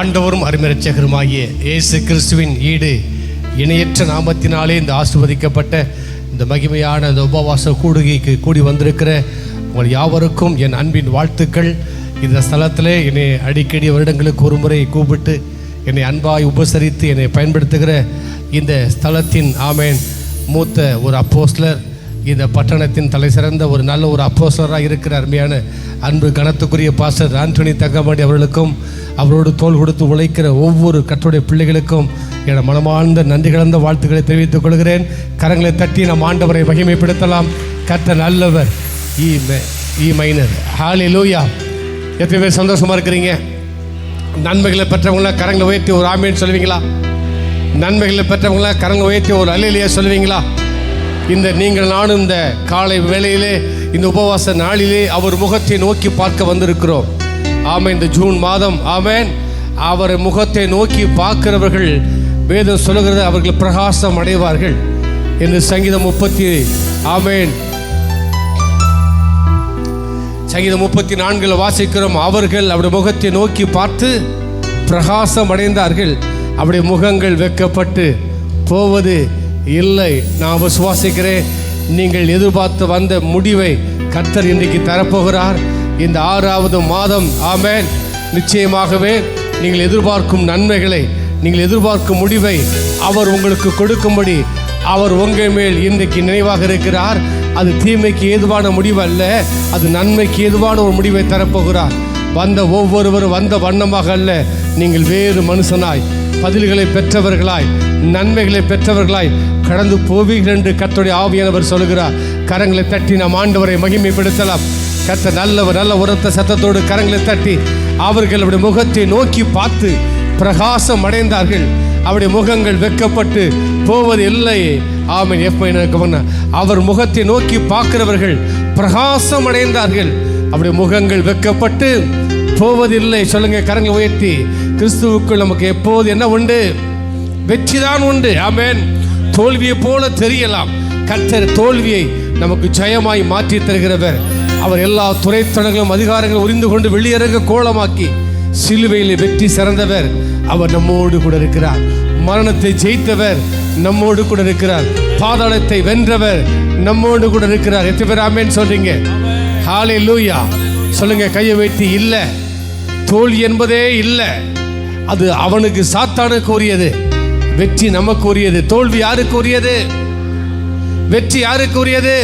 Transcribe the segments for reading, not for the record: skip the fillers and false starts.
ஆண்டவரும் அருமைரட்சகருமாகிய இயேசு கிறிஸ்துவின் ஈடு இணையற்ற நாமத்தினாலே இந்த ஆசீர்வதிக்கப்பட்ட இந்த மகிமையான இந்த உபவாச கூடுகைக்கு கூடி வந்திருக்கிற உங்கள் யாவருக்கும் என் அன்பின் வாழ்த்துக்கள். இந்த ஸ்தலத்திலே என்னை அடிக்கடி வருடங்களுக்கு ஒரு முறை கூப்பிட்டு என்னை அன்பாய் உபசரித்து என்னை பயன்படுத்துகிற இந்த ஸ்தலத்தின் ஆமேன் மூத்த ஒரு அப்போஸ்லர், இந்த பட்டணத்தின் தலை சிறந்த ஒரு நல்ல ஒரு அப்போஸ்லராக இருக்கிற அருமையான அன்பு கனத்துக்குரிய பாஸ்டர் ஆண்டனி தங்கமணி அவர்களுக்கும் அவரோடு தோள் கொடுத்து உழைக்கிற ஒவ்வொரு கர்த்தருடைய பிள்ளைகளுக்கும் என மனமார்ந்த நன்றி கலந்த வாழ்த்துக்களை தெரிவித்துக் கொள்கிறேன். கரங்களை தட்டி நம் ஆண்டவரை மகிமைப்படுத்தலாம். கர்த்தர் நல்லவர். ஈ மைனர் ஹல்லேலூயா. எத்தனை பேர் சந்தோஷமாக இருக்கிறீங்க? நன்மைகளை பெற்றவங்களா கரங்களை உயர்த்தி ஒரு ஆமேன் சொல்லுவீங்களா? நன்மைகளை பெற்றவங்களா கரங்களை உயர்த்தி ஒரு அல்லேலூயா சொல்லுவீங்களா? இந்த நீங்கள் நானும் இந்த காலை வேளையிலே இந்த உபவாச நாளிலே அவர் முகத்தை நோக்கி பார்க்க வந்திருக்கிறோம். ஆமென். இந்த ஜூன் மாதம் ஆமென் அவர் முகத்தை நோக்கி பார்க்கிறவர்கள் வேதம் சொல்லுகிறது அவர்கள் பிரகாசம் அடைவார்கள் என்று சங்கீதம் 34 வாசிக்கிறோம். அவர்கள் அவருடைய முகத்தை நோக்கி பார்த்து பிரகாசம் அடைந்தார்கள், அவருடைய முகங்கள் வெட்கப்பட்டு போவது இல்லை. நான் விசுவாசிக்கிறேன் நீங்கள் எதிர்பார்த்து வந்த முடிவை கர்த்தர் இன்றைக்கு தரப்போகிறார். இந்த 6வது மாதம் ஆமென் நிச்சயமாகவே நீங்கள் எதிர்பார்க்கும் நன்மைகளை, நீங்கள் எதிர்பார்க்கும் முடிவை அவர் உங்களுக்கு கொடுக்கும்படி அவர் உங்கள் மேல் இன்றைக்கு நினைவாக இருக்கிறார். அது தீமைக்கு ஏதுவான முடிவு அல்ல, அது நன்மைக்கு ஏதுவான ஒரு முடிவை தரப்போகிறார். வந்த ஒவ்வொருவரும் வந்த வண்ணமாக அல்ல, நீங்கள் வேறு மனுஷனாய் பதில்களை பெற்றவர்களாய் நன்மைகளை பெற்றவர்களாய் கடந்து போவீர்கள் என்று கர்த்தருடைய ஆவியானவர் சொல்கிறார். கரங்களை தட்டி நாம் ஆண்டவரை மகிமைப்படுத்தலாம். கர்த்தர் நல்லவர். நல்ல உரத்த சத்தத்தோடு கரங்களை தட்டி அவர்களுடைய முகத்தை நோக்கி பார்த்து பிரகாசம் அடைந்தார்கள், அவருடைய முகங்கள் வெட்கப்பட்டு போவது இல்லை. ஆமென். அவர் முகத்தை நோக்கி பார்க்கிறவர்கள் பிரகாசம் அடைந்தார்கள், அவருடைய முகங்கள் வெட்கப்பட்டு போவதில்லை. சொல்லுங்க கரங்களை உயர்த்தி. கிறிஸ்துவுக்குள் நமக்கு எப்போது என்ன உண்டு? வெற்றிதான் உண்டு. ஆமென். தோல்வியை போல தெரியலாம், கர்த்தர் தோல்வியை நமக்கு ஜெயமாய் மாற்றி தருகிறவர். அவர் எல்லா துறைத்தனங்களும் அதிகாரங்களும் உரிந்து கொண்டு வெளியரங்க கோலமாக்கி சிலுவையில் வெற்றி சிறந்தவர். அவர் நம்மோடு கூட இருக்கிறார். மரணத்தை ஜெயித்தவர் நம்மோடு கூட இருக்கிறார். பாதாளத்தை வென்றவர் நம்மோடு கூட இருக்கிறார். எத்தனை பேர் ஆமென் சொல்றீங்க? ஹல்லேலூயா. சொல்லுங்க கையை வைத்து. இல்லை, தோல்வி என்பதே இல்லை. அது அவனுக்கு சாத்தானுக்கு உரியது, வெற்றி நமக்கு உரியது. தோல்வி யாருக்கு உரியது? வெற்றி யாருக்கு உரியது?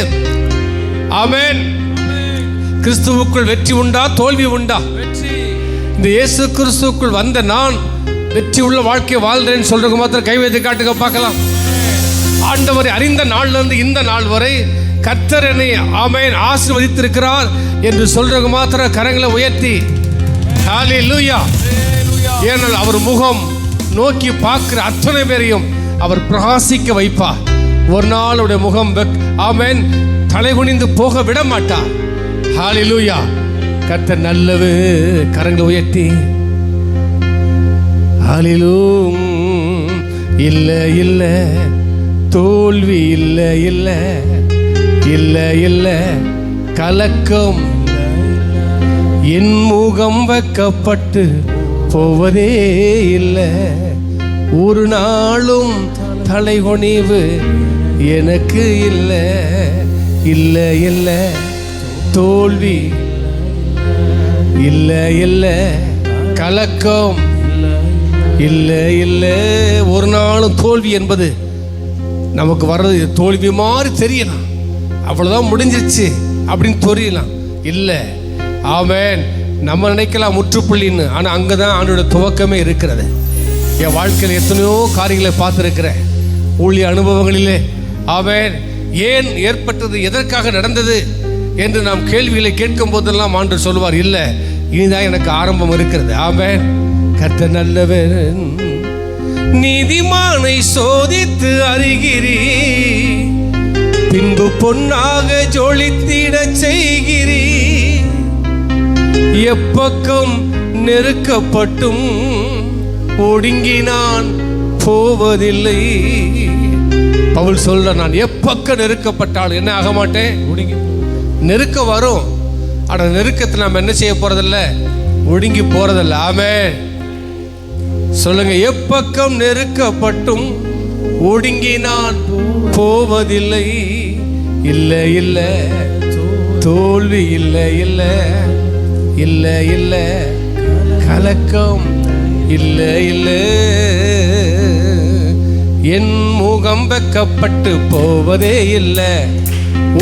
ஆமென். கிறிஸ்துவுக்குள் வெற்றி உண்டா தோல்வி உண்டா? இந்த இயேசு கிறிஸ்துவுக்குள் வந்த நான் வெற்றி உள்ள வாழ்க்கை வாழ்றேன்னு சொல்றதுக்கு மாத்திரம் கை வைத்து காட்டுங்க பார்க்கலாம். ஆண்டவரை அறிந்த நாள்ல இருந்து இந்த நாள் வரை கர்த்தர் என்னை ஆமென் ஆசீர்வதித்திருக்கிறார் என்று சொல்றதுக்கு மாத்திரம் கரங்களை உயர்த்தி ஹல்லேலூயா. ஏனால் அவர் முகம் நோக்கி பார்க்கிற அத்தனை பேரையும் அவர் பிரகாசிக்க வைப்பார். ஒரு நாள் அவருடைய முகம் ஆமென் தலைகுனிந்து போக விட மாட்டார். ஹல்லேலூயா. கர்த்தர் நல்லவர். கரங்களை உயர்த்தி ஹல்லேலூயா. இல்லை இல்லை தோல்வி இல்லை இல்லை இல்லை இல்லை கலக்கம், என் முகம் வெட்கப்பட்டு போவதே இல்லை. ஒரு நாளும் தலைகுனிவு எனக்கு இல்லை. இல்லை இல்லை தோல்வி இல்லை இல்லை கலக்கம் இல்லை இல்லை. ஒரு நாளும் தோல்வி என்பது நமக்கு வர்றது தோல்வி மாதிரி தெரியலாம், அவ்வளோதான் முடிஞ்சிருச்சு அப்படின்னு தெரியலாம். இல்லை ஆமென். நம்ம நினைக்கலாம் முற்றுப்புள்ளின்னு, ஆனால் அங்கே தான் ஆண்டோட துவக்கமே இருக்கிறது. என் வாழ்க்கையில் எத்தனையோ காரியங்களை பார்த்துருக்கிறேன், ஊழிய அனுபவங்களிலே. ஆமென். ஏன் ஏற்பட்டது, எதற்காக நடந்தது என்று நாம் கேள்விகளை கேட்கும் போதெல்லாம் ஆண்டவர் சொல்லுவார், இல்லை இனிதான் எனக்கு ஆரம்பம் இருக்கிறது. ஆமென். கர்த்தர் நல்லவர். நீதிமானை சோதித்து அறிகிறீ, பின்பு பொன்னாக ஜொலித்திட செய்கிறீ. எப்பக்கம் நெருக்கப்பட்டும் ஒடுங்கினான் போவதில்லை. பவுல் சொல்ற, நான் எப்பக்கம் நெருக்கப்பட்டாலும் என்ன ஆக மாட்டேன், ஒடுங்கி. நெருக்க வரும், ஆனால் நெருக்கத்தில் நம்ம என்ன செய்ய போறதில்ல, ஒடுங்கி போறதில்ல. ஆமென். சொல்லுங்க, எப்பக்கம் நெருக்கப்பட்டும் ஒடுங்கி நான் போவதில்லை. இல்லை இல்லை தோல்வி, இல்லை இல்லை இல்லை இல்லை கலக்கம், இல்லை இல்லை. என் முகம் வெக்கப்பட்டு போவதே இல்லை.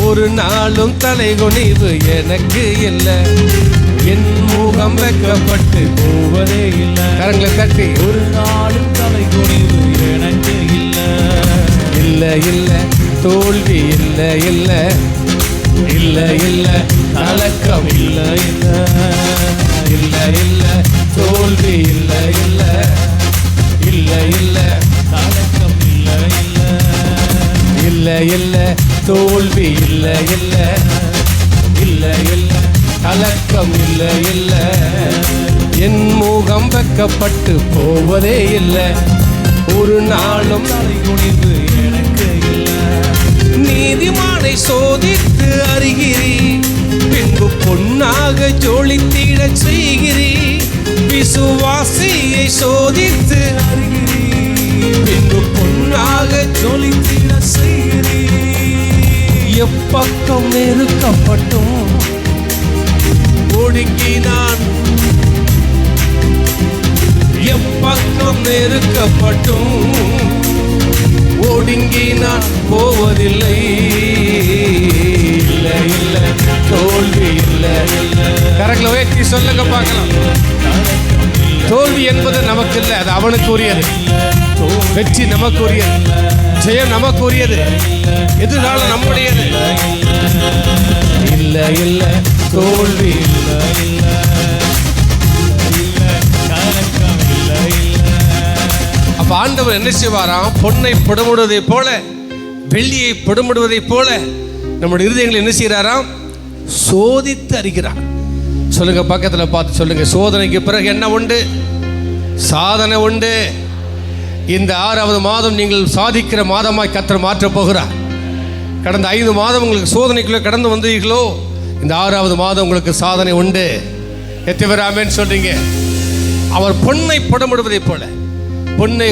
ஒரு நாளும் தலைகுனிவு எனக்கு இல்லை. என் முகம் வெக்கப்பட்டு போவதே இல்லை. கரங்களை தட்டி, ஒரு நாளும் தலைகுனிவு எனக்கு இல்லை. இல்லை இல்லை தோல்வி, இல்லை இல்லை இல்லை இல்லை கலக்கம், இல்லை இல்லை இல்லை இல்லை தோல்வி, இல்லை இல்லை இல்லை இல்லை கலக்கம், இல்லை இல்லை இல்லை இல்லை தோல்வி, இல்லை இல்லை இல்லை இல்லை கலக்கம், இல்லை இல்லை. என் முகம் வெக்கப்பட்டு போவதே இல்லை. ஒரு நாளும் தலைகுனிவு எனக்கு இல்லை. நீதிமானை சோதித்து அறிகிறீ, பின்பு பொன்னாக ஜொலித்திட செய்கிறீ. விசுவாசியை சோதித்து அறிகிறீ, பின்பு பொன்னாக ஜொலித்திட செய்கிறீ. எப்பக்கம் நெருக்கப்பட்டும் ஒடுங்கி நான், எப்பக்கம் நெருக்கப்பட்டும் ஒடுங்கி நான் போவதில்லை. இல்லை இல்லை தோல்வி, இல்லை இல்லை. கரங்களை உயர்த்தி சொல்லுங்க பார்க்கலாம். தோல்வி என்பது நமக்கு இல்லை, அது அவனுக்கு உரியது. வெற்றி நமக்கு உரியது, ஜெயம் நமக்கு உரியது, எதிர்காலம் நம்முடையது. இல்லை இல்லை தோல்வி, இல்லை இல்லை கலக்கம், இல்லை இல்லை. அப்ப ஆண்டவர் என்ன செய்வாராம்? பொன்னை புடமிடுவதை போல, வெள்ளியை புடமிடுவதை போல நம்முடைய இருதயங்களை என்ன செய்கிறாராம்? சோதித்து அறிகிறார். சொல்லுங்க, பக்கத்தில் பார்த்து சொல்லுங்க, சோதனைக்கு பிறகு என்ன உண்டு? சாதனை உண்டு. இந்த 6வது மாதம் நீங்கள் சாதிக்கிற மாதமாய் கர்த்தர் மாற்றப் போகிறார். கடந்த 5 மாதம் உங்களுக்கு சோதனைக்குள்ளே கடந்து வந்தீர்களோ, இந்த 6வது மாதம் உங்களுக்கு சாதனை உண்டு. எத்தனை பேர் ஆமென் சொல்றீங்க? அவர் பொன்னை புடமிடுவதை போல, பொண்ணு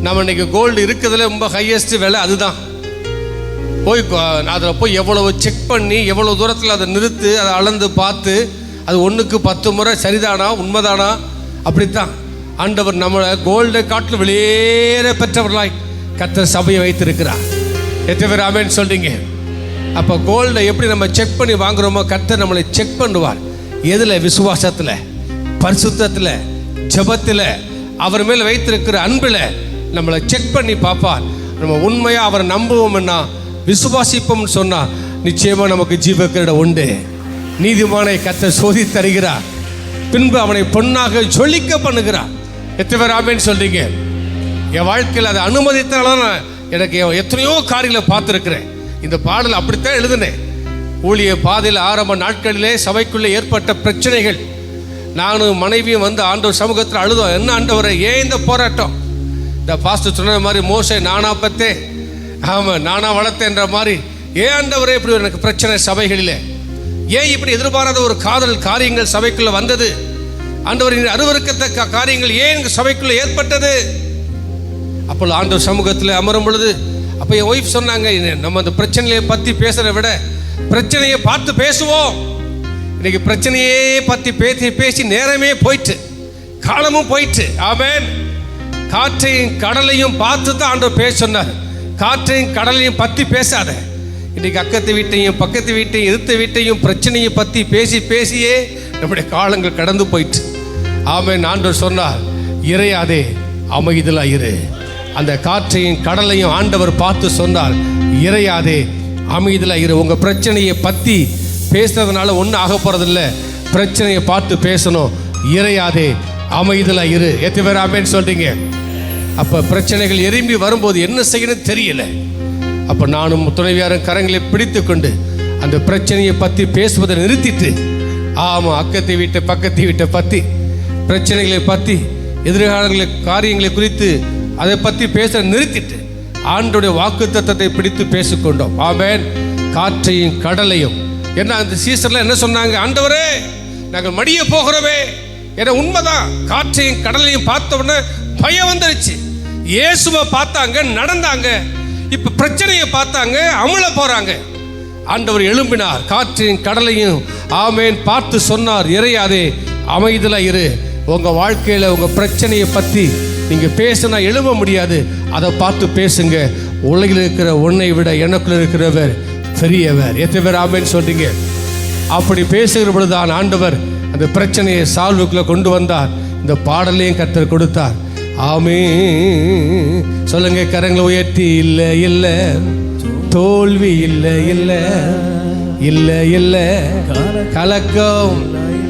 நம்ம இன்னைக்கு கோல்டு இருக்கிறதுல ரொம்ப ஹையஸ்ட் விலை அதுதான். போய் அதில் போய் எவ்வளவு செக் பண்ணி எவ்வளோ தூரத்தில் அதை நிறுத்து, அதை அளந்து பார்த்து, அது 1க்கு 10 முறை சரிதானா உண்மைதானா, அப்படித்தான் ஆண்டவர் நம்மளை கோல்டை காட்டில் வெளியேற பெற்றவர்களாய் கர்த்தர் சபையை வைத்திருக்கிறார். எத்தனை பேர் ஆமென் சொல்றீங்க? அப்போ கோல்டை எப்படி நம்ம செக் பண்ணி வாங்குறோமோ, கர்த்தர் நம்மளை செக் பண்ணுவார். எதில்? விசுவாசத்தில், பரிசுத்தத்தில், ஜெபத்தில், அவர் மேல் வைத்திருக்கிற அன்பில் நம்மளை செக் பண்ணி பார்ப்பார். நம்ம உண்மையாக அவரை நம்புவோம்னா, விசுவாசிப்போம்னு சொன்னால் நிச்சயமாக நமக்கு ஜீவக்கிரீட உண்டு. நீதிமானை கர்த்தர் சோதித்து தருகிறார், பின்பு அவனை பொன்னாக ஜொலிக்க பண்ணுகிறார். எத்தனை பேர் ஆமென் சொல்றீங்க? என் வாழ்க்கையில் அதை அனுமதித்தால எனக்கு எத்தனையோ காரியங்களை பார்த்துருக்கிறேன். இந்த பாடல் அப்படித்தான் எழுதினேன். ஊழிய பாதையில் ஆரம்ப நாட்களிலே சபைக்குள்ளே ஏற்பட்ட பிரச்சனைகள், நானும் மனைவியும் வந்து ஆண்டவர் சமூகத்தில் அழுதோம். என்ன ஆண்டவரை, ஏன் இந்த போராட்டம்? இந்த பாஸ்டர் சொன்ன மாதிரி மோசே நானா பத்தேன், ஆமாம் நானா வளர்த்தேன்ற மாதிரி, ஏன் ஆண்டவரே இப்படி எனக்கு பிரச்சனை சபைகளிலே? ஏன் இப்படி எதிர்பாராத ஒரு காதல் காரியங்கள் சபைக்குள்ளே வந்தது? ஆண்டவர் அருவருக்கத்தக்க காரியங்கள் ஏன் சபைக்குள்ளே ஏற்பட்டது? அப்போ ஆண்டவர் சமூகத்தில் அமரும் பொழுது அப்போ என் ஒய்ஃப் சொன்னாங்க, நம்ம அந்த பிரச்சனையை பற்றி பேசுகிறத விட பிரச்சனையை பார்த்து பேசுவோம். இன்னைக்கு பிரச்சனையே பற்றி பேசி பேசி நேரமே போயிட்டு, காலமும் போயிட்டு. ஆமென். காற்றையும் கடலையும் பார்த்து தான் ஆண்டவர் பேச சொன்னார். காற்றையும் கடலையும் பற்றி பேசாத. இன்றைக்கு அக்கத்து வீட்டையும் பக்கத்து வீட்டையும் எதிர்த்த வீட்டையும் பிரச்சனையை பற்றி பேசி பேசியே நம்முடைய காலங்கள் கடந்து போயிட்டு. ஆமென். ஆண்டவர் சொன்னார், இறையாதே அமைதியாக இரு. அந்த காற்றையும் கடலையும் ஆண்டவர் பார்த்து சொன்னார், இறையாதே அமைதியாக இரு. உங்கள் பிரச்சனையை பற்றி பேசுறதுனால ஒன்றும் ஆக போகிறதில்ல. பிரச்சனையை பார்த்து பேசணும். இறையாதே அமைதியாக இரு. எத்தனை பேர் ஆமென் சொல்றீங்க? அப்போ பிரச்சனைகள் எறும்பி வரும்போது என்ன செய்யணும்னு தெரியல. அப்போ நானும் துணைவியாரும் கரங்களை பிடித்து கொண்டு அந்த பிரச்சனையை பற்றி பேசுவதை நிறுத்திட்டு, ஆமாம் அக்கத்தை வீட்டை பக்கத்து வீட்டை பற்றி பிரச்சனைகளை பற்றி எதிர்காலங்களை காரியங்களை குறித்து அதை பற்றி பேச நிறுத்திட்டு ஆண்டோடைய வாக்குத்தத்தத்தை பிடித்து பேசிக்கொண்டோம். ஆமென். காற்றையும் கடலையும் என்ன அந்த சீசன்ல என்ன சொன்னாங்க? ஆண்டவரே நாங்கள் மடிய போகிறோமே. ஏன்னா உண்மைதான், காற்றையும் கடலையும் பார்த்த உடனே பயம் வந்துருச்சு. இயேசுவை பார்த்தாங்க, நடந்தாங்க. இப்ப பிரச்சனையை பார்த்தாங்க, அமுல போறாங்க. ஆண்டவர் எழும்பினார், காற்றையும் கடலையும் ஆமேன் பார்த்து சொன்னார், இறையாதே, அமைதலா இரு. உங்க வாழ்க்கையில உங்க பிரச்சனையை பத்தி நீங்க பேசினா எழும்ப முடியாது, அதை பார்த்து பேசுங்க. உலகில் இருக்கிற உன்னை விட எனக்குள்ள இருக்கிறவர் பெரியவர். எத்தனை பேர் ஆமேன் சொல்றீங்க? அப்படி பேசுகிற பொழுதுதான் ஆண்டவர் அந்த பிரச்சனையை சால்வுக்குள்ள கொண்டு வந்தார். இந்த பாடலையும் கர்த்தர் கொடுத்தார். ஆமென் சொல்லுங்க, கரங்களை உயர்த்தி. இல்லை இல்லை தோல்வி, இல்லை இல்லை இல்லை இல்லை கலக்கம்.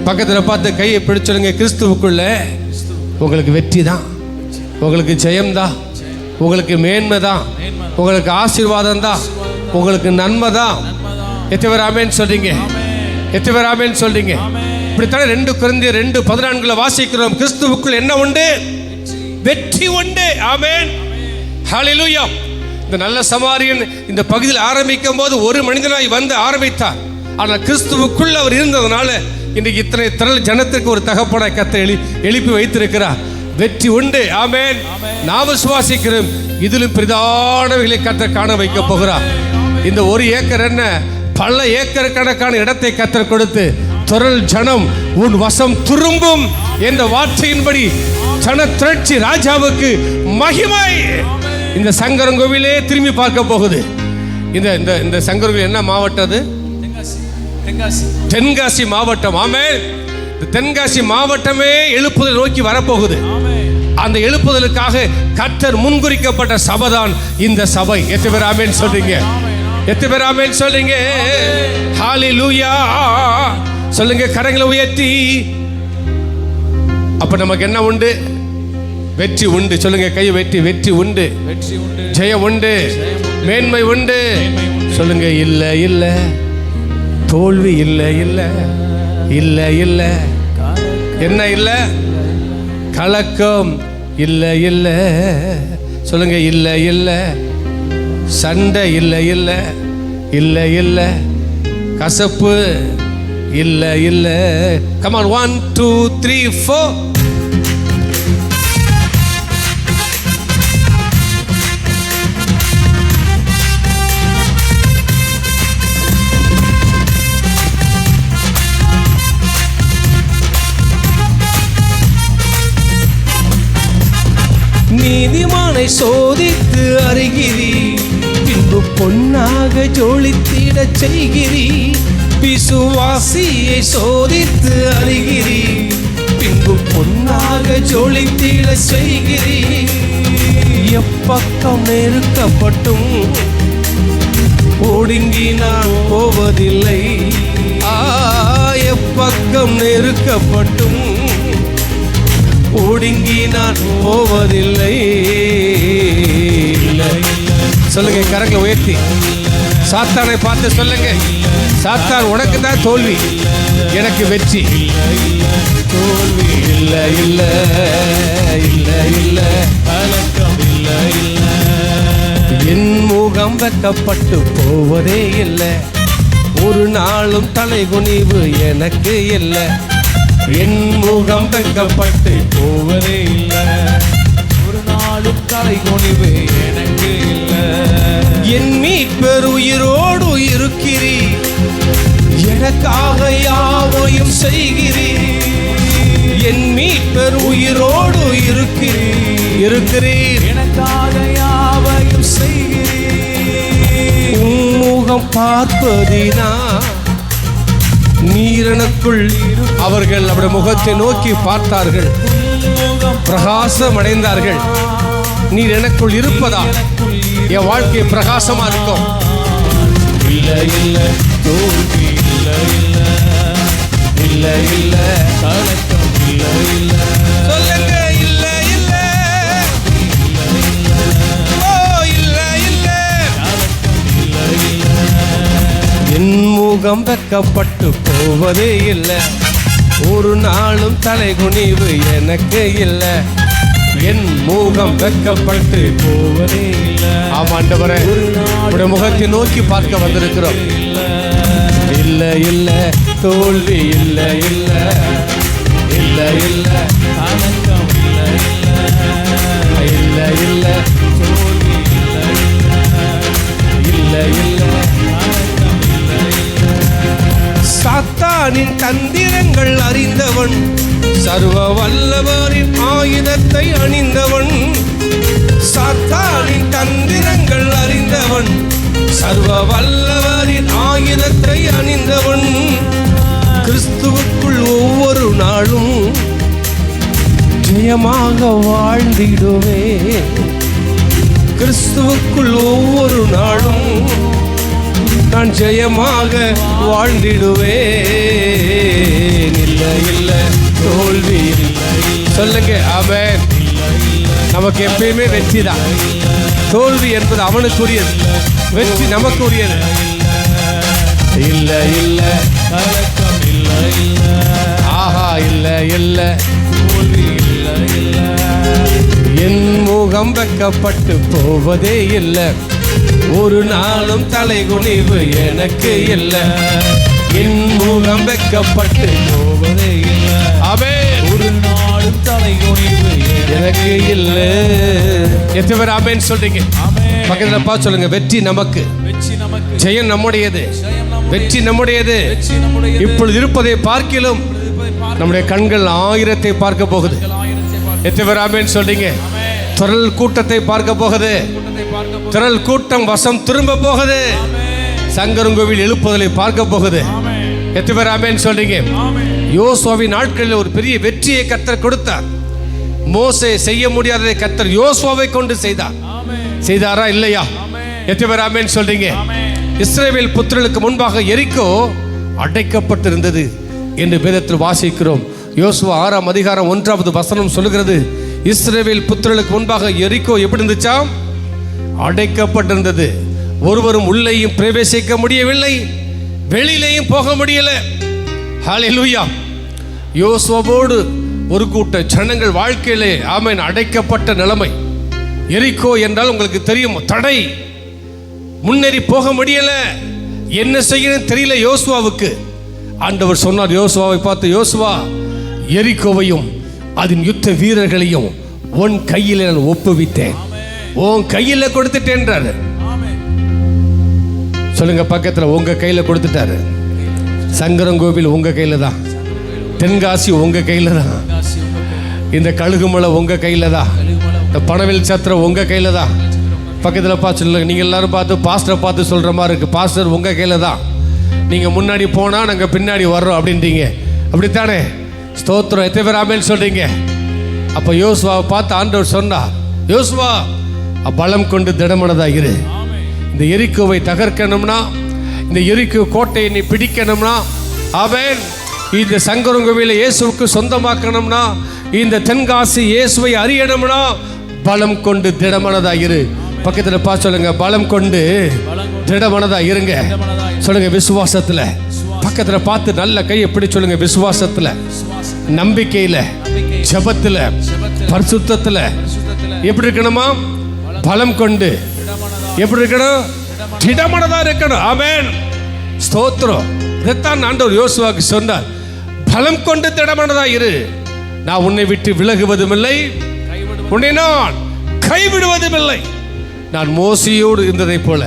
பக்கத்தில் பார்த்து கையை பிடிச்சுடுங்க. கிறிஸ்துவுக்குள்ள உங்களுக்கு வெற்றி தான், உங்களுக்கு ஜெயம்தான், உங்களுக்கு மேன்மை தான், உங்களுக்கு ஆசீர்வாதம் தான், உங்களுக்கு நன்மை தான். எத்தனை பேர் ஆமென் சொல்றீங்க? எத்தனை பேர் ஆமென் சொல்றீங்க? இப்படித்தானே 2 கொரிந்தியர் 2:14 வாசிக்கிறோம். கிறிஸ்துவுக்குள் என்ன உண்டு? வெற்றி உண்டு. ஆமென், ஹல்லேலூயா. இந்த நல்ல சமாரியன் இந்த பகுதியில் ஆரம்பிக்கும் போது ஒரு மனிதனாய் வந்து ஆரம்பித்தார். ஆனால் கிறிஸ்துவுக்குள் அவர் இருந்ததுனால இன்றைக்கு இத்தனை திரள் ஜனத்திற்கு ஒரு தகப்பனாய் கர்த்தர் எழுப்பி வைத்திருக்கிறார். வெற்றி உண்டு. ஆமென். நாம் விசுவாசிக்கிறோம், இதிலும் பிரதானவைகளை கர்த்தர் காண வைக்க போகிறார். இந்த 1 ஏக்கர் என்ன, பல ஏக்கர் கணக்கான இடத்தை கர்த்தர் கொடுத்து திரள் ஜனம் உன் வசம் திரும்பும் என்ற வார்த்தையின்படி ஜன திரட்சி ராஜாவுக்கு மகிமை. இந்த சங்கரங்கோவிலே திரும்பி பார்க்க போகுது. இந்த இந்த இந்த சங்கரங்கோவில் என்ன மாவட்டம்? அது தென்காசி மாவட்டம். ஆமென். தென்காசி மாவட்டமே எழுப்புதல் நோக்கி வரப்போகுது. அந்த எழுப்புதலுக்காக கர்த்தர் முன்குறிக்கப்பட்ட சபைதான் இந்த சபை. எத்தனை பேர் ஆமென் சொல்றீங்க? எத்தனை பேர் ஆமென் சொல்றீங்க? ஹல்லேலூயா சொல்லுங்க, கரங்களை உயர்த்தி. அப்ப நமக்கு என்ன உண்டு? வெற்றி உண்டு. சொல்லுங்க, கையை வெற்றி. வெற்றி உண்டு, ஜெயம் உண்டு, மேன்மை உண்டு. சொல்லுங்க, இல்லை இல்லை தோல்வி, இல்லை இல்லை இல்லை இல்லை என்ன இல்லை? கலக்கம் இல்லை இல்லை. சொல்லுங்க, இல்லை இல்லை சண்டை, இல்லை இல்லை இல்லை இல்லை கசப்பு, இல்லை இல்லை. Come on, 1 2 3 4. நீதிமானை சோதித்து அறிகிறீ, பின்பு பொன்னாக ஜொலித்திடச் செய்கிறீ. விசுவாசியை சோதித்து அறிகிறீ, பின்பு பொன்னாக ஜொலித்திட செய்கிறீ. எப்பக்கம் நெருக்கப்பட்டும் ஒடுங்கி நான் போவதில்லை. எப்பக்கம் நெருக்கப்பட்டும் ஒடுங்கி நான் போவதில்லை. சொல்லுங்க, கரங்களை உயர்த்தி. சாத்தானை பார்த்து சொல்லுங்க, சாத்தான் உனக்கு தான் தோல்வி, எனக்கு வெற்றி. தோல்வி இல்லை இல்லை இல்லை இல்லை கலக்கம் இல்லை இல்லை. என் முகம் வெக்கப்பட்டு போவதே இல்லை, ஒரு நாளும் தலைகுனிவு எனக்கு இல்லை. என் முகம் வெக்கப்பட்டு போவதே இல்லை, ஒரு நாளும் தலைகுனிவு எனக்கு இல்லை. என் மீட்பர் உயிரோடு இருக்கிறீர், எனக்காக யாவையும் செய்கிறீர். என் மீட்பர் உயிரோடு இருக்கிறீர், எனக்காக யாவையும் செய்கிறீர். உம்முகம் பார்ப்பதினா நீரனுக்குள் அவர்கள் அவருடைய முகத்தை நோக்கி பார்த்தார்கள், பிரகாசம் அடைந்தார்கள். நீர் எனக்குள் இருப்பதா என் வாழ்க்கை பிரகாசமா இருக்கும். இல்லை இல்லை தோல்வி இல்லை இல்லை இல்லை இல்லை கலக்கம் இல்லை இல்லை. சொல்லுங்க, இல்லை இல்லை ஓ இல்லை இல்லை. என் முகம் வெக்கப்பட்டு போவதே இல்லை, ஒரு நாளும் தலைகுனிவு எனக்கு இல்லை. என் முகம் வெக்கப்பட்டு போவதே இல்லை. ஆமாண்டவரே, உடைய முகத்தை நோக்கி பார்க்க வந்திருக்கிறோம். இல்லை இல்லை தோல்வி இல்லை இல்லை இல்லை இல்லை கலக்கம் இல்லை இல்லை. சர்வ வல்லவரின் ஆயுதத்தை அணிந்தவன், சாத்தானின் தந்திரங்கள் அறிந்தவன், சர்வ வல்லவரின் ஆயுதத்தை அணிந்தவன், கிறிஸ்துவுக்குள் ஒவ்வொரு நாளும் ஜெயமாக வாழ்ந்திடுவே, கிறிஸ்துவுக்குள் ஒவ்வொரு நாளும் நான் ஜெயமாக வாழ்ந்திடுவேன். இல்லை இல்லை தோல்வி இல்லை. சொல்லுங்க ஆமென். நமக்கு எப்பயுமே வெற்றி தான். தோல்வி என்பது அவனுக்குரியது, வெற்றி நமக்கு உரியது. இல்லை இல்லை கலக்கம் இல்லை இல்லை, ஆஹா இல்லை இல்லை தோல்வி இல்லை இல்லை, என் முகம் வெக்கப்பட்டு போவதே இல்லை, ஒரு நாளும் தலை குனிவு எனக்கு இல்லை, என் முகம் வெக்கப்பட்டு போவதே இல்லை, ஆமென் ஒரு நாளும் தலை குனிவு எனக்கு இல்லை. எத்தனை பேர் ஆமென் சொல்றீங்க? ஆமென். பக்கத்துல பார்த்து சொல்லுங்க, வெற்றி நமக்கு, வெற்றி நமக்கு, ஜெயம் நம்முடையது, ஜெயம் நம்முடையது, வெற்றி நம்முடையது. வெற்றி நம்முடையது. இப்பொழுது இருப்பதை பார்க்கிலும் நம்முடைய கண்கள் 1000 பார்க்க போகுது. ஆயிரத்தை பார்க்க, எத்தனை பேர் ஆமென் சொல்றீங்க? திரள் கூட்டத்தை பார்க்க போகுது. கூட்டத்தை பார்க்க, திரள் கூட்டம் வசம் திரும்ப போகுது. சங்கரங்கோவில் எழுப்புதலை பார்க்க போகுது. எத்தனை பேர் ஆமென் சொல்றீங்க? யோசுவாவின் நாட்களில் ஒரு பெரிய வெற்றியை கர்த்தர் கொடுத்தார். மோசே செய்ய முடியாததை கர்த்தர் யோசுவாவை கொண்டு செய்தார். செய்தாரா இல்லையா? எத்தனை பேர் ஆமென் சொல்றீங்க? இஸ்ரவேல் புத்திரர்களுக்கு முன்பாக எரிக்கோ அடைக்கப்பட்டிருந்தது என்று வேதத்தில் வாசிக்கிறோம். யோசுவா 6ஆம் அதிகாரம் 1வது வசனம் சொல்லுகிறது, இஸ்ரவேல் புத்திரர்களுக்கு முன்பாக எரிக்கோ எப்படி இருந்துச்சா? அடைக்கப்பட்டிருந்தது. ஒருவரும் உள்ளேயும் பிரவேசிக்க முடியவில்லை, வெளியிலேயும் போக முடியல. ஹல்லேலூயா. யோசுவாவோடு ஒரு கூட்ட ஜனங்கள் வாழ்க்கையிலே ஆமென் அடைக்கப்பட்ட நிலைமை. எரிக்கோ என்றால் உங்களுக்கு தெரியும், தடை, முன்னேறி போக முடியல. என்ன செய்யணும் தெரியல யோசுவாவுக்கு. ஆண்டவர் சொன்னார் யோசுவாவை பார்த்து, யோசுவா, எரிக்கோவையும் அதன் யுத்த வீரர்களையும் உன் கையில் நான் ஒப்புவித்தேன், உன் கையில் கொடுத்துட்டேன்றாரு. சொல்லுங்க பக்கத்தில், உங்க கையில கொடுத்துட்டாரு. சங்கரங்கோவில் உங்க கையில தான், தென்காசி உங்க கையில தான், இந்த கழுகுமலை உங்க கையில தான், இந்த பனவில் சத்திரம் உங்க கையில தான். பக்கத்தில் பார்த்து சொல்லுங்க, நீங்கள் எல்லாரும் பார்த்து பாஸ்டரை பார்த்து சொல்ற மாதிரி இருக்கு, பாஸ்டர் உங்க கையில தான், நீங்க முன்னாடி போனா நாங்கள் பின்னாடி வர்றோம் அப்படின்றீங்க, அப்படித்தானே? ஸ்தோத்திரம். எத்தனை பேர் ஆமென் சொல்றீங்க? அப்போ யோசுவாவை பார்த்து ஆண்டவர் சொன்னார், யோசுவா பலம் கொண்டு திடமனதா இரு. இந்த எரிக்கோவை தகர்க்கணும்னா, இந்த எரிக்கோ கோட்டையை நீ பிடிக்கணும்னா, ஆமென், இந்த சங்கரங்கோவில இயேசுவுக்கு சொந்தமாக்கணும்னா, இந்த தென்காசி இயேசுவை அறியணும்னா பலம் கொண்டு திடமனதா இரு. பக்கத்தில் பார்த்து சொல்லுங்க, பலம் கொண்டு திடமனதா இருங்க. சொல்லுங்க விசுவாசத்துல. பக்கத்தில் பார்த்து நல்ல கை எப்படி சொல்லுங்க, விசுவாசத்துல, நம்பிக்கையில, ஜெபத்துல, பரிசுத்தத்துல எப்படி இருக்கணுமா? பலம் கொண்டு எப்படி இருக்கணும்? திடமனதா இருக்கணும். ஆமென், ஸ்தோத்திரம். இதைத்தான் ஆண்டவர் யோசுவாவுக்கு சொன்னார், பலம் கொண்டு திடமனதா இரு, நான் உன்னை விட்டு விலகுவதும் இல்லை, உன்னை நான் கைவிடுவதும் இல்லை. நான் மோசையோடு இருந்ததை போல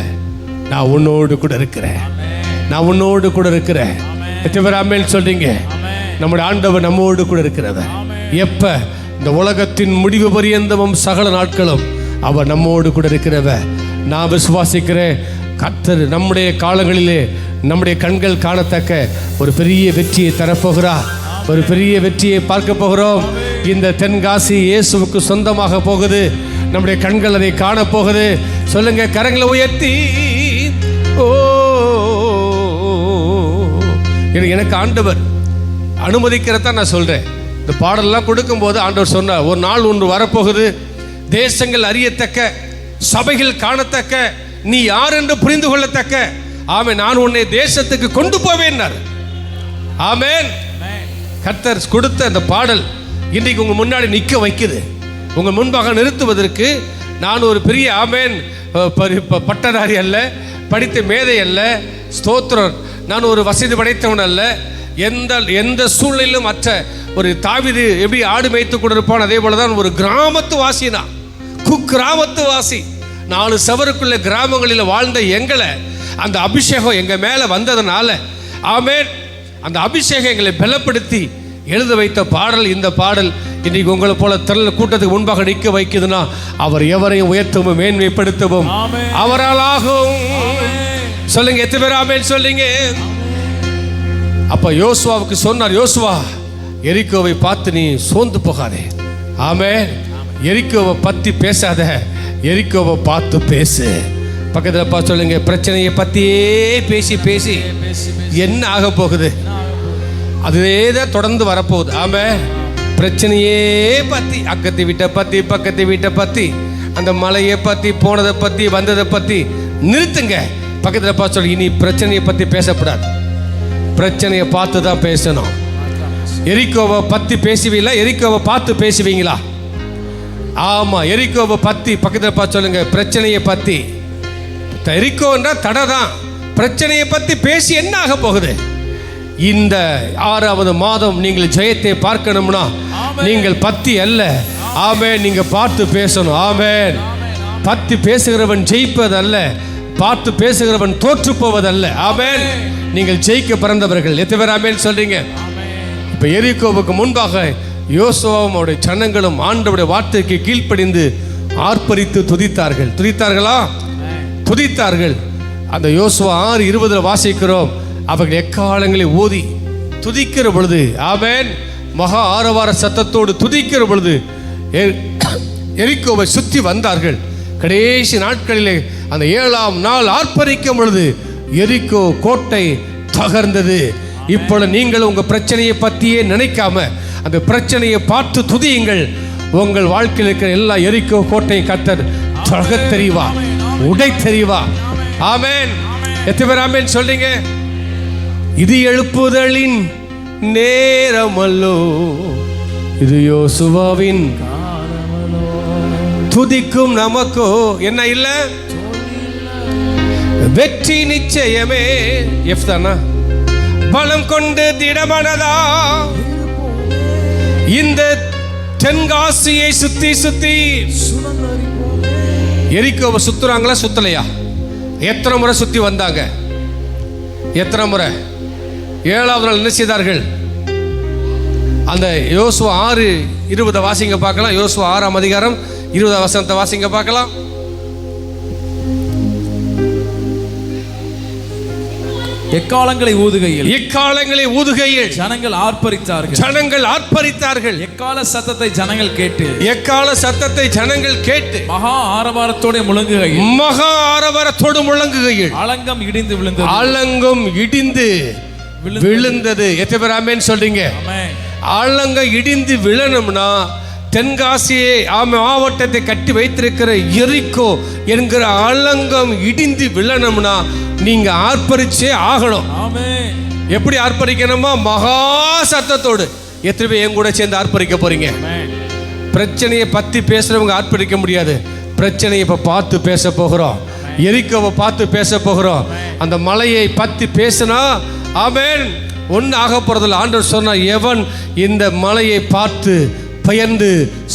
நான் உன்னோடு கூட இருக்கிறேன், நான் உன்னோடு கூட இருக்கிறேன். எத்தனை பேர் ஆமென் சொல்றீங்க? நம்முடைய ஆண்டவர் நம்மோடு கூட இருக்கிறவர். எப்ப? இந்த உலகத்தின் முடிவு பரியந்தமும் சகல நாட்களும் அவர் நம்மோடு கூட இருக்கிறவர். நான் விசுவாசிக்கிறேன், கர்த்தர் நம்முடைய காலங்களிலே நம்முடைய கண்கள் காணத்தக்க ஒரு பெரிய வெற்றியை தரப்போகிறார், ஒரு பெரிய வெற்றியை பார்க்க போகிறோம். இந்த தென்காசி இயேசுவுக்கு சொந்தமாக போகுது. நம்முடைய கண்கள் அதை காண போகுது. சொல்லுங்க கரங்களை உயர்த்தி, ஓ எனக்கு ஆண்டவர் அனுமதிக்கிறத நான் சொல்றேன். இந்த பாடலாம் கொடுக்கும்போது ஆண்டவர் சொன்னார், ஒரு நாள் ஒன்று வரப்போகுது, தேசங்கள் அறியத்தக்க, சபைகள் காணத்தக்க, நீ யார் என்று புரிந்து கொள்ளத்தக்க, ஆமென், நான் உன்னை தேசத்துக்கு கொண்டு போவேன். ஆமென். கர்த்தர் கொடுத்த அந்த பாடல் இன்றைக்கு உங்க முன்னாடி நிற்க வைக்குது. உங்க முன்பாக நிறுத்துவதற்கு நான் ஒரு பெரிய ஆமென் பட்டதாரி அல்ல, படித்த மேதை அல்ல, ஸ்தோத்திரம், நான் ஒரு வசதி படைத்தவன் அல்ல. எந்த சூழ்நிலையிலும் அற்ற ஒரு தாவீது எப்படி ஆடு மேய்த்து கொண்டிருப்பான், அதே போல தான் ஒரு கிராமத்து வாசி, நான் குக்கிராமத்து வாசி. 4 சவருக்குள்ள கிராமங்களில் வாழ்ந்த எங்களை அந்த அபிஷேகம் எங்க மேல வந்ததுனால, ஆமென், அந்த அபிஷேகம் எங்களை பலப்படுத்தி எழுத வைத்த பாடல் இந்த பாடல் இன்னைக்கு உங்களை போல திரள் கூட்டத்துக்கு முன்பாக நிற்க வைக்குதுன்னா அவர் எவரையும் உயர்த்தவும் மேன்மைப்படுத்தவும் அவரால் ஆகும். சொல்லுங்க, எத்தனை பேர் ஆமென் சொல்லுங்க? அப்ப யோசுவாவுக்கு சொன்னார், யோசுவா எரிக்கோவை பார்த்து நீ சோர்ந்து போகாதே. ஆமென். எரிக்கோவை பத்தி பேசாத, எரிக்கோவை பார்த்து பேசு. பக்கத்தில் பார்த்து சொல்லுங்க, பிரச்சனையை பத்தியே பேசி பேசி என்ன ஆக போகுது? அதுவே தான் தொடர்ந்து வரப்போகுது. ஆமென். பிரச்சனையே பத்தி, அக்கத்தை வீட்டை பத்தி, பக்கத்து வீட்டை பத்தி, அந்த மலையை பத்தி, போனதை பத்தி, வந்ததை பத்தி நிறுத்துங்க. பக்கத்தில் பார்த்து சொல்லி, இனி பிரச்சனையை பத்தி பேசக்கூடாது, பிரச்சனையை பார்த்து தான் பேசணும். எரிக்கோவை பத்தி பேசுவீங்களா? எரிக்கோவை பார்த்து பேசுவீங்களா? ஆமா, எரிக்கோவை பத்தி பக்கத்தில் பார்த்து சொல்லுங்க, பிரச்சனையை பத்தி. எரிக்கோன்னா தடை தான். பிரச்சனையை பத்தி பேசி என்ன ஆக போகுது? இந்த 6வது மாதம் நீங்கள் ஜெயத்தை பார்க்கணும்னா நீங்கள் பத்தி அல்ல, ஆமென், நீங்க பார்த்து பேசணும். ஆமென். பத்தி பேசுகிறவன் ஜெயிப்பதல்ல, பார்த்து பேசுகிறவன் தோற்று போவதல்ல. ஆமென். நீங்கள் ஜெயிக்க பிறந்தவர்கள். எத்தனை பேர் ஆமென் சொல்றீங்க? இப்ப எரிகோவுக்கு முன்பாக யோசுவாவும் அவருடைய ஜனங்களும் ஆண்டவருடைய வார்த்தைக்கு கீழ்ப்படிந்து ஆர்ப்பரித்து துதித்தார்கள். துதித்தார்களா? துதித்தார்கள். அந்த யோசுவா 6:20 வாசிக்கிறோம், அவர்கள் எக்காலங்களை ஓதி துதிக்கிற பொழுது, ஆமென், மகா ஆரவார சத்தத்தோடு துதிக்கிற பொழுது எரிகோவை சுற்றி வந்தார்கள். கடைசி நாட்களிலே அந்த 7ஆம் நாள் ஆர்ப்பரிக்கும் பொழுது எரிகோ கோட்டை தகர்ந்தது. இப்பொழுது நீங்கள் உங்க பிரச்சனையை பத்தியே நினைக்காம அந்த பிரச்சனையை பார்த்து துதியுங்கள். உங்கள் வாழ்க்கையில் இருக்கிற எல்லா எரிகோ கோட்டையும் கர்த்தர் தகர்த் தெரிவா, உடை தெரிவா. ஆமென். எத்தனை பேர் ஆமென் சொல்றீங்க? இது எழுப்புதலின் நேரமல்லோ, இது யோசுவாவின் துதிக்கும் நமக்கோ என்ன இல்ல? வெற்றி நிச்சயமே. எஃப்தானா பலம் கொண்டு திடமனதா இந்த தென்காசியை சுத்தி சுத்தி. எரிகோவை சுத்துறாங்களா சுத்தலையா? எத்தனை முறை சுத்தி வந்தாங்க? எத்தனை முறை? 7வது நாள் என்ன செய்தார்கள்? அந்த யோசுவா 6:20 வாசிங்க பார்க்கலாம். யோசுவா 6ஆம் அதிகாரம் 20 வசனத்தை வாசிங்க பார்க்கலாம். எக்காலங்களை ஊதுகையில் ஜனங்கள் ஆர்ப்பரித்தார்கள். எக்கால சத்தத்தை ஜனங்கள் கேட்டு மகா ஆரவாரத்தோடு முழங்குகையில் அலங்கம் இடிந்து விழுந்தது. எத்தனை பேர் ஆமென் சொல்றீங்க? அலங்கம் இடிந்து விழணும்னா தென்காசியை மாவட்டத்தை கட்டி வைத்திருக்கிற எரிகோ என்கிற அலங்கம் இடிந்து விழணும்னா நீங்க ஆர்ப்பரிச்சே ஆகணும். எப்படி ஆர்ப்பரிக்கணுமா? மகா சத்தத்தோடு. எத்தனை பேர் என் கூட சேர்ந்து ஆர்ப்பரிக்க போறீங்க? பிரச்சனையை பத்தி பேசுறவங்க ஆர்ப்பரிக்க முடியாது. பிரச்சனையை இப்ப பார்த்து பேச போகிறோம். எரிகோவை பார்த்து பேச போகிறோம். அந்த மலையை பத்தி பேசினா ஆமென் ஒன்னு ஆக போறதில்ல. ஆண்டவர் சொன்னார், எவன் இந்த மலையை பார்த்து பயந்து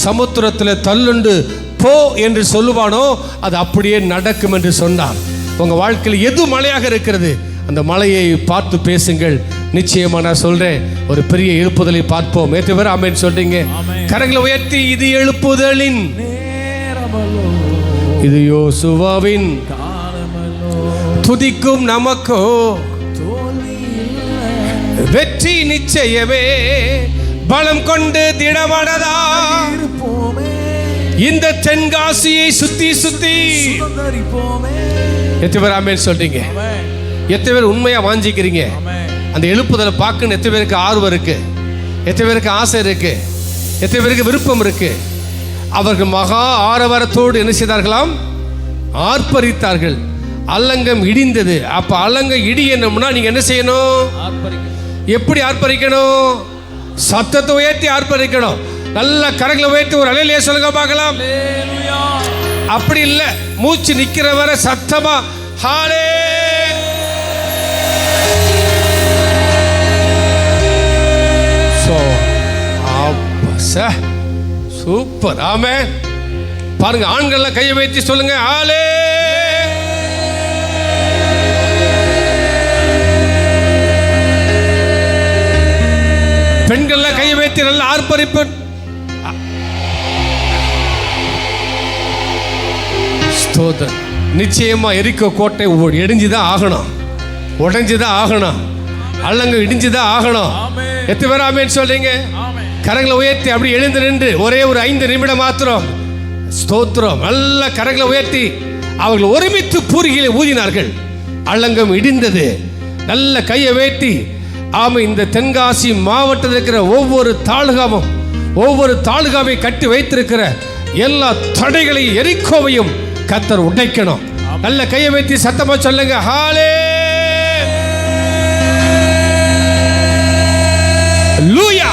சமுத்திரத்தில் தள்ளுண்டு போ என்று சொல்லுவானோ அது அப்படியே நடக்கும் என்று சொன்னார். உங்க வாழ்க்கையில் எது மலையாக இருக்கிறது அந்த மலையை பார்த்து பேசுங்கள். நிச்சயமா நான் சொல்றேன், ஒரு பெரிய எழுப்புதலை பார்ப்போம். எத்தனை பேர் ஆமென் சொல்றீங்க? கரங்களை உயர்த்தி, இது எழுப்புதலின் நேரமல்லோ, இது யோசுவாவின் துதிக்கும் நமக்கோ வெற்றி நிச்சயமே, பலம் கொண்டு திடமனதா இந்த தென்காசியை சுத்தி சுத்தி. எத்தனை பேர் ஆமென் சொல்றீங்க? எத்தனை பேர் உண்மையா வாஞ்சிக்கிறீங்க? அந்த எழுப்புதலை பார்க்கணும். எத்தனை பேருக்கு ஆர்வம் இருக்கு? எத்தனை பேருக்கு ஆசை இருக்கு? எத்தனை பேருக்கு விருப்பம் இருக்கு? அவர்கள் மகா ஆரவாரத்தோடு என்ன செய்தார்களாம்? ஆர்ப்பரித்தார்கள். அலங்கம் இடிந்தது. அப்ப அலங்கம் இடியணும்னா நீங்க என்ன செய்யணும்? எப்படி ஆர்ப்பரிக்கணும்? சத்தத்தை உயர்த்தி ஆர்ப்பரிக்கணும். நல்ல கரங்களை உயர்த்தி ஒரு அலையிலே சொல்லுங்க பார்க்கலாம். அப்படி இல்லை, மூச்சு நிக்கிற வர சத்தமா ஹாலே. சூப்பர். ஆமென். பாருங்க, ஆண்கள் கையை வைத்து சொல்லுங்க ஹாலே. பெண்கள் கையை கைத்தட்டி நல்ல ஆர்ப்பரிப்பு. ஸ்தோத்திரம். நிச்சயமா எரிக்கோ கோட்டை இடிஞ்சுதான் ஆகணும், உடைஞ்சுதான் ஆகணும், அல்லங்க இடிஞ்சுதான் ஆகணும். எத்தனை பேர் ஆமென் சொல்றீங்க? கரங்களை உயர்த்தி அப்படி எழுந்து நின்று ஒரே ஒரு 5 நிமிடம் மாத்திரம் ஸ்தோத்திரம். நல்ல கரங்களை உயர்த்தி அவர்கள் ஒருமித்து பூரிகளை ஊதினார்கள். அல்லங்கம் இடிந்தது. நல்ல கையை வேட்டி ஆமை. இந்த தென்காசி மாவட்டத்தில் இருக்கிற ஒவ்வொரு தாலுகாவை கட்டி வைத்திருக்கிற எல்லா தடைகளையும் எரிக்கோவையும் கர்த்தர் உடைக்கணும். நல்ல கையை வைத்து சத்தமா சொல்லுங்க, ஹாலே லூயா.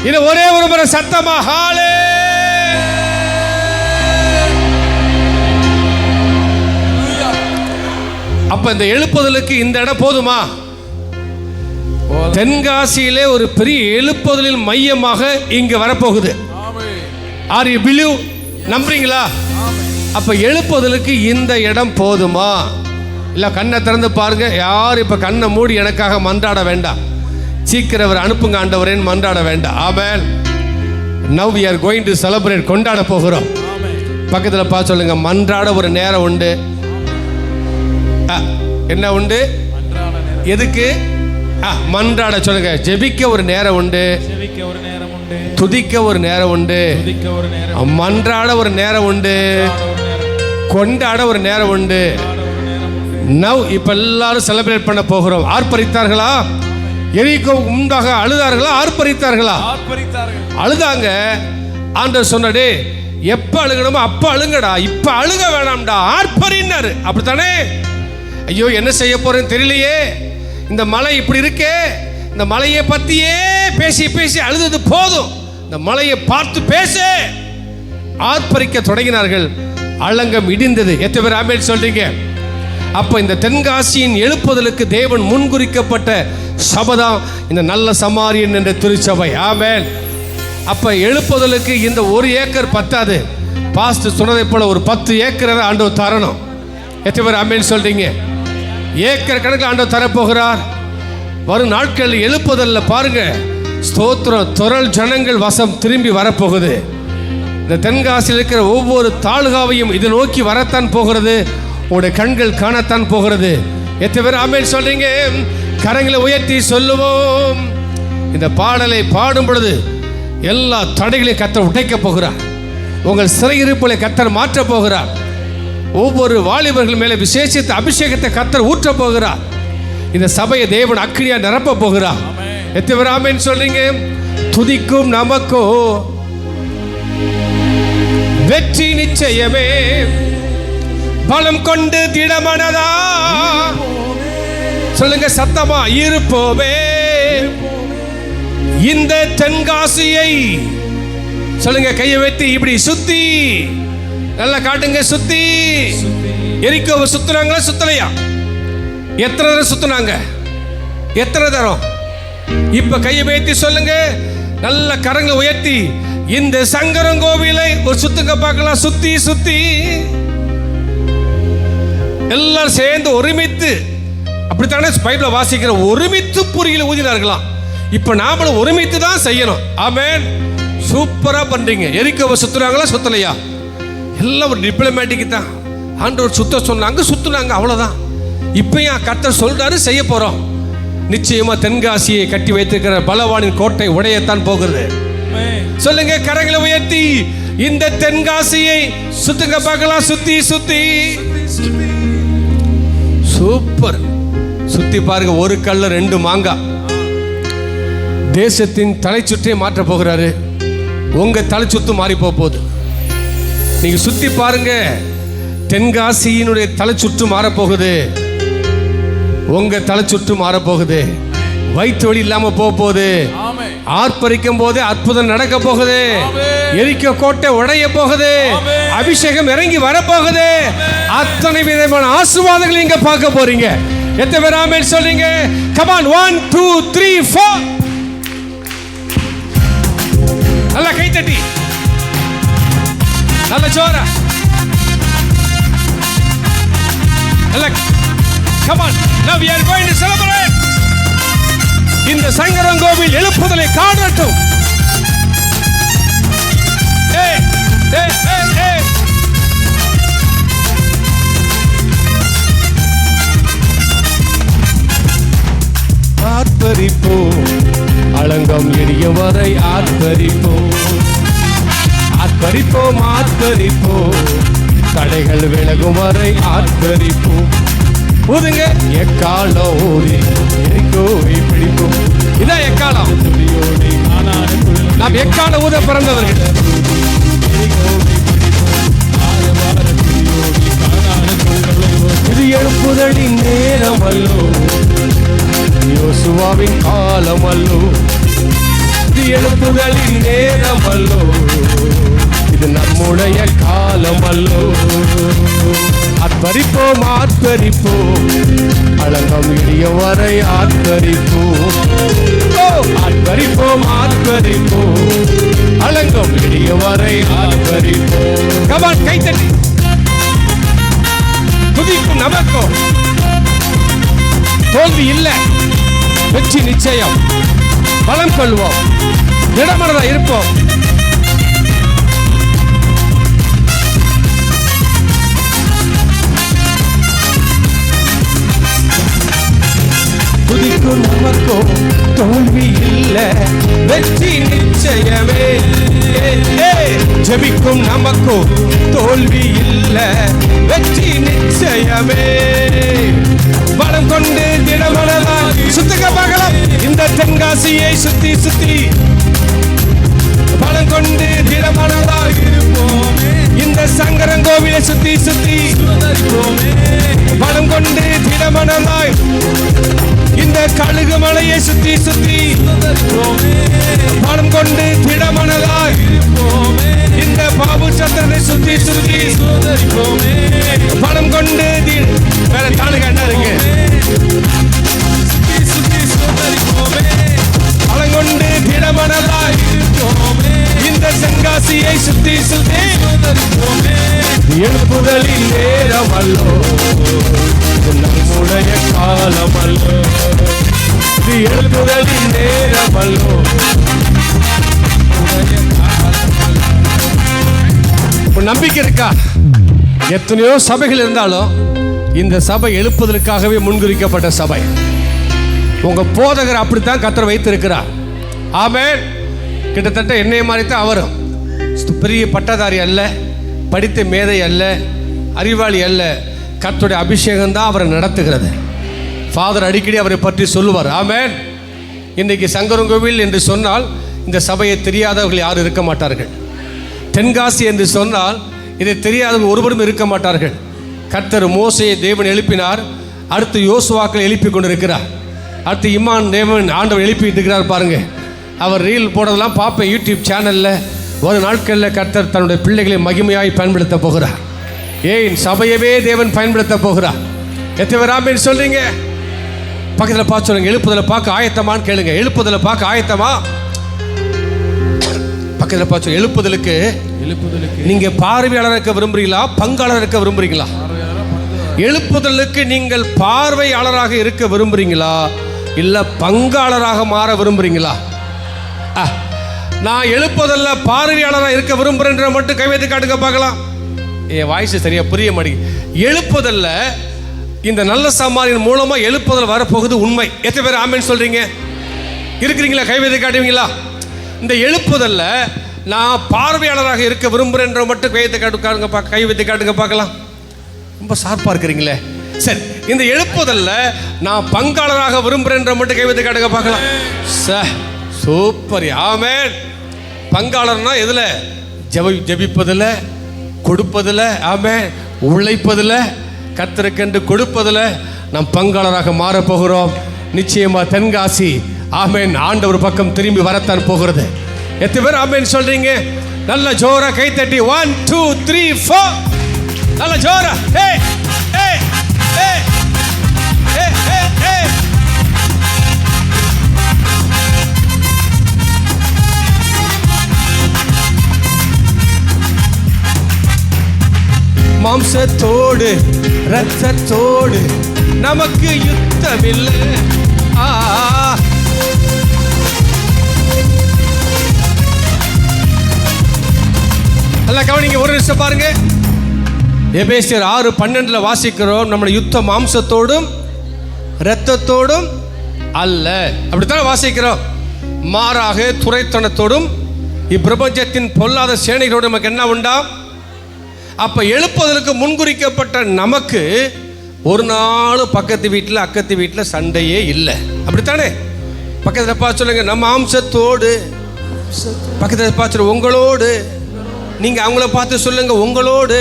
இது ஒரே ஒரு முறை சத்தமா ஹாலே. அப்ப இந்த எழுப்புதலுக்கு இந்த இடம் போதுமா? தென்காசியிலே ஒரு பெரிய எழுப்புதலின் மையமாக இங்க வரப்போகுது. Are you believe? நம்புறீங்களா? அப்ப எழுப்புதலுக்கு இந்த இடம் போதுமா? இல்ல கண்ணை திறந்து பாருங்க. யார் இப்ப கண்ணை மூடி எனக்காக மன்றாட வேண்டாம். சீக்கிரம் அவர் அனுப்புங்க ஆண்டவரேன்னு மன்றாட வேண்டாம். ஆமென். Now we are going to celebrate. கொண்டாட போகிறோம். பக்கத்தில் பார்த்து சொல்லுங்க, மன்றாட ஒரு நேரம் உண்டு. என்ன உண்டு? எதுக்கு? மன்றாட சொல்லுங்க. ஜெபிக்க ஒரு நேரம் உண்டு, துதிக்க ஒரு நேரம் உண்டு, மன்றாட ஒரு நேரம் உண்டு, கொண்டாட ஒரு நேரம் உண்டு. நவ் இப்ப எல்லாரும் செலிப்ரேட் பண்ண போகிறோம். ஆர்ப்பரித்தார்களா? எரிக்கோ முன்பாக அழுதார்களா? ஆர்ப்பரித்தார்களா? அழுதாங்க. ஆண்டவர் சொன்னாரு, எப்ப அழுகணுமோ அப்ப அழுங்கடா, இப்ப அழுக வேணாம்டா, ஆர்ப்பரின்னாரு. அப்படித்தானே? ஐயோ என்ன செய்ய போறேன்னு தெரியலையே, இந்த மலை இப்படி இருக்கே, இந்த மலையை பத்தியே பேசி பேசி அழுதது போதும், இந்த மலையை பார்த்து பேச ஆர்ப்பரிக்க தொடங்கினார்கள். அலங்கம் இடிந்தது. எத்தனை பேர் ஆமென் சொல்றீங்க? அப்ப இந்த தென்காசியின் எழுப்புதலுக்கு தேவன் முன்குறிக்கப்பட்ட சபதம் இந்த நல்ல சமாரியன் என்ற திருச்சபை. ஆமென். அப்ப எழுப்புதலுக்கு இந்த 1 ஏக்கர் பத்தாது. பாஸ்ட் சொன்னதை போல ஒரு 10 ஏக்கரை ஆண்டவர் தரணும். எத்தனை பேர் ஆமென் சொல்றீங்க? ஏக்கர் கணக்கில் ஆண்டவர் தரப்போகிறார். வரும் நாட்கள் எழுப்புதல்ல பாருங்க, ஸ்தோத்திரம், தொரல் ஜனங்கள் வசம் திரும்பி வரப்போகுது. இந்த தென்காசியில் இருக்கிற ஒவ்வொரு தாலுகாவையும் இது நோக்கி வரத்தான் போகிறது. உங்களுடைய கண்கள் காணத்தான் போகிறது. எத்தனை பேர் ஆமென் சொல்றீங்க? கரங்களை உயர்த்தி சொல்லுவோம். இந்த பாடலை பாடும் பொழுது எல்லா தடைகளையும் கர்த்தர் உடைக்க போகிறார். உங்கள் சிறையிருப்புகளை கர்த்தர் மாற்ற போகிறார். ஒவ்வொரு வாலிபர்கள் மேலே விசேஷித்த அபிஷேகத்தை கர்த்தர் ஊற்ற போகிறார். இந்த சபையை தேவன் அக்கினியா நிரப்ப போகிறார். எத்தனை பேர் ஆமென் சொல்றீங்க? துதிக்கும் நமக்கோ வெற்றி நிச்சயமே, பலம் கொண்டு திடமனதா சொல்லுங்க சத்தமா, இருப்போமே. இந்த தென்காசியை சொல்லுங்க, கையை வைத்து இப்படி சுத்தி நல்லா காட்டுங்க. சுத்தி எரிக்கோவை சுத்துனாங்களா சுத்தலையா? எத்தனை தடவை சுத்துனாங்க? எத்தனை தரம்? இப்ப கையை வைத்து சொல்லுங்க, நல்ல கரங்களை உயர்த்தி இந்த சங்கரங்கோவிலை ஒரு சுத்துங்க பார்க்கலாம். சுத்தி சுத்தி எல்லாரும் சேர்ந்து ஒருமித்து, அப்படித்தானே பைபிள வாசிக்கிற, ஒருமித்து பூரிகளை ஊதினார்களாம். இப்ப நாமளும் ஒருமித்து தான் செய்யணும். ஆமென். சூப்பரா பண்றீங்க. எரிக்கோவை சுத்துறாங்களா சுத்தலையா? எல்லாம் ஒரு டிப்ளமேட்டிக் தான். ஆண்டவர் சுத்த சொன்னாங்க, சுத்துனாங்க, அவ்வளவுதான். இப்பயும் கர்த்தர் சொல்றாரு, செய்ய போறோம். நிச்சயமா தென்காசியை கட்டி வைத்திருக்கிற பலவானின் கோட்டை உடையத்தான் போகிறது. சொல்லுங்க கரங்களை உயர்த்தி, இந்த தென்காசியை சுத்துங்க பார்க்கலாம். சுத்தி சுத்தி சூப்பர். சுத்தி பாருங்க. ஒரு கல்ல 2 மாங்காய். தேசத்தின் தலை சுற்றே மாற்ற போகிறாரு. உங்க தலை சுத்து மாறி போகுது. நீங்க சுத்தி பாருங்க. தென்காசியினுடைய தலை சுற்று மாறப்போகுது. உங்க தலை சுற்று மாறப்போகுது. வயிற்று வலி இல்லாம போகுது. ஆர்ப்பரிக்கும் போது அற்புதம் நடக்க போகுது. எரிக்க கோட்டை உடைய போகுது. அபிஷேகம் இறங்கி வரப்போகுது. அத்தனை விதமான ஆசீர்வாதங்களை இங்க பார்க்க போறீங்க. எத்தனை பேர் ஆமென் சொல்றீங்க? Come on, 1 2 3 4. நல்ல கை தட்டி, நல்ல ஜோரா, நல்ல come on. Now we are going to celebrate. இந்த சங்கரங்கோவில் எழுப்புதலை காணட்டும். அலங்கம் இடியும் வரை ஆர்ப்பரிப்போம், ஆர்ப்பரிப்போம், ஆர்ப்பரிப்போம். தடைகள் விலகும் வரை ஆர்ப்பரிப்போம். ஊதுங்க எக்காலம் ஊதி எரிகோவை பிடிப்போம். இதான் எக்காலம். நாம் எக்காலம் ஊத பிறந்தவர்கள். இது எழுப்புதலின் நேரம் அல்லோ, யோசுவாவின் காலம் அல்லோ. இது எழுப்புதலின் நேரம் அல்லோ, இது நம்முடைய காலம் அல்லோ. ஆர்ப்பரிப்போம், ஆர்ப்பரிப்போம், அலங்கம் இடியும் வரை ஆர்ப்பரிப்போம். ஆர்ப்பரிப்போம், ஆர்ப்பரிப்போம், அலங்கம் இடியும் வரை ஆர்ப்பரிப்போம். கமான், கைத்தட்டி துதிக்கும் நமக்கும் தோல்வி இல்லை, வெற்றி நிச்சயம். பலம் கொள்வோம், இடமனதா இருப்போம். துதிக்கும் நமக்கும் தோல்வி இல்லை, வெற்றி நிச்சயமே. ஜெபிக்கும் நமக்கும் தோல்வி இல்லை, வெற்றி நிச்சயமே. பலம் கொண்டு திடமனதால் சுத்துக பார்க்கலாம் இந்த தென்காசியை சுத்தி சுத்தி. பலம் கொண்டு திடமனதால் இருப்போமே, இந்த சங்கரங்கோவிலை சுத்தி சுத்தி. பலம் கொண்டு திடமனதாய் இந்த கழுகு மலையை சுத்தி சுத்தி. பலம் கொண்டு திடமனதாய் இந்த பாபு சத்திரனை சுத்தி சுத்தி. பலம் கொண்டு வேற தாளுக என்ன இருக்கு? பலம் கொண்டு திடமனதாய் இந்த தென்காசியை சுத்தி சுத்தி. எழுப்புதலின் நேரம் அல்லோ, நம்முடைய காலம் அல்லோ. இது எழுப்புதலின் நேரம் அல்லோ. நம்பிக்கை இருக்கா? எத்தனையோ சபைகள் இருந்தாலும் இந்த சபை எழுப்புதலுக்காகவே முன்குறிக்கப்பட்ட சபை. உங்க போதகர் அப்படித்தான் கர்த்தர் வைத்திருக்கிறார். ஆமென். கிட்டத்தட்ட என்னைய மாதிரி தான் அவரும். பெரிய பட்டதாரி அல்ல, படித்த மேதை அல்ல, அறிவாளி அல்ல. கர்த்தருடைய அபிஷேகம் தான் அவரை நடத்துகிறது. ஃபாதர் அடிக்கடி அவரை பற்றி சொல்லுவார். ஆமென். இன்றைக்கு சங்கரங்கோவில் என்று சொன்னால் இந்த சபையை தெரியாதவர்கள் யாரும் இருக்க மாட்டார்கள். தென்காசி என்று சொன்னால் இதை தெரியாதவர்கள் ஒருவரும் இருக்க மாட்டார்கள். கர்த்தர் மோசையை தேவன் எழுப்பினார், அடுத்து யோசுவாக்கள் எழுப்பி கொண்டிருக்கிறார், அடுத்து இமான் தேவன் ஆண்டவர் எழுப்பிட்டு இருக்கிறார். பாருங்க, அவர் ரீல் போடுறதெல்லாம் பார்ப்பேன் யூடியூப் சேனலில். ஒரு நாட்களில் கர்த்தர் தன்னுடைய பிள்ளைகளை மகிமையாய் பயன்படுத்த போகிறார். ஏன் சபையவே தேவன் பயன்படுத்த போகிறார். எத்தனை பேர் ஆமென் சொல்றீங்க? பக்கத்தில் பார்த்து சொல்லுங்க, எழுப்புதலை பார்க்க ஆயத்தமான்னு கேளுங்க. எழுப்புதலை பார்க்க ஆயத்தமா? பக்கத்தில் பார்த்து எழுப்புதலுக்கு நீங்க பார்வையாளர் இருக்க விரும்புறீங்களா, பங்காளர் இருக்க விரும்புறீங்களா? எழுப்புதலுக்கு நீங்கள் பார்வையாளராக இருக்க விரும்புறீங்களா, இல்ல பங்காளராக மாற விரும்புறீங்களா? நான் எழுப்புதல்ல பார்வையாளராக இருக்க விரும்புறேன்ற மட்டும் கை வைத்து காட்டுங்க பார்க்கலாம். என் வாய்ஸ் சரியா புரிய மாட்டேங்குது. எழுப்புதல்ல இந்த நல்ல சமாரியின் மூலமா எழுப்புதல் வரப்போகுது உண்மை. எத்தனை பேர் ஆமென் சொல்றீங்க? இருக்கிறீங்களா? கை வைத்து காட்டுவீங்களா? இந்த எழுப்புதல்ல நான் பார்வையாளராக இருக்க விரும்புறேன்ற மட்டும் கை வைத்து காட்டுங்க பார்க்கலாம். ரொம்ப ஷார்ப்பா இருக்கிறீங்களே. சரி, இந்த எழுப்புதல்ல நான் பங்காளராக விரும்புறேன்ற மட்டும் கை வைத்து காட்டுங்க பார்க்கலாம். சூப்பர். ஆமென். பங்காளர்னா எதுல? ஜெபிப்பதில், கொடுப்பதில், ஆமென், உழைப்பதில், கர்த்தருக்கென்று கொடுப்பதில் நாம் பங்காளராக மாறப் போகிறோம். நிச்சயமா தென்காசி ஆமென் ஆண்டவர் பக்கம் திரும்பி வரத்தான் போகிறது. எத்தனை பேர் ஆமென் சொல்றீங்க? நல்ல ஜோரா கை தட்டி 1 2 3 4 நல்ல ஜோரா. ஏய் ஏய் ஏய் ஏய் ஏய் ஏய். மாம்சத்தோடு இரத்தத்தோடு நமக்கு யுத்தமில்லை. நல்லா கவனிங்க, ஒரு நிமிஷம் பாருங்க. எபேசியர் 6:12 வாசிக்கிறோம், நம்முடைய யுத்தம் மாம்சத்தோடும் இரத்தத்தோடும் அல்ல. அப்படித்தானே வாசிக்கிறோம். மாறாக துரைத்தனத்தோடும் இப்பிரபஞ்சத்தின் பொல்லாத சேனைகளோடு நமக்கு என்ன உண்டா? அப்ப எழுப்புதலுக்கு முன்குறிக்கப்பட்ட நமக்கு ஒரு நாள் பக்கத்து வீட்டில் அக்கத்து வீட்டில் சண்டையே இல்லை. அப்படித்தானே? பக்கத்தில் பார்த்து சொல்லுங்க, நம்ம மாம்சத்தோடு. பக்கத்தில் பார்த்து சொல்லுங்க, உங்களோடு. நீங்க அவங்கள பார்த்து சொல்லுங்க, உங்களோடு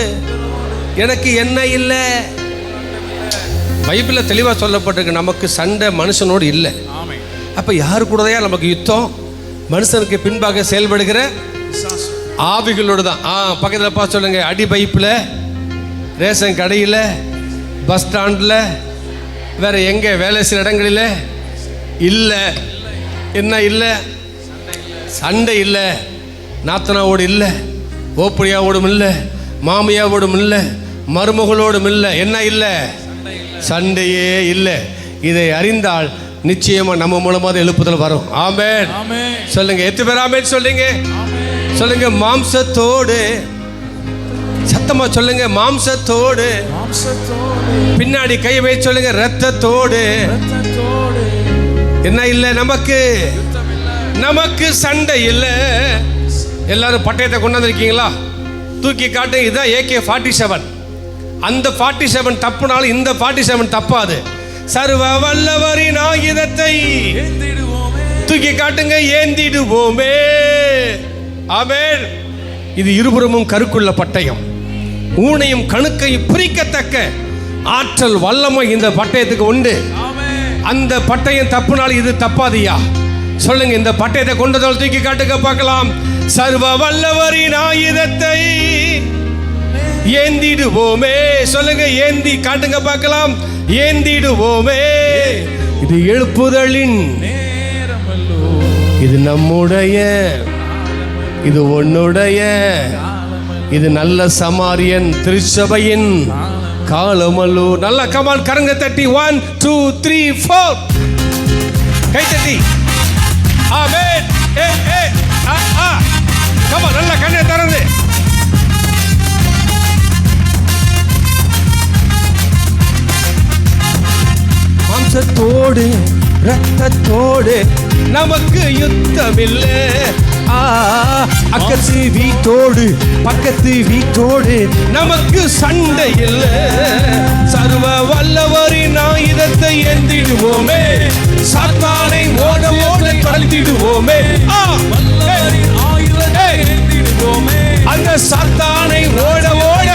எனக்கு என்ன இல்லை. பைபிளில் தெளிவாக சொல்லப்பட்டிருக்கு, நமக்கு சண்டை மனுஷனோடு இல்லை. அப்போ யாரு கூடதையா நமக்கு யுத்தம்? மனுஷனுக்கு பின்பாக செயல்படுகிற ஆவிகளோடு தான். பக்கத்தில் பார்த்து சொல்லுங்க, அடி பைப்பில், ரேஷன் கடையில், பஸ் ஸ்டாண்டில், வேற எங்கே வேலை செய்கிற இடங்களில் இல்லை. என்ன இல்லை? சண்டை இல்லை. நாத்தனாவோடு இல்லை, ஓப்படியாவோடும் இல்லை, மாமியாவோடும் இல்லை, மருமகளோடும் இல்லை. என்ன இல்லை? சண்டையே இல்லை. இதை அறிந்தால் நிச்சயமா நம்ம மூலமாக எழுப்புதல் வரும். ஆமென். சொல்லுங்க, எத்தனை பேர் ஆமென் சொல்லுங்க? சொல்லுங்க, மாம்சத்தோடு. சத்தமா சொல்லுங்க, மாம்சத்தோடு. பின்னாடி கை வைத்து சொல்லுங்க, ரத்தத்தோடு. என்ன இல்லை? நமக்கு சண்டை இல்லை. எல்லாரும் பட்டயத்தை கொண்டாந்துருக்கீங்களா? தூக்கி காட்டு. இதுதான் AK-47. அந்த 47 தப்புனாலும் இந்த 47 தப்பாது. சர்வ வல்லவரின் ஆயுதத்தை தூக்கி காட்டுங்க, ஏந்திடுவோமே. ஆமென். இது இருபுறமும் கருக்குள்ள பட்டயம், ஊனையும் கணுக்கையும் பிரிக்கத்தக்க ஆற்றல் வல்லமை இந்த பட்டயத்துக்கு உண்டு. அந்த பட்டயம் தப்புனாலும் இது தப்பாதியா? சொல்லுங்க, இந்த பட்டயத்தை கொண்டதால் தூக்கி காட்டுங்க பார்க்கலாம். சர்வ வல்லவரின் ஆயுதத்தை ஏந்திடுவோமே. சொல்லுங்க, ஏந்தி காட்டுங்க பார்க்கலாம். ஏந்திடுவோமே. இது எழுப்புதலின் நேரமல்லோ, இது நம்முடைய, இது உன்னுடைய, இது நல்ல சமாரியன் திருச்சபையின் காலமல்லோ. நல்ல கமான், கரங்க தட்டி 1 2 3 4 கை தட்டி. ஆமென். கமான், நல்ல கண்ணை திறந்து. மாம்சத்தோடு ரத்தத்தோடு நமக்கு யுத்தமில்லை. அக்கத்து வீட்டோடு பக்கத்து வீட்டோடு நமக்கு சண்டை இல்லை. சர்வ வல்லவரின் ஆயுதத்தை ஏந்திடுவோமே. சாத்தானை ஓட ஓட கடத்திடுவோமே. அந்த சாத்தானை ஓட ஓட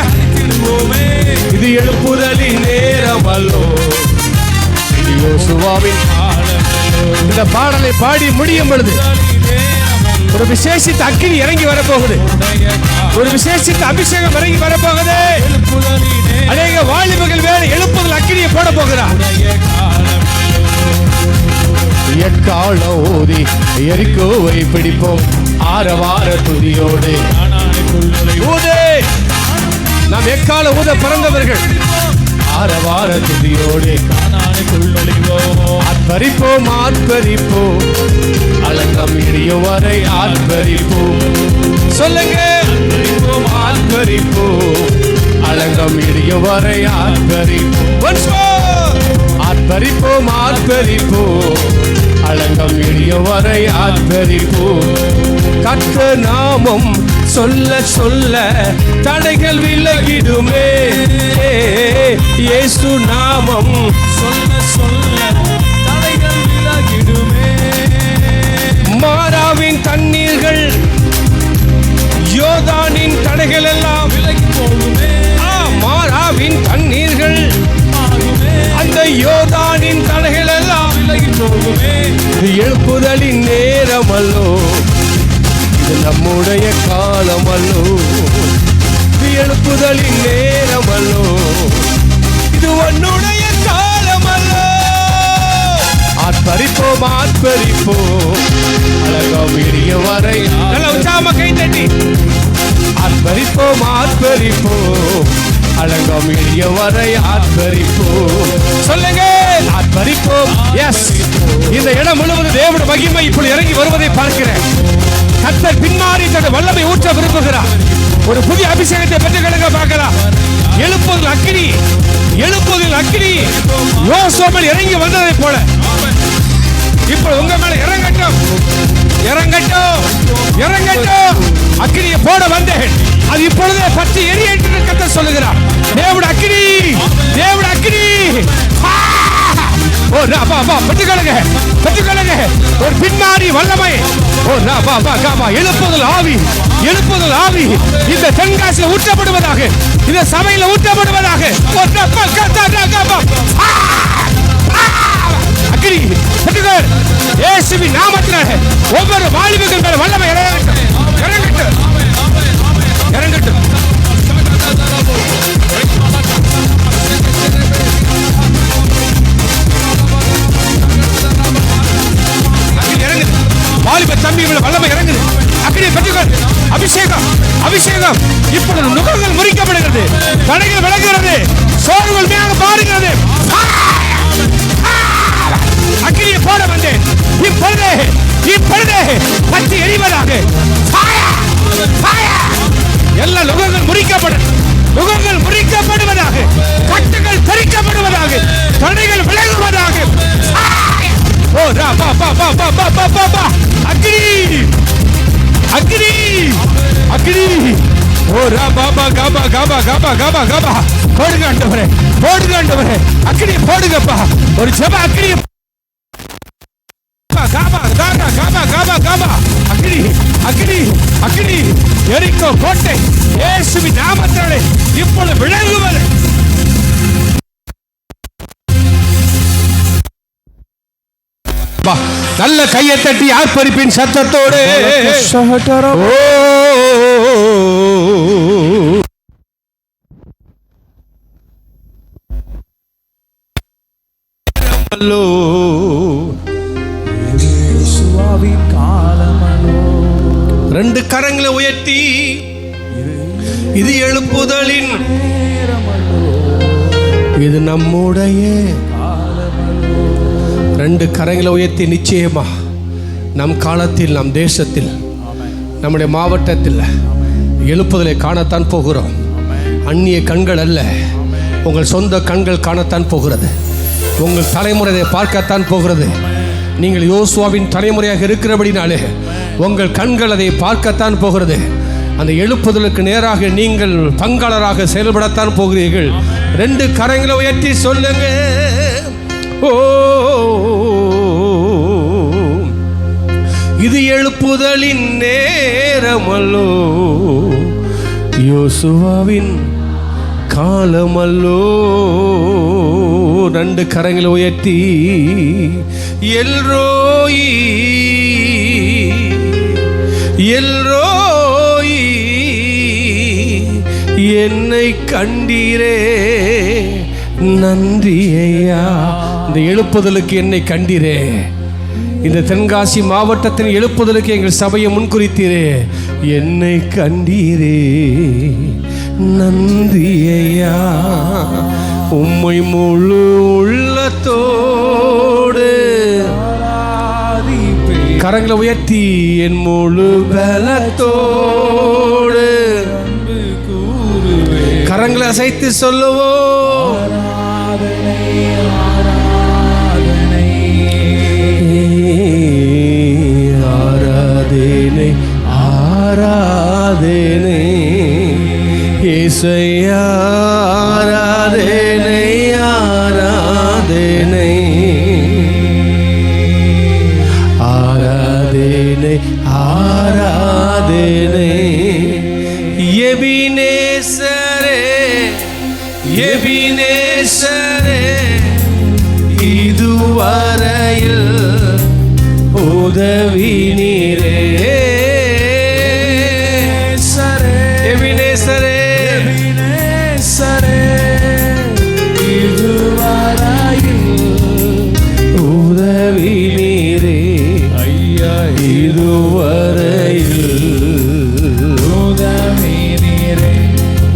இது எழுப்புதலின் நேரம் அல்லோ. யோசுவாவின் இந்த பாடலை பாடி முடியும் பொழுது ஒரு விசேஷித்த அக்கினி இறங்கி வரப்போகுது. ஒரு விசேஷித்த அபிஷேகம் இறங்கி வரப்போகுது. அநேக வாலிபர்கள் வேறு எழுப்புதல் அக்கினியை போட போகிறார். எக்கால ஊதி எரிக்கோவை பிடிப்போம் ஆரவார துதியோடு. நாம் எக்கால ஊத பிறந்தவர்கள். ஆரவார துதியோடு ஆர்ப்பரிப்போம் ஆர்ப்பரிப்போம் அலங்கம் இடியும் வரை ஆர்ப்பரிப்போம். சொல்லுங்க, ஆர்ப்பரிப்போம் அலங்கம் இடியும் வரை ஆர்ப்பரிப்போம். ஆர்ப்பரிப்போம் ஆர்ப்பரிப்போம் அலங்கம் இடியும் வரை ஆர்ப்பரிப்போம். கர்த்தர் நாமம் சொல்ல சொல்ல தடைகள் விலகிடுமே. இயேசு நாமம் சொல்ல சொல்ல தடைகள் விலகிடுமே. மாராவின் தண்ணீர்கள், யோர்தானின் தடைகள் எல்லாம் விலகி போகுமே. மாராவின் தண்ணீர்கள், அந்த யோர்தானின் தடைகள் எல்லாம் விலகி போகுமே. எழுப்புதலின் நேரம் அல்லோ, இது நம்முடைய காலம் அல்லோ. எழுப்புதலின் நேரம் அல்லோ, இது உன்னுடைய காலம் அல்லோ. ஆர்ப்பரிப்போம் ஆர்ப்பரிப்போம் அழகாம் இடிய வரை. நல்ல உற்சாகமா கை தட்டி. ஆர்ப்பரிப்போம் ஆர்ப்பரிப்போம் அழகாம் இடிய வரை ஆர்ப்பரிப்போம். சொல்லுங்க, ஆர்ப்பரிப்போம். எஸ், இந்த இடம் முழுவதும் தேவனுடைய மகிமை இப்படி இறங்கி வருவதை பார்க்கிறேன். கர்த்தர் பின்மாறி தன் வல்லமை ஊற்ற விரும்புகிறார். ஒரு புதிய அபிஷேகத்தை பெற்றுக்கொள்ளுங்க பார்க்கலாம். எழுப்புதல் அக்கினி, எழுப்புதல் அக்கினி யோசுவாவில் இறங்கி வந்ததை போல இப்போ உங்க மேல இறங்கட்டும், இறங்கட்டும், இறங்கட்டும். அக்கினியை போட வந்தேன், அது இப்பொழுதே பற்றி எரியேற்று கத்த சொல்லுகிறார். தேவனுடைய அக்கினி, தேவனுடைய அக்கினி. ஓ ராபா பா, பெற்றுக்கொள்ளுங்க, பெற்றுக்கொள்ளுங்க. ஒரு பின்னாடி வல்லமை. ஓ ராபா பா காபா, எழுப்புதல் ஆவி, எழுப்புதல் ஆவி இந்த தென்காசியில் ஊற்றப்படுவதாக, இந்த சபையில் ஊற்றப்படுவதாக. ஓ ராபா கத்தா காபா. அக்கினி பெற்றுக்கொள். இயேசுவின் நாமத்தினால ஒவ்வொரு வாலிபர்கள் மேல வல்லமை இறங்கட்டும், இறங்கட்டும், இறங்கட்டும். வாலிப தம்பி வல்லமை இறங்குது. அப்படியே பெற்றுக்கொள். அபிஷேகம், அபிஷேகம். இப்பொழுது நுகங்கள் முறிக்கப்படுகிறது, தடைகள் விலகுகிறது, சோர்வுகள் மேலாக மாறுகிறது. அக்கினியை போட வந்தேன், இப்பொழுதே, இப்பொழுதே பற்றி எரிவதாக. எல்லா நுகங்கள் முறிக்கப்படும், நுகங்கள் முறிக்கப்படுவதாக, கட்டுகள் பறிக்கப்படுவதாக, தடைகள் விலகுவதாக. ஓ ரா பா பா பா பா பா பா பா பா. அக்னி, அக்னி, அக்னி. ஓ ரா பா பா காபா காபா காபா காபா காபா. போடுங்க ஆண்டவரே, போடுங்க ஆண்டவரே, அக்னி போடுங்கப்பா. ஒரு ஜெப அக்னி. காபா காபா காபா காபா காபா. அக்னி, அக்னி, அக்னி. எரிக்கோ கோட்டை இயேசுவின் நாமத்தினாலே இப்பொழுது விளங்குவது. நல்ல கையை தட்டி ஆர்ப்பரிப்பின் சத்தத்தோடு ரெண்டு கரங்களை உயர்த்தி, இது எழுப்புதலின், இது நம்முடைய. ரெண்டு கரங்களை உயர்த்தி நிச்சயமா நம் காலத்தில், நம் தேசத்தில், நம்முடைய மாவட்டத்தில் எழுப்புதலை காணத்தான் போகிறோம். அந்நிய கண்கள் அல்ல, உங்கள் சொந்த கண்கள் காணத்தான் போகிறது. உங்கள் தலைமுறையை பார்க்கத்தான் போகிறது. நீங்கள் யோசுவாவின் தலைமுறையாக இருக்கிறபடினாலே உங்கள் கண்கள் அதை பார்க்கத்தான் போகிறது. அந்த எழுப்புதலுக்கு நேராக நீங்கள் பங்காளராக செயல்படத்தான் போகிறீர்கள். ரெண்டு கரங்களை உயர்த்தி சொல்லுங்க. ஓ, இது எழுப்புதலின் நேரமல்லோ, யோசுவாவின் காலமல்லோ. ரெண்டு கரங்களை உயர்த்தி, எல்ரோயி, எல்ரோயி, என்னை கண்டீரே, நன்றி ஐயா. இந்த எழுப்புதலுக்கு என்னை கண்டீரே, இந்த தென்காசி மாவட்டத்தின் எழுப்புதலுக்கு எங்கள் சபையை முன்குறித்தீரே, என்னை கண்டீரே, நன்றி ஐயா. உம்மை முழு உள்ளத்தோடு கரங்களை உயர்த்தி, என் முழு பலத்தோடு கரங்களை அசைத்து சொல்லுவோம். ஆராதனை, ஆராதனை இயேசுவையா, ஆராதனை, ஆராதனை, ஆராதனை, ஆராதனை. எபினேசரே, எபினேசரே, இதுவரையில் உதவி நீரே. எபினேசரே, எபினேசரே, இதுவரையில் உதவி நீரே. ஐயா, இதுவரையில் உதவி நீரே.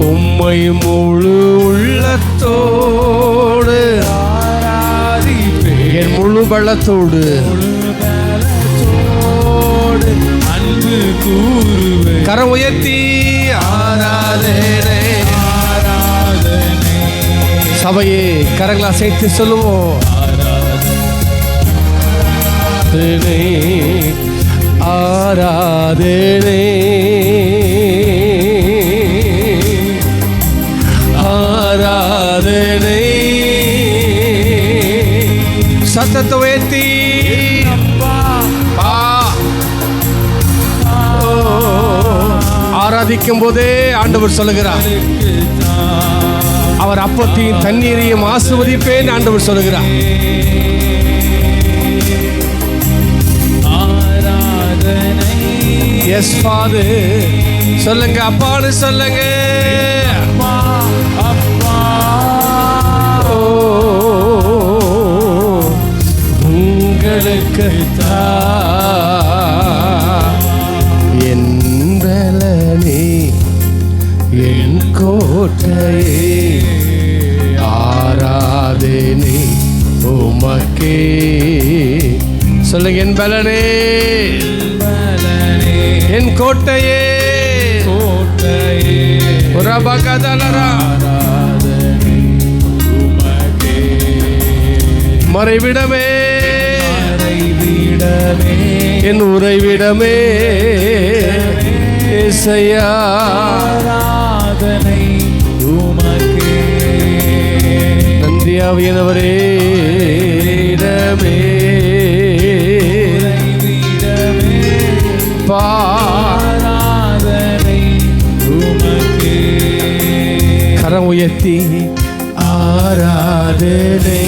உம்மை முழு உள்ளத்தோடு ஆராதிப்பேன், என் முழு பலத்தோடு, அன்பு கூறுவே. கரம் உயர்த்தி, ஆராதனை, ஆராதனை. சபையே கரங்களை சேர்த்து சொல்லுவோம். ஆராதனை ஆராதனை சத்தத்தை உயர்த்தி ஆராதிக்கும் போதே ஆண்டவர் சொல்லுகிறார், அவர் அப்பத்தையும் தண்ணீரையும் ஆசீர்வதிப்பேன் ஆண்டவர் சொல்லுகிறார். எஸ் ஃபாதர் சொல்லுங்க, அப்பான்னு சொல்லுங்க. உங்களுக்கு என் பலனே என் கோட்டையே ஆராதனை உமக்கே. சொல்லுங்க, என் பலனே என் கோட்டையே மறைவிடமே என் உறைவிடமே இசையா ஆராதனை உமக்கே. நன்றியாவியனவரே இடமே ஆராதனை உமக்கே. கரம் உயர்த்தி ஆராதனை,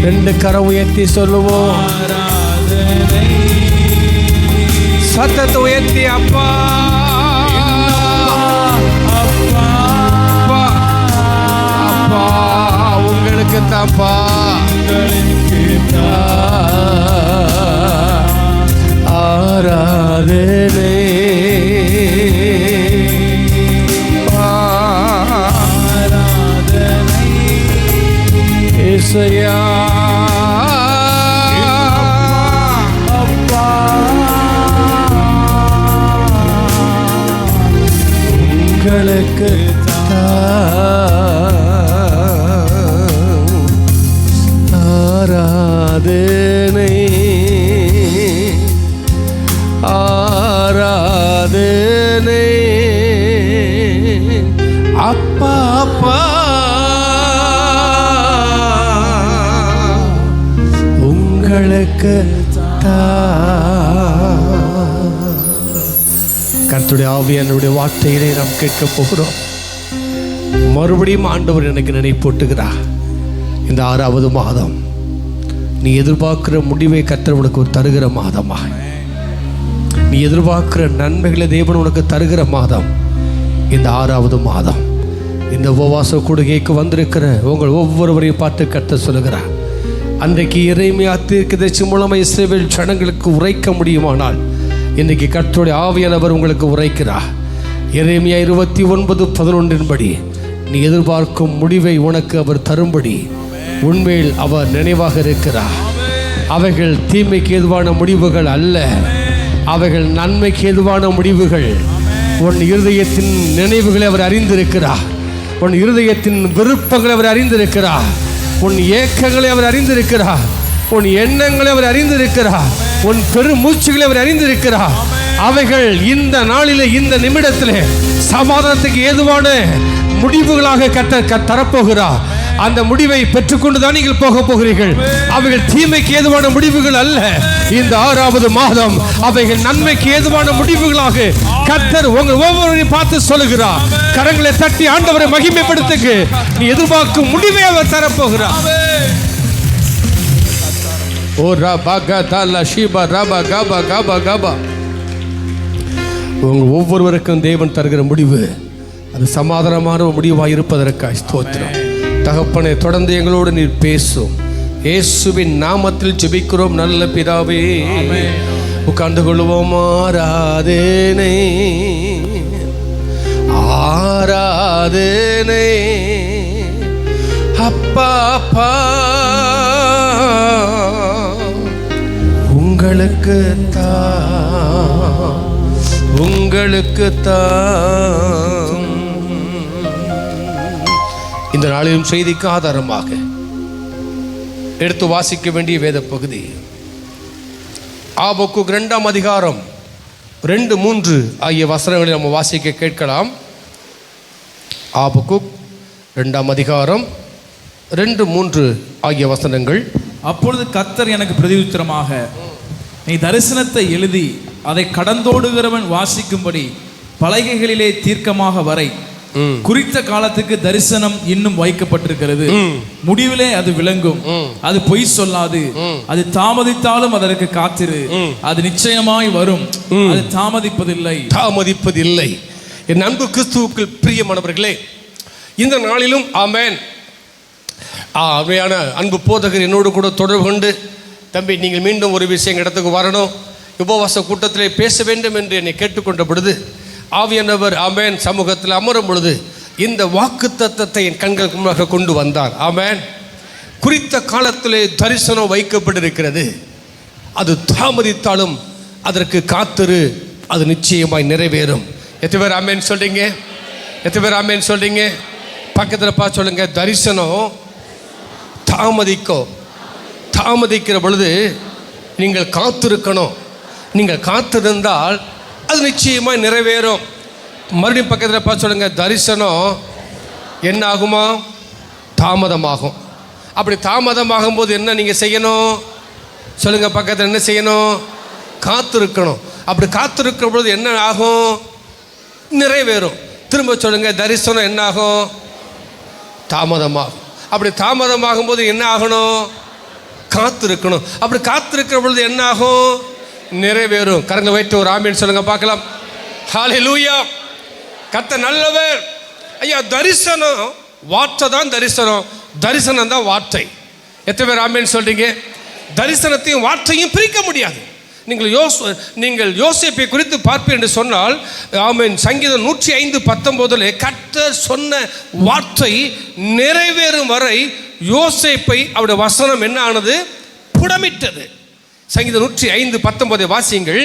ரெண்டு கரம் உயர்த்தி சொல்லுவோம். ஆராதனை சத்தத்தை உயர்த்தி அப்பா அப்பா அப்பா உங்களுக்கு தாப்பா ஆராதனை ஆராதனை இசையா அப்பா உங்களுக்கு ஆராதனை ஆராதனை அப்பா அப்பா உங்களுக்கு கர்த்தருடைய ஆவியானவருடைய வார்த்தையிலே நாம் கேட்க போகிறோம். மறுபடியும் ஆண்டவர் எனக்கு நினைப்பூட்டுகிறார். இந்த 6வது மாதம் நீ எதிர்பார்க்கிற முடிவை கர்த்தர் உனக்கு தருகிற மாதமா, நீ எதிர்பார்க்கிற நன்மைகளை தேவன் உனக்கு தருகிற மாதம் இந்த 6வது மாதம். இந்த உபவாச கூடுகைக்கு வந்திருக்கிற உங்கள் ஒவ்வொருவரையும் பார்த்து கர்த்தர் சொல்லுகிறார், அன்றைக்கு எரேமியா தீர்க்கதரிசி மூலமாக இஸ்ரவேல் ஜனங்களுக்கு உரைக்க முடியுமானால் இன்றைக்கு கர்த்தருடைய ஆவியானவர் உங்களுக்கு உரைக்கிறார். எரேமியா 29:11 படி நீ எதிர்பார்க்கும் முடிவை உனக்கு அவர் தரும்படி உண்மையில் அவர் நினைவாக இருக்கிறார். அவைகள் தீமைக்கு ஏதுவான முடிவுகள் அல்ல, அவைகள் நன்மைக்கு ஏதுவான முடிவுகள். உன் இருதயத்தின் நினைவுகளை அவர் அறிந்திருக்கிறார், உன் இருதயத்தின் விருப்பங்களை அவர் அறிந்திருக்கிறார், உன் ஏக்கங்களை அவர் அறிந்திருக்கிறார், உன் எண்ணங்களை அவர் அறிந்திருக்கிறார், உன் பெருமூச்சுகளை அவர் அறிந்திருக்கிறார். அவைகள் இந்த நாளிலே இந்த நிமிடத்திலே சமாதானத்துக்கு ஏதுவான முடிவுகளாக தரப்போகிறார். அந்த முடிவை பெற்றுக்கொண்டுதான் நீங்கள் போக போகிறீர்கள். அவைகள் தீமைக்கு ஏதுவான முடிவுகள் அல்ல. இந்த 6வது மாதம் அவைகள் நன்மைக்கு ஏதுவான முடிவுகளாக கர்த்தர் உங்கள் ஒவ்வொருவரையும் பார்த்து சொல்லுகிறார். கரங்களை தட்டி ஆண்டவரை மகிமைப்படுத்துக்கு நீ எதிர்பார்க்கும் முடிவை அவர் தரப்போகிறார். ஓ ரபா கதா ஷிபா ரபா கபா கபா கபா. உங்கள் ஒவ்வொருவருக்கும் தேவன் தருகிற முடிவு அது சமாதானமான முடிவாக இருப்பதற்காக ஸ்தோத்திரம். தகப்பனே, தொடர்ந்து எங்களோடு நீர் பேசும். இயேசுவின் நாமத்தில் ஜெபிக்கிறோம் நல்ல பிதாவே. உட்கார்ந்து கொள்வோம். ஆராதனை ஆராதனை அப்பா அப்பா உங்களுக்கு தான். இந்த நாளிலும் செய்திக்கு ஆதாரமாக எடுத்து வாசிக்க வேண்டிய வேத பகுதி ஆபக்குக் 2ஆம் அதிகாரம் 2-3 ஆகிய வசனங்களை நம்ம வாசிக்க கேட்கலாம். ஆபக்குக் 2ஆம் அதிகாரம் 2-3 ஆகிய வசனங்கள். அப்பொழுது கர்த்தர் எனக்கு பிரதியுத்தரமாக, நீ தரிசனத்தை எழுதி அதை கடந்தோடுகிறவன் வாசிக்கும்படி பலகைகளிலே தீர்க்கமாக வரை. குறித்த காலத்துக்கு தரிசனம் இன்னும் வைக்கப்பட்டிருக்கிறது, முடிவிலே அது விளங்கும், அது பொய் சொல்லாது, அது தாமதித்தாலும் அதற்கு காத்திரு, அது நிச்சயமாய் வரும், அது தாமதிப்பதில்லை. என் அன்பு கிறிஸ்துவுக்குள் பிரியமானவர்களே, இந்த நாளிலும் ஆமென் அவையான அன்பு போதகர் என்னோடு கூட தொடர்பு கொண்டு, தம்பி நீங்கள் மீண்டும் ஒரு விஷயம் இடத்துக்கு வரணும், உபவாச கூட்டத்திலே பேச வேண்டும் என்று என்னை கேட்டுக்கொண்ட பொழுது ஆவியானவர் ஆமென் சமூகத்தில் அமரும் பொழுது இந்த வாக்கு தத்தத்தை என் கண்களுக்கு முன்னாக கொண்டு வந்தார். ஆமென். குறித்த காலத்திலே தரிசனம் வைக்கப்பட்டிருக்கிறது, அது தாமதித்தாலும் அதற்கு காத்திரு, அது நிச்சயமாய் நிறைவேறும். எத்தனை பேர் ஆமென் சொல்றீங்க? எத்தனை பேர் ஆமென் சொல்றீங்க? பக்கத்தில் பார்த்து சொல்லுங்க, தரிசனம் தாமதிக்கிற பொழுது நீங்கள் காத்திருக்கணும். நீங்கள் காத்திருந்தால் அது நிச்சயமாக நிறைவேறும். மறுபடியும் பக்கத்தில் பார்த்து சொல்லுங்க, தரிசனம் என்ன ஆகுமா? தாமதமாகும். அப்படி தாமதமாகும் போது என்ன நீங்கள் செய்யணும் சொல்லுங்க? பக்கத்தில் என்ன செய்யணும்? காத்திருக்கணும். அப்படி காத்திருக்கிற பொழுது என்ன ஆகும்? நிறைவேறும். திரும்ப சொல்லுங்க, தரிசனம் என்ன ஆகும்? தாமதமாகும். அப்படி தாமதமாகும் போது என்ன ஆகணும்? காத்திருக்கணும். அப்படி காத்திருக்கிற பொழுது என்ன ஆகும்? நிறைவேறும். கரங்களை வைத்து ஒரு ஆமீன் சொல்லுங்க பார்க்கலாம். ஹல்லேலூயா. கர்த்தர் நல்லவர். ஐயா, தரிசனம் வார்த்தை தான் தரிசனம், தரிசனம் தான் வார்த்தை. எத்தனை பேர் ஆமீன் சொல்றீங்க? தரிசனத்தையும் வார்த்தையும் பிரிக்க முடியாது. நீங்கள் யோசேப்பை குறித்து பார்ப்பீர் என்று சொன்னால், ஆமென், சங்கீதம் 105:19 கர்த்தர் சொன்ன வார்த்தை நிறைவேறும் வரை யோசேப்பை அவருடைய வசனம் என்ன ஆனது? புடமிட்டது. சங்கீதம் 105:19 வாசியுங்கள்.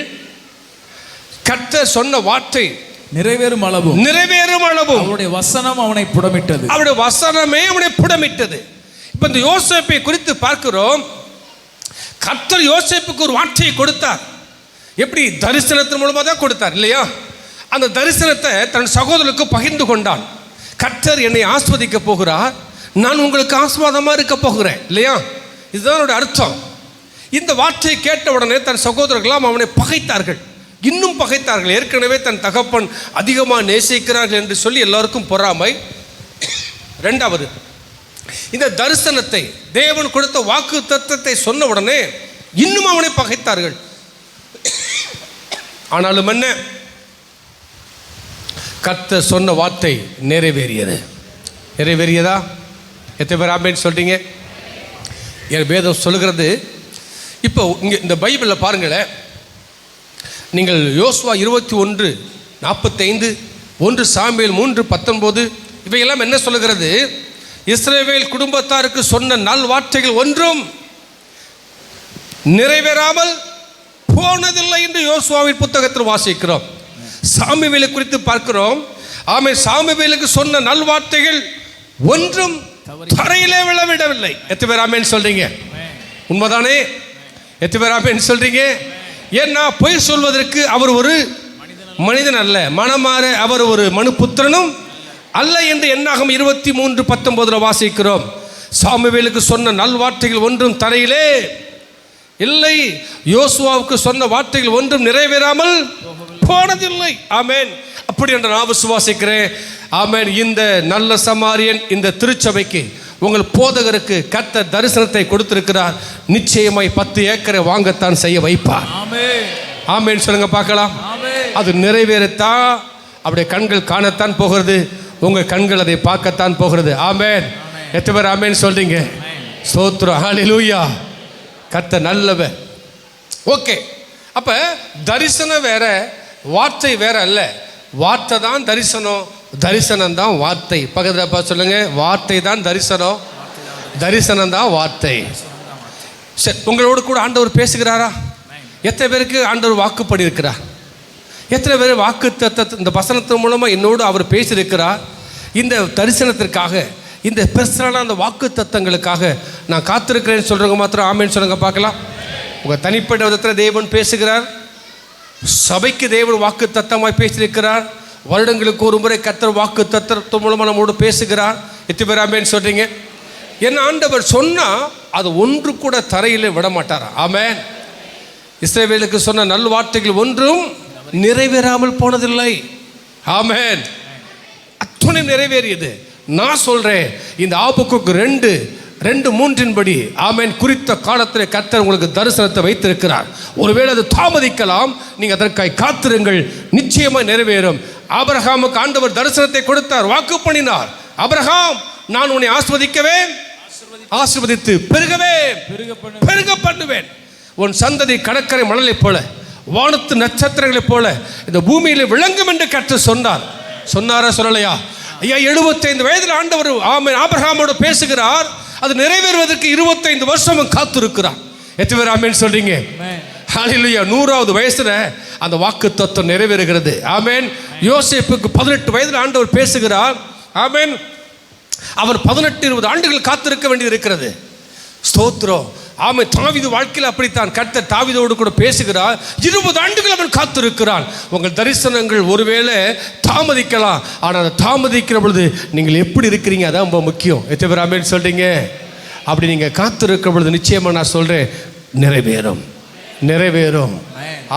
கர்த்தர் சொன்ன வார்த்தை நிறைவேறும் அளவும் அவருடைய வசனம் அவனை புடமிட்டது. அவருடைய வசனமே அவனை புடமிட்டது. இப்போ இந்த யோசேப்பை குறித்து பார்க்கிறோம். கர்த்தர் யோசேப்புக்கு ஒரு வார்த்தையை கொடுத்தார். எப்படி? தரிசனத்தின் மூலமாக தான் கொடுத்தார் இல்லையா? அந்த தரிசனத்தை தன் சகோதரனுக்கு பகிர்ந்து கொண்டான். கர்த்தர் என்னை ஆஸ்வதிக்க போகிறார், நான் உங்களுக்கு ஆஸ்வாதமாக இருக்க போகிறேன் இல்லையா? இதுதான் அவருடைய அர்த்தம். இந்த வார்த்தையை கேட்ட உடனே தன் சகோதரர்களாம் அவனை பகைத்தார்கள், இன்னும் பகைத்தார்கள். ஏற்கனவே தன் தகப்பன் அதிகமாக நேசிக்கிறார்கள் என்று சொல்லி எல்லாருக்கும் பொறாமை. ரெண்டாவது, இந்த தரிசனத்தை தேவன் கொடுத்த வாக்கு தத்தத்தை சொன்ன உடனே இன்னும் அவனை பகைத்தார்கள். ஆனாலும் என்ன? கர்த்தர் சொன்ன வார்த்தை நிறைவேறியதா? எத்தனை பேர் ஆமென் சொல்றீங்க? என் வேதம் சொல்லுகிறது. இப்போ இங்கே இந்த பைபிளில் பாருங்களேன், நீங்கள் யோசுவா 21:45, 1 சாமுவேல் 3:19 இவையெல்லாம் என்ன சொல்லுகிறது? இஸ்ரவேல் குடும்பத்தாருக்கு சொன்ன நல் வார்த்தைகள் ஒன்றும் நிறைவேறாமல் போனதில்லை என்று யோசுவாவின் புத்தகத்தில் வாசிக்கிறோம். சாமுவேலை குறித்து பார்க்கிறோம். ஆமென். சாமுவேலுக்கு சொன்ன நல் வார்த்தைகள் ஒன்றும் தரையிலே விழவிடவில்லை. எத்தனை பேர் ஆமென் சொல்றீங்க? உண்மைதானே? எத்தனை பேர் ஆமென் சொல்றீங்க? ஏன்னா பொய் சொல்வதற்கு அவர் ஒரு மனிதன் அல்ல, மனமாற அவர் ஒரு மனுபுத்திரனும் அல்ல என்று என்னாகும் 23:19 வாசிக்கிறோம். சாமுவேலுக்கு சொன்ன நல் வார்த்தைகள் ஒன்றும் தரையிலே இல்லை. யோசுவாவுக்கு சொன்ன வார்த்தைகள் ஒன்றும் நிறைவேறாமல் போனதில்லை. ஆமென். அப்படி என்று நான் விசுவாசிக்கிறேன். ஆமென். இந்த நல்ல சமாரியன் இந்த திருச்சபைக்கு, உங்கள் போதகருக்கு கர்த்தர் தரிசனத்தை கொடுத்திருக்கிறார். நிச்சயமாய் 10 ஏக்கரை வாங்கத்தான் செய்ய வைப்பார். ஆமென் சொல்லுங்க பார்க்கலாம். அது நிறைவேறத்தான் அப்படியே கண்கள் காணத்தான் போகிறது, உங்கள் கண்கள் அதை பார்க்கத்தான் போகிறது. ஆமென். எத்தனை பேர் ஆமென் சொல்றீங்க? ஸ்தோத்திரம். ஹல்லேலூயா. கர்த்தர் நல்லவர். ஓகே, அப்ப தரிசனம் வேற, வார்த்தை வேற அல்ல. வார்த்தை தான் தரிசனம், தரிசனம் தான் வார்த்தை. பக்கத்தில் பார்த்து சொல்லுங்க, வார்த்தை தான் தரிசனம், தரிசனம் தான் வார்த்தை. சரி, உங்களோடு கூட ஆண்டவர் பேசுகிறாரா? எத்தனை பேருக்கு ஆண்டவர் வாக்குப்படி இருக்கிறார்? எத்தனை பேர் வாக்கு இந்த வசனத்தின் மூலமாக என்னோடு அவர் பேசியிருக்கிறார்? இந்த தரிசனத்திற்காக, இந்த பெருசான அந்த வாக்கு தத்தங்களுக்காக நான் காத்திருக்கிறேன்னு சொல்கிறவங்க மாத்திரம் ஆமேன்னு சொல்லுங்க பார்க்கலாம். உங்கள் தனிப்பட்ட விதத்தில் தேவன் பேசுகிறார், சபைக்கு தேவன் வாக்கு தத்தமாய் பேசியிருக்கிறார். வருடங்களுக்கு ஒரு முறை கர்த்தர் வாக்கு தத்தத்து மூலமாக நம்மோடு பேசுகிறார். எத்தனை பேர் ஆமேன்னு சொல்கிறீங்க? என்ன ஆண்டவர் சொன்னால் அது ஒன்று கூட தரையில் விட மாட்டாரா? ஆமேன். இஸ்ரவேலுக்கு சொன்ன நல் வார்த்தைகள் ஒன்றும் நிறைவேறாமல் போனதில்லை. ஆமேன். அத்தனை நிறைவேறியது. நான் சொல்கிறேன், இந்த ஆபக்குக்கு 2:3 ஆமேன் குறித்த காலத்தில் கர்த்தர் உங்களுக்கு தரிசனத்தை வைத்திருக்கிறார். ஒருவேளை அது தாமதிக்கலாம், நீங்கள் அதற்காய் காத்திருங்கள், நிச்சயமாக நிறைவேறும். ஆபிரகாமுக்கு ஆண்டவர் தரிசனத்தை கொடுத்தார், வாக்கு பண்ணினார். ஆபிரகாம், நான் உன்னை ஆசீர்வதிக்கவேன், ஆசீர்வதித்து பெருக பண்ணுவேன். உன் சந்ததி கடற்கரை மணலை போல, வானத்து நட்சத்திரங்களைப் போல இந்த பூமியில் விளங்கும் என்று கர்த்தர் சொன்னாரா சொல்லலையா? ஐயா, 75 வயதில் ஆண்டவர் ஆமென் ஆபிரகாமோடு பேசுகிறார். அது நிறைவேறுவதற்கு 25 வருஷமும் காத்திருக்கிறார். எத்தனை பேர் ஆமென் சொல்றீங்க? ஹல்லேலூயா. 100வது வயசுல அந்த வாக்கு தத்துவம் நிறைவேறுகிறது. ஆமென். யோசேப்புக்கு 18 வயதில் ஆண்டவர் பேசுகிறார். ஆமென். அவர் 18-20 ஆண்டுகள் காத்திருக்க வேண்டியது இருக்கிறது. ஸ்தோத்திரம். ஆமென். தாவீது வாழ்க்கையில் அப்படித்தான். கர்த்தர் தாவீதோடு கூட பேசுகிறார். 20 ஆண்டுகள் அவன் காத்திருக்கிறான். உங்கள் தரிசனங்கள் ஒருவேளை தாமதிக்கலாம், ஆனால் அதை தாமதிக்கிற பொழுது நீங்கள் எப்படி இருக்கிறீங்க அதான் ரொம்ப முக்கியம். எத்தனை பேர் ஆமென் சொல்றீங்க? அப்படி நீங்கள் காத்திருக்கிற பொழுது நிச்சயமாக நான் சொல்கிறேன், நிறைவேறும்.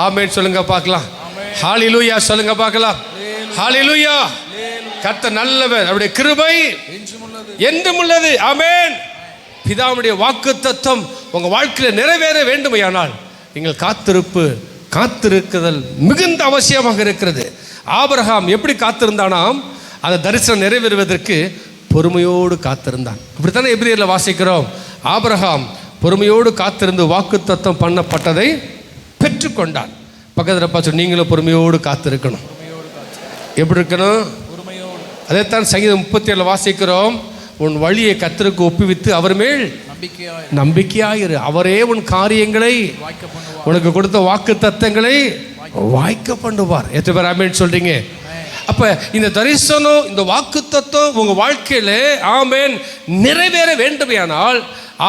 ஆமென் சொல்லுங்க பார்க்கலாம். ஹல்லேலூயா சொல்லுங்க பார்க்கலாம். ஹல்லேலூயா. கர்த்தர் நல்லவர், அவருடைய கிருபை என்றும் உள்ளது. ஆமென். பிதாவுடைய வாக்கு தத்தம் உங்கள் வாழ்க்கையில் நிறைவேற வேண்டுமையானால் நீங்கள் காத்திருக்குதல் மிகுந்த அவசியமாக இருக்கிறது. ஆபிரகாம் எப்படி காத்திருந்தானாம்? அந்த தரிசனம் நிறைவேறுவதற்கு பொறுமையோடு காத்திருந்தான். அப்படித்தானே எபிரேயரில் வாசிக்கிறோம். ஆபிரகாம் பொறுமையோடு காத்திருந்து வாக்கு தத்தம் பண்ணப்பட்டதை பெற்றுக்கொண்டான். பக்கத்தில் பார்த்து நீங்களும் பொறுமையோடு காத்திருக்கணும். எப்படி இருக்கணும்? அதைத்தான் சங்கீதம் 37 வாசிக்கிறோம். உன் வழியை கர்த்தருக்கு ஒப்புவித்து அவர் மேல் நம்பிக்கையாயிரு, அவரே உன் காரியங்களை உனக்கு கொடுத்த வாக்கு தத்தங்களை வாய்க்க பண்ணுவார். எத்தனை பேர் ஆமென் சொல்றீங்க? அப்ப இந்த தரிசனம், இந்த வாக்கு தத்தம் உங்க வாழ்க்கையில ஆமென் நிறைவேற வேண்டுமையானால்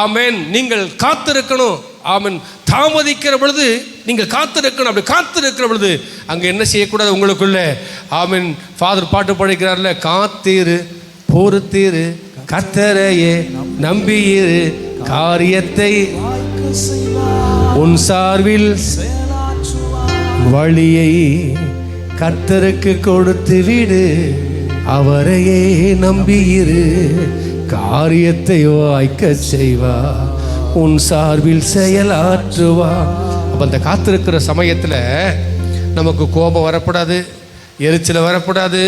ஆமென் நீங்கள் காத்திருக்கணும். ஆமென். தாமதிக்கிற பொழுது நீங்கள் காத்திருக்கணும். அப்படி காத்திருக்கிற பொழுது அங்க என்ன செய்யக்கூடாது உங்களுக்குள்ள? ஆமென். ஃபாதர் பாட்டு படிக்கிறார்ல, காத்திரு பொறுத்திரு கர்த்தரையே நம்பியிரு, காரியத்தை உன் சார்பில் வழியை கர்த்தருக்கு கொடுத்து விடு, அவரையே நம்பியிரு, காரியத்தை வாய்க்க செய்வா, உன் சார்பில் செயலாற்றுவா. அப்போ அந்த காத்திருக்கிற சமயத்தில் நமக்கு கோபம் வரக்கூடாது, எரிச்சல் வரக்கூடாது,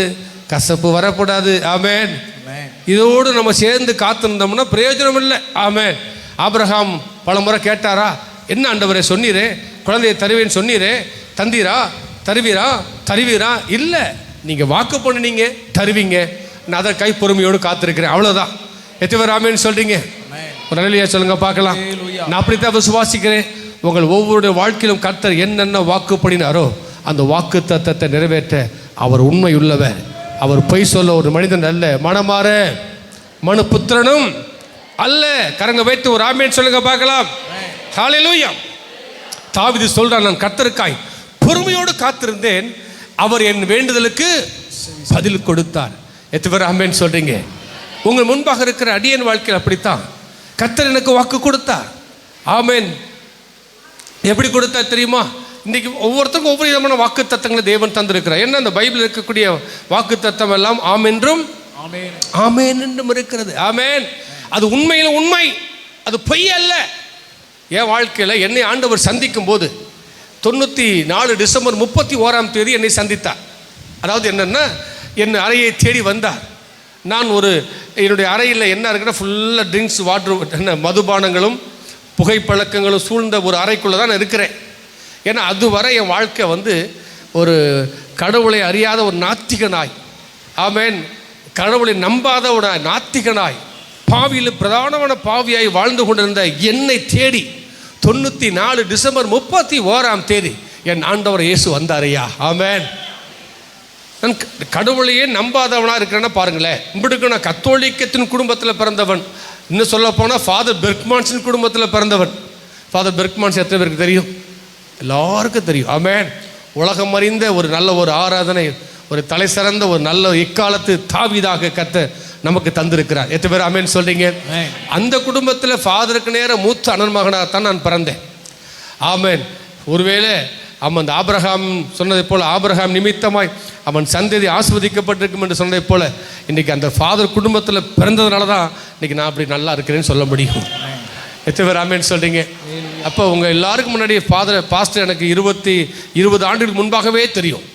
கசப்பு வரக்கூடாது. ஆமென். இதோடு நம்ம சேர்ந்து காத்திருந்தோம்னா பிரயோஜனம் இல்லை. ஆமென். ஆபிரகாம் பல முறை கேட்டாரா? என்ன ஆண்டவரே சொன்னீரே, குழந்தையை தருவேன்னு சொன்னீரே, தருவீரா? இல்லை, நீங்கள் வாக்கு பண்ணினீங்க, தருவீங்க. நான் அதை கை பொறுமையோடு காத்திருக்கிறேன், அவ்வளோதான். எத்தனை பேர் ஆமென் சொல்றீங்க? ஒரு நிலையா சொல்லுங்க பார்க்கலாம். நான் அப்படித்தான் விசுவாசிக்கிறேன். உங்கள் ஒவ்வொரு வாழ்க்கையிலும் கர்த்தர் என்னென்ன வாக்கு பண்ணினாரோ அந்த வாக்கு தத்தத்தை நிறைவேற்ற அவர் உண்மை உள்ளவர். அவர் பொய் சொல்ல ஒரு மனிதன் அல்ல, மனமாற மனு புத்திரனும் அல்ல. கரங்க வைத்து ஒரு ஆமென் சொல்லுங்க பார்க்கலாம். ஹல்லேலூயா. தாவீது சொல்றான், நான் கர்த்தருக்காய் பொறுமையோடு காத்திருந்தேன், அவர் என் வேண்டுதலுக்கு பதில் கொடுத்தார். எத்தனை பேர் ஆமென் சொல்றீங்க? உங்கள் முன்பாக இருக்கிற அடியன் வாழ்க்கையில் அப்படித்தான். கர்த்தர் எனக்கு வாக்கு கொடுத்தார். ஆமென். எப்படி கொடுத்தார் தெரியுமா? இன்றைக்கி ஒவ்வொருத்தருக்கும் ஒவ்வொரு விதமான வாக்கு தத்தங்களை தேவன் தந்திருக்கிறார். என்ன அந்த பைபிள் இருக்கக்கூடிய வாக்கு தத்தம் எல்லாம் ஆமென்றும் ஆமென் என்றும் இருக்கிறது. ஆமென். அது உண்மையில் உண்மை, அது பொய் அல்ல. என் வாழ்க்கையில் என்னை ஆண்டவர் சந்திக்கும் போது 94 டிசம்பர் 31 என்னை சந்தித்தார். அதாவது என்னென்னா, என் அறையை தேடி வந்தார். நான் என்னுடைய அறையில் என்ன இருக்குன்னா ஃபுல்லாக ட்ரிங்க்ஸ், வாட்டர், என்ன மதுபானங்களும் புகைப்பழக்கங்களும் சூழ்ந்த ஒரு அறைக்குள்ளே தான் நான் இருக்கிறேன். ஏன்னா அதுவரை என் வாழ்க்கை ஒரு கடவுளை அறியாத ஒரு நாத்திகனாய், ஆமென், கடவுளை நம்பாத ஒரு நாத்திகனாய், பாவியில் பிரதானமான பாவியாய் வாழ்ந்து கொண்டிருந்த என்னை தேடி 94 டிசம்பர் 31 என் ஆண்டவர் இயேசு வந்தாரையா. ஆமென். நான் கடவுளையே நம்பாதவனாக இருக்கிறேன்னா பாருங்களேன். இப்படிக்கு நான் கத்தோலிக்கத்தின் குடும்பத்தில் பிறந்தவன். இன்னும் சொல்ல போனால் ஃபாதர் பெர்க்மான்ஸின் குடும்பத்தில் பிறந்தவன். ஃபாதர் பெர்க்மான்ஸ் எத்தனை பேருக்கு தெரியும்? எல்லாருக்கும் தெரியும். ஆமென். உலகம் அறிந்த ஒரு நல்ல ஒரு ஆராதனை, ஒரு தலை சிறந்த ஒரு நல்ல இக்காலத்து தாவீதாக கர்த்தர் நமக்கு தந்திருக்கிறார். எத்தனை பேர் ஆமென் சொல்றீங்க? அந்த குடும்பத்தில் ஃபாதருக்கு நேர மூத்த அண்ணன் மகனாகத்தான் நான் பிறந்தேன். ஆமென். ஒருவேளை அவன் அந்த ஆபிரகாம் சொன்னதை போல் ஆபிரகாம் நிமித்தமாய் அவன் சந்ததி ஆஸ்வதிக்கப்பட்டிருக்கும் என்று சொன்னதை போல் இன்றைக்கி அந்த ஃபாதர் குடும்பத்தில் பிறந்ததுனால தான் இன்றைக்கி நான் அப்படி நல்லா இருக்கிறேன்னு சொல்ல முடியும். எத்தனை பேர் ஆமென் சொல்கிறீங்க? அப்போ உங்கள் எல்லாருக்கும் முன்னாடி பாஸ்டர் எனக்கு 20 ஆண்டுகளுக்கு முன்பாகவே தெரியும்.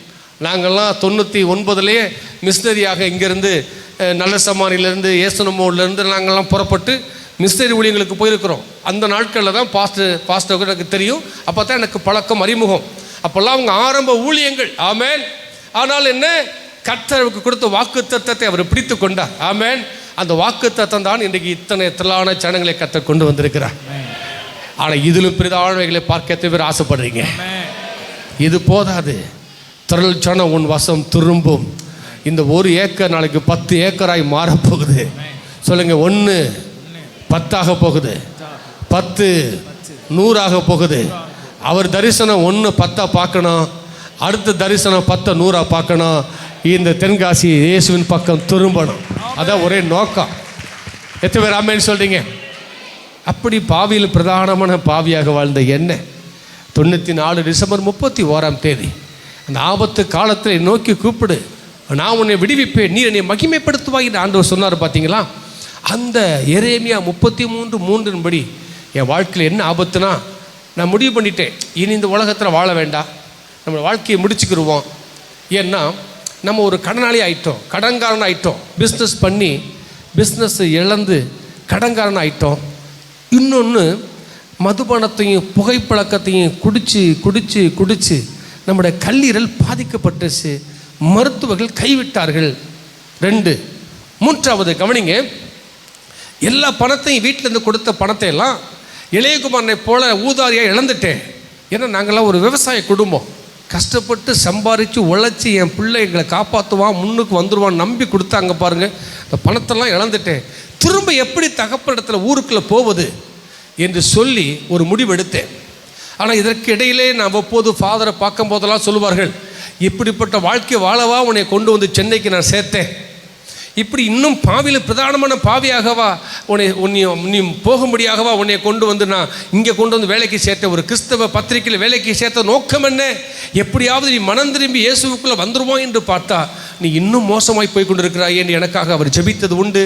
நாங்கள்லாம் 99 மிஷினரியாக இங்கேருந்து நல்ல சமானிலேருந்து ஏசனமோட்லேருந்து நாங்கள்லாம் புறப்பட்டு மிஷினரி ஊழியங்களுக்கு போயிருக்கிறோம். அந்த நாட்களில் தான் பாஸ்டர் எனக்கு தெரியும். அப்போ தான் எனக்கு பழக்கம், அறிமுகம். அப்போல்லாம் அவங்க ஆரம்ப ஊழியங்கள். ஆமென். ஆனால் என்ன, கர்த்தருக்கு கொடுத்த வாக்குத்தத்தத்தை அவர் பிடித்து கொண்டார். ஆமென். அந்த வாக்குத்தத்தம் தான் இன்றைக்கு இத்தனை திரளான ஜனங்களை கர்த்தர் கொண்டு வந்திருக்கிறார். ஆனால் இதிலும் பிரதானவைகளை பார்க்க எத்தனை பேர் ஆசைப்படுறீங்க? இது போதாது. திரள் ஜனம் உன் வசம் திரும்பும். இந்த 1 ஏக்கர் நாளைக்கு 10 ஏக்கராய் மாறப்போகுது. சொல்லுங்க. 1 10 போகுது, 10 100 போகுது. அவர் தரிசனம் 1 10 பார்க்கணும், அடுத்த தரிசனம் 10 100 பார்க்கணும். இந்த தென்காசி இயேசுவின் பக்கம் திரும்பணும். அதான் ஒரே நோக்கம். எத்தனை பேர் ஆமென் சொல்றீங்க? அப்படி பாவியில் பிரதானமான பாவியாக வாழ்ந்த என்ன 94 டிசம்பர் 31 அந்த ஆபத்து காலத்தில் நோக்கி கூப்பிடு, நான் உன்னை விடுவிப்பேன், நீ என்னை மகிமைப்படுத்துவாய் என்று ஆண்டவர் சொன்னார். பார்த்தீங்களா? அந்த எரேமியா 33:3 என் வாழ்க்கையில் என்ன ஆபத்துனா, நான் முடிவு பண்ணிட்டேன், இனி இந்த உலகத்தில் வாழ வேண்டாம், நம்ம வாழ்க்கையை முடிச்சுக்கிடுவோம். ஏன்னா நம்ம ஒரு கடனாளி ஆகிட்டோம், கடன்காரன் ஆகிட்டோம். பிஸ்னஸ் பண்ணி பிஸ்னஸ் இழந்து கடன்காரன் ஆகிட்டோம். இன்னொன்று, மதுபானத்தையும் புகைப்பழக்கத்தையும் குடித்து குடித்து குடித்து நம்முடைய கல்லீரல் பாதிக்கப்பட்டுச்சு. மருத்துவர்கள் கைவிட்டார்கள். 2 3வது கவனிங்க, எல்லா பணத்தையும் வீட்டிலேருந்து கொடுத்த பணத்தை எல்லாம் இளையகுமாரனை போல ஊதாரியாக இழந்துட்டேன். ஏன்னா நாங்கள்லாம் ஒரு விவசாய குடும்பம். கஷ்டப்பட்டு சம்பாரித்து உழைச்சி என் பிள்ளை எங்களை காப்பாற்றுவான், முன்னுக்கு வந்துடுவான் நம்பி கொடுத்தாங்க பாருங்கள். அந்த பணத்தெல்லாம் இழந்துட்டேன். திரும்ப எப்படி தகப்பனிடத்துல ஊருக்குள்ளே போவது என்று சொல்லி ஒரு முடிவெடுத்தேன். ஆனால் இதற்கு இடையிலே நான் அவ்வப்போது ஃபாதரை பார்க்கும் போதெல்லாம் சொல்லுவார்கள், இப்படிப்பட்ட வாழ்க்கை வாழவா உன்னை கொண்டு வந்து சென்னைக்கு நான் சேர்த்தேன், இப்படி இன்னும் பாவியில் பிரதானமான பாவியாகவா நீ போகும்படியாகவா உன்னை கொண்டு வந்து நான் இங்கே கொண்டு வந்து வேலைக்கு சேர்த்த, ஒரு கிறிஸ்தவ பத்திரிகையில் வேலைக்கு சேர்த்த நோக்கம் என்ன, எப்படியாவது நீ மனம் திரும்பி இயேசுவுக்குள்ளே வந்துடுவோம் என்று பார்த்தா நீ இன்னும் மோசமாய் போய் கொண்டிருக்கிறாய் என்று எனக்காக அவர் ஜெபித்தது உண்டு.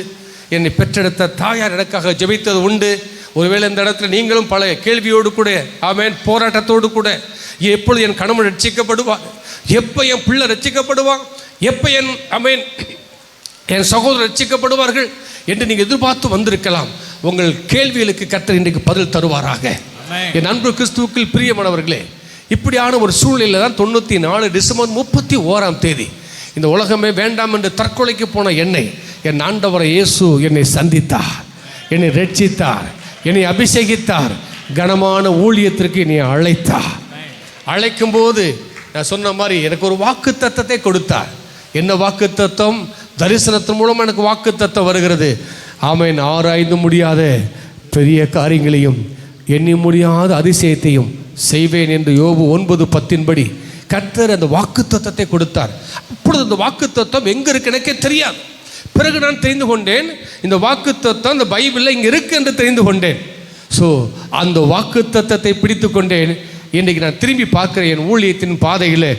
என்னை பெற்றெடுத்த தாயார் எனக்காக ஜெபித்தது உண்டு. ஒருவேளை இந்த இடத்துல நீங்களும் பல கேள்வியோடு கூட, ஆமென், போராட்டத்தோடு கூட, எப்பொழுது என் கணவன் ரட்சிக்கப்படுவான், எப்போ என் பிள்ளை ரட்சிக்கப்படுவான், எப்போ என் சகோதரர் ரட்சிக்கப்படுவார்கள் என்று நீங்கள் எதிர்பார்த்து வந்திருக்கலாம். உங்கள் கேள்விகளுக்கு கர்த்தர் இன்றைக்கு பதில் தருவாராக. என் அன்பு கிறிஸ்துவுக்குள் பிரியமானவர்களே, இப்படியான ஒரு சூழ்நிலையில் தான் 94 டிசம்பர் 31 இந்த உலகமே வேண்டாம் என்று தற்கொலைக்கு போன என்னை என் ஆண்டவர் இயேசு என்னை சந்தித்தார், என்னை ரட்சித்தார், என்னை அபிஷேகித்தார், கனமான ஊழியத்திற்கு என்னை அழைத்தார். அழைக்கும் போது நான் சொன்ன மாதிரி எனக்கு ஒரு வாக்கு தத்தத்தை கொடுத்தார். என்ன வாக்கு தத்தம்? தரிசனத்தின் மூலமாக எனக்கு வாக்கு தத்தம் வருகிறது. ஆமென். ஆராய்ந்து முடியாத பெரிய காரியங்களையும் எண்ணி முடியாத அதிசயத்தையும் செய்வேன் என்று யோபு 9:10 கர்த்தர் அந்த வாக்கு தத்தத்தை கொடுத்தார். அப்பொழுது அந்த வாக்கு தத்தம் எங்கே இருக்கு எனக்கே தெரியாது. பிறகு நான் தெரிந்து கொண்டேன், இந்த வாக்கு தத்தம் இந்த பைபிளில் இங்கே இருக்கு என்று தெரிந்து கொண்டேன். ஸோ அந்த வாக்கு தத்தத்தை பிடித்து கொண்டேன். இன்றைக்கு நான் திரும்பி பார்க்குறேன் என் ஊழியத்தின் பாதையில்.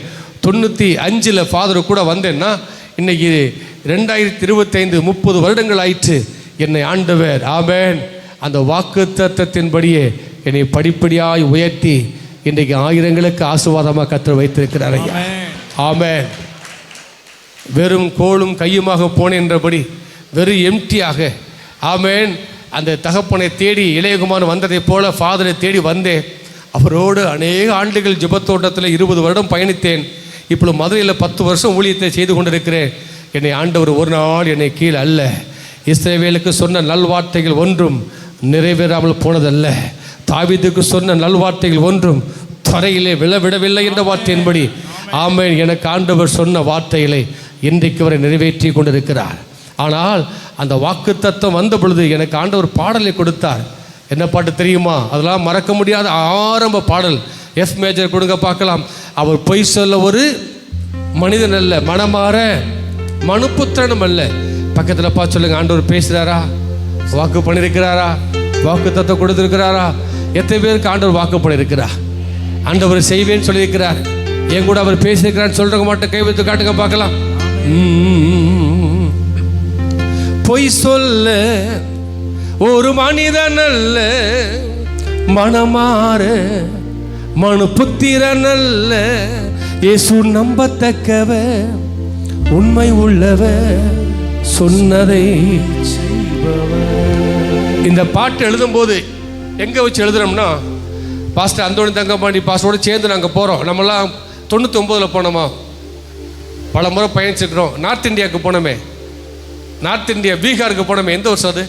95 ஃபாதர் கூட வந்தேன்னா இன்றைக்கி 2025 30 வருடங்கள் ஆயிற்று. என்னை ஆண்டவர், ஆமென், அந்த வாக்கு தத்தத்தின்படியே என்னை படிப்படியாய் உயர்த்தி இன்றைக்கு ஆயிரங்களுக்கு ஆசீர்வாதமாக கர்த்தர் வைத்திருக்கிறார். ஆமென். வெறும் கோலும் கையுமாக போனேன் என்றபடி வெறும் எம்டியாக, ஆமென், அந்த தகப்பனை தேடி இளையகுமாரன் வந்ததை போல ஃபாதரை தேடி வந்தேன். அவரோடு அநேக ஆண்டுகள் ஜெபத்தோட்டத்தில் 20 வருடம் பயணித்தேன். இப்பொழுது மதுரையில் 10 வருஷம் ஊழியத்தை செய்து கொண்டிருக்கிறேன். என்னை ஆண்டவர் ஒரு நாள் என்னை கீழே அல்ல. இஸ்ரவேலுக்கு சொன்ன நல்வார்த்தைகள் ஒன்றும் நிறைவேறாமல் போனதல்ல. தாவீதுக்கு சொன்ன நல்வார்த்தைகள் ஒன்றும் தரையிலே விழவிடவில்லை என்ற வார்த்தையின்படி ஆமென். எனக்கு ஆண்டவர் சொன்ன வார்த்தைகளை இன்றைக்கு வரை நிறைவேற்றி கொண்டிருக்கிறார். ஆனால் அந்த வாக்குத்தத்தம் வந்த பொழுது எனக்கு ஆண்டவர் பாடலை கொடுத்தார். என்ன பாட்டு தெரியுமா? அதெல்லாம் மறக்க முடியாத ஆரம்ப பாடல். எஃப் மேஜர் கொடுங்க பார்க்கலாம். அவர் பொய் சொல்ல ஒரு மனிதன் அல்ல, மனமாற மனுப்புத்திரனும் அல்ல. பக்கத்தில் பார்த்து சொல்லுங்க, ஆண்டவர் பேசுகிறாரா? வாக்கு பண்ணியிருக்கிறாரா? வாக்கு தத்தம் கொடுத்துருக்கிறாரா? எத்தனை பேருக்கு ஆண்டவர் வாக்கு பண்ணியிருக்கிறார்? ஆண்டவர் செய்வேன்னு சொல்லியிருக்கிறார். என் கூட அவர் பேசியிருக்கிறான்னு சொல்கிறவங்க மட்டும் கை வைத்து காட்டுங்க பார்க்கலாம். பொய் சொல்ல ஒரு மனிதன் அல்ல, மனமாற மனுப்புத்திரன் அல்ல. இயேசு நம்பத்தக்கவ, உண்மை உள்ளவ, சொன்னதை இந்த பாட்டு எழுதும்போது எங்கே வச்சு எழுதுறோம்னா, பாஸ்டர் அந்தோணி தங்கப்பாண்டி பாஸ்டரோடு சேர்ந்து நாங்கள் போகிறோம். நம்மளாம் 99 போனோமா, பல முறை பயணிச்சிருக்கிறோம். நார்த் இந்தியாவுக்கு போனோமே, நார்த் இந்தியா பீகாருக்கு போனோமே. எந்த வருஷம் அது?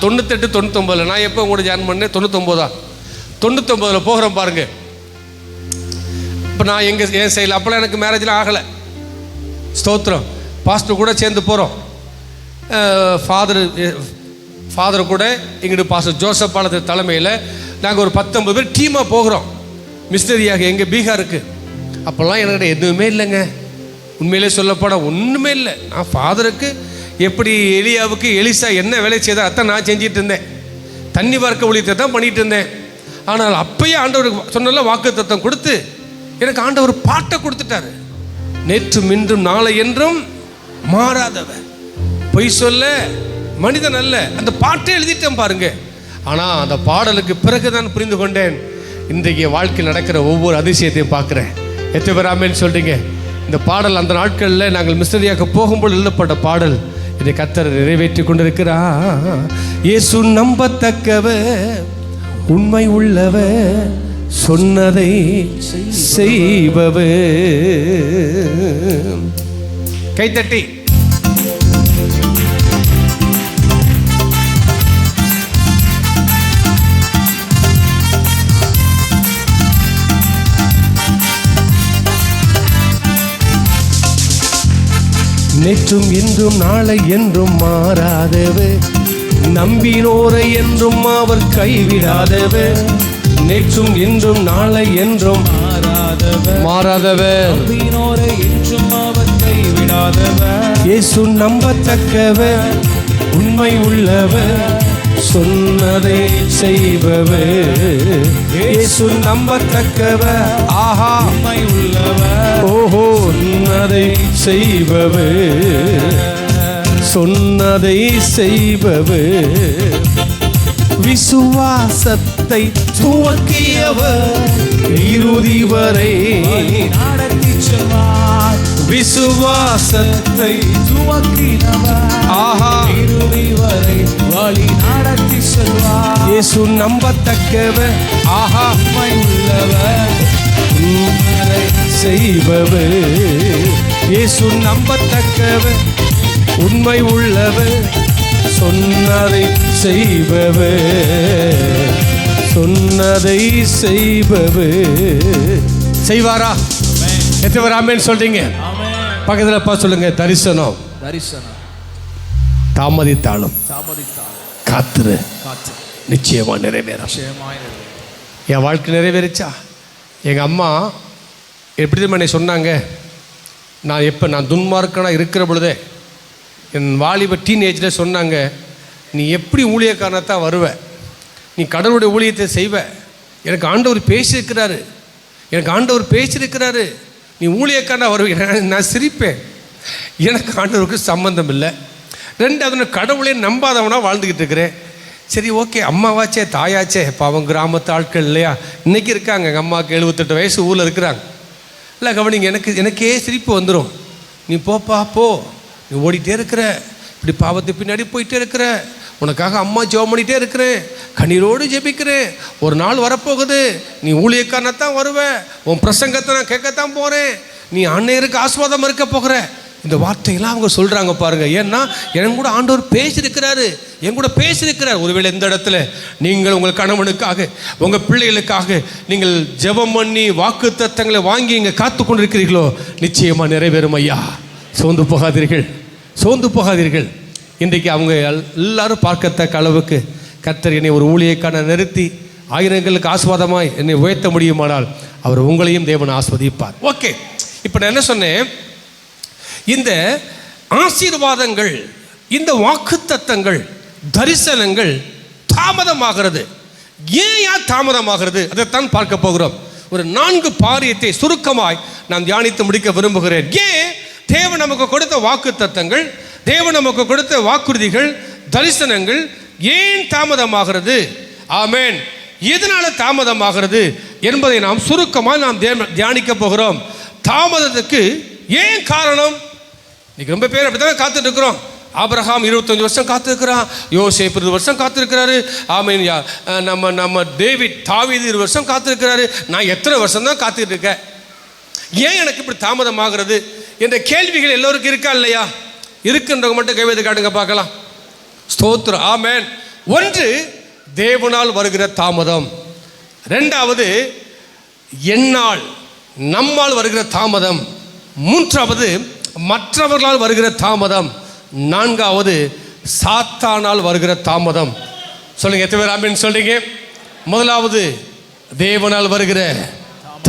98 99. நான் எப்போ உங்களோட ஜாயின் பண்ணேன்? 99. 99 போகிறோம் பாருங்க. இப்போ நான் என் சைடில் அப்போலாம் எனக்கு மேரேஜ்லாம் ஆகலை. ஸ்தோத்திரம். பாஸ்டர் கூட சேர்ந்து போகிறோம். ஃபாதர் கூட எங்கிட்ட பாஸ்டர் ஜோசப் பாலத்து தலைமையில் நாங்கள் ஒரு 19 பேர் டீமாக போகிறோம் மிஷினரியாக எங்கள் பீகாருக்கு. அப்போல்லாம் என்கிட்ட எதுவுமே இல்லைங்க. உண்மையிலே சொல்லப்போனால் ஒன்றுமே இல்லை. நான் ஃபாதருக்கு எப்படி எலியாவுக்கு எலிசா என்ன வேலை செய்தால் அதான் நான் செஞ்சிட்டு இருந்தேன். தண்ணி வார்க்க ஊழியத்தை தான் பண்ணிகிட்டு இருந்தேன். ஆனால் அப்பயே ஆண்டவருக்கு சொன்னல வாக்கு தத்தம் கொடுத்து எனக்கு ஆண்டவர் பாட்டை கொடுத்துட்டாரு. நேற்றும் இன்றும் நாளை என்றும் மாறாதவர், பொய் சொல்ல மனிதன் அல்ல. அந்த பாட்டை எழுதிட்டேன் பாருங்க. ஆனால் அந்த பாடலுக்கு பிறகு தான் புரிந்து கொண்டேன், இன்றைக்கு வாழ்க்கையில் நடக்கிற ஒவ்வொரு அதிசயத்தையும் பார்க்குறேன். எத்தனை பேர் ஆமென் சொல்கிறீங்க? இந்த பாடல் அந்த நாட்களில் நாங்கள் மிஷனரியாக போகும்போது எழுதப்பட்ட பாடல். இதை கர்த்தர் நிறைவேற்றி கொண்டிருக்கிறார். இயேசு நம்பத்தக்கவ, உண்மை உள்ளவ, சொன்னதை செய்பவ. கைத்தட்டி நேற்றும் இன்றும் நாளை என்றும் மாறாதவர், நம்பினோரை என்றும் அவர் கைவிடாதவர். நேற்றும் இன்றும் நாளை என்றும் மாறாதவர், நம்பினோரை என்றும் அவர் கைவிடாதவர். இயேசு நம்பத்தக்கவர், உண்மை உள்ளவர், சொன்னதை செய்பவர். இயேசு நம்பத்தக்கவர், ஆஹா உண்மை உள்ளவர், ஓஹோ, சொன்னதை செய்பவர், சொன்னதை செய்பவர். விசுவாசத்தை துவக்கியவர், இறுதி வரை நடத்தி செல்வார். விசுவாசத்தை துவக்கினவர், ஆஹா இறுதி வரை வழி நடத்தி செல்வார். இயேசு நம்பத்தக்கவர், ஆஹா உண்மை உள்ளவர், உண்மை செய்பவர். இயேசு நம்பத்தக்கவர், உண்மை உள்ளவர், சொன்னதை செய்பவர், சொன்னதை செய்பவர். செய்வாரா? எத்தனை ஆமென் சொல்றீங்க? பக்கத்தில் பார்த்து சொல்லுங்க, தரிசனம் தரிசனம் தாமதித்தாலும் தாமதித்தால் காத்துரு, காத்து நிச்சயமா நிறைவேறும். நிச்சயமாய் என் வாழ்க்கை நிறைவேறிச்சா? எங்கள் அம்மா எப்படி தெரியுமா சொன்னாங்க? நான் துன்மார்க்கனாக இருக்கிற பொழுதே என் வாலிப டீனேஜில் சொன்னாங்க, நீ எப்படி ஊழியக்காரனத்தான் வருவ, நீ கடவுளுடைய ஊழியத்தை செய்வ, எனக்கு ஆண்டவர் பேசியிருக்கிறாரு, எனக்கு ஆண்டவர் பேசியிருக்கிறாரு, நீ ஊழியக்காரனாக வருவ. நான் சிரிப்பேன். எனக்கு ஆண்டவருக்கு சம்பந்தம் இல்லை. ரெண்டாவது, கடவுளே நம்பாதவனாக வாழ்ந்துக்கிட்டு இருக்கிறேன். சரி, ஓகே, அம்மாவாச்சே தாயாச்சே, பாவம் கிராமத்து ஆட்கள் இல்லையா, இன்றைக்கி இருக்காங்க. எங்கள் அம்மாவுக்கு 78 வயசு ஊரில் இருக்கிறாங்க. இல்லை கவனிங்க, எனக்கே சிரிப்பு வந்துடும். நீ போப்பா போ, நீ ஓடிட்டே இருக்கிற, இப்படி பாவத்து பின்னாடி போயிட்டே இருக்கிற, உனக்காக அம்மா ஜெபம் பண்ணிகிட்டே இருக்கிறேன், கண்ணீரோடு ஜெபிக்கிறேன், ஒரு நாள் வரப்போகுது, நீ ஊழியக்காரனத்தான் வருவ, உன் பிரசங்கத்தை நான் கேட்கத்தான் போகிறேன், நீ அன்னையருக்கு ஆஸ்வாதம் இருக்க போகிற. இந்த வார்த்தையெல்லாம் அவங்க சொல்கிறாங்க பாருங்கள். ஏன்னா எனக்கு கூட ஆண்டவர் பேசியிருக்கிறாரு, என் கூட பேசியிருக்கிறார். ஒருவேளை இந்த இடத்துல நீங்கள் உங்கள் கணவனுக்காக உங்கள் பிள்ளைகளுக்காக நீங்கள் ஜெபம் பண்ணி வாக்கு தத்தங்களை வாங்கி இங்கே காத்து கொண்டிருக்கிறீர்களோ நிச்சயமாக நிறைவேறும் ஐயா. சோர்ந்து போகாதீர்கள், சோர்ந்து போகாதீர்கள். இன்றைக்கு அவங்க எல்லாரும் பார்க்கத்தக்க அளவுக்கு கர்த்தர் என்னை ஒரு ஊழியக்கான நிறுத்தி ஆயிரங்களுக்கு ஆசீர்வாதமாய் என்னை உயர்த்த முடியுமானால் அவர் உங்களையும் தேவன் ஆஸ்வதிப்பார். ஓகே, இப்போ நான் என்ன சொன்னேன், இந்த ஆசீர்வாதங்கள், இந்த வாக்குத்தத்தங்கள், தரிசனங்கள் தாமதமாகிறது. ஏன் தாமதமாகிறது அதைத்தான் பார்க்க போகிறோம். ஒரு 4 காரியத்தை சுருக்கமாய் நான் தியானித்து முடிக்க விரும்புகிறேன். ஏன் தேவன் நமக்கு கொடுத்த வாக்குத்தத்தங்கள், தேவன் நமக்கு கொடுத்த வாக்குறுதிகள், தரிசனங்கள் ஏன் தாமதமாகிறது, ஆமென், எதனால தாமதமாகிறது என்பதை நாம் சுருக்கமாக நாம் தியானிக்க போகிறோம். தாமதத்துக்கு ஏன் காரணம்? இன்னைக்கு ரொம்ப பேர் அப்படித்தானே காத்துட்டு இருக்கிறோம். ஆபிரகாம் 25 வருஷம் காத்திருக்கிறான், யோசேப்பு 20 வருஷம் காத்திருக்கிறாரு, ஆமீன், நம்ம டேவிட் தாவீது 20 வருஷம் காத்திருக்கிறாரு. நான் எத்தனை வருஷம் தான் காத்துட்டு இருக்கேன்? ஏன் எனக்கு இப்படி தாமதமாகிறது என்ற கேள்விகள் எல்லோருக்கும் இருக்கா இல்லையா? இருக்குன்றவங்க மட்டும் கைவைத்து காட்டுங்க பார்க்கலாம். ஸ்தோத்திரம், ஆமென். ஒன்று, தேவனால் வருகிற தாமதம். ரெண்டாவது, என்னால் நம்மால் வருகிற தாமதம். மூன்றாவது, மற்றவர்களால் வருகிற தாமதம். நான்காவது, சாத்தானால் வருகிற தாமதம். சொல்லுங்க, எத்தனை பேர் ஆமென் சொல்றீங்க? முதலாவது, தேவனால் வருகிற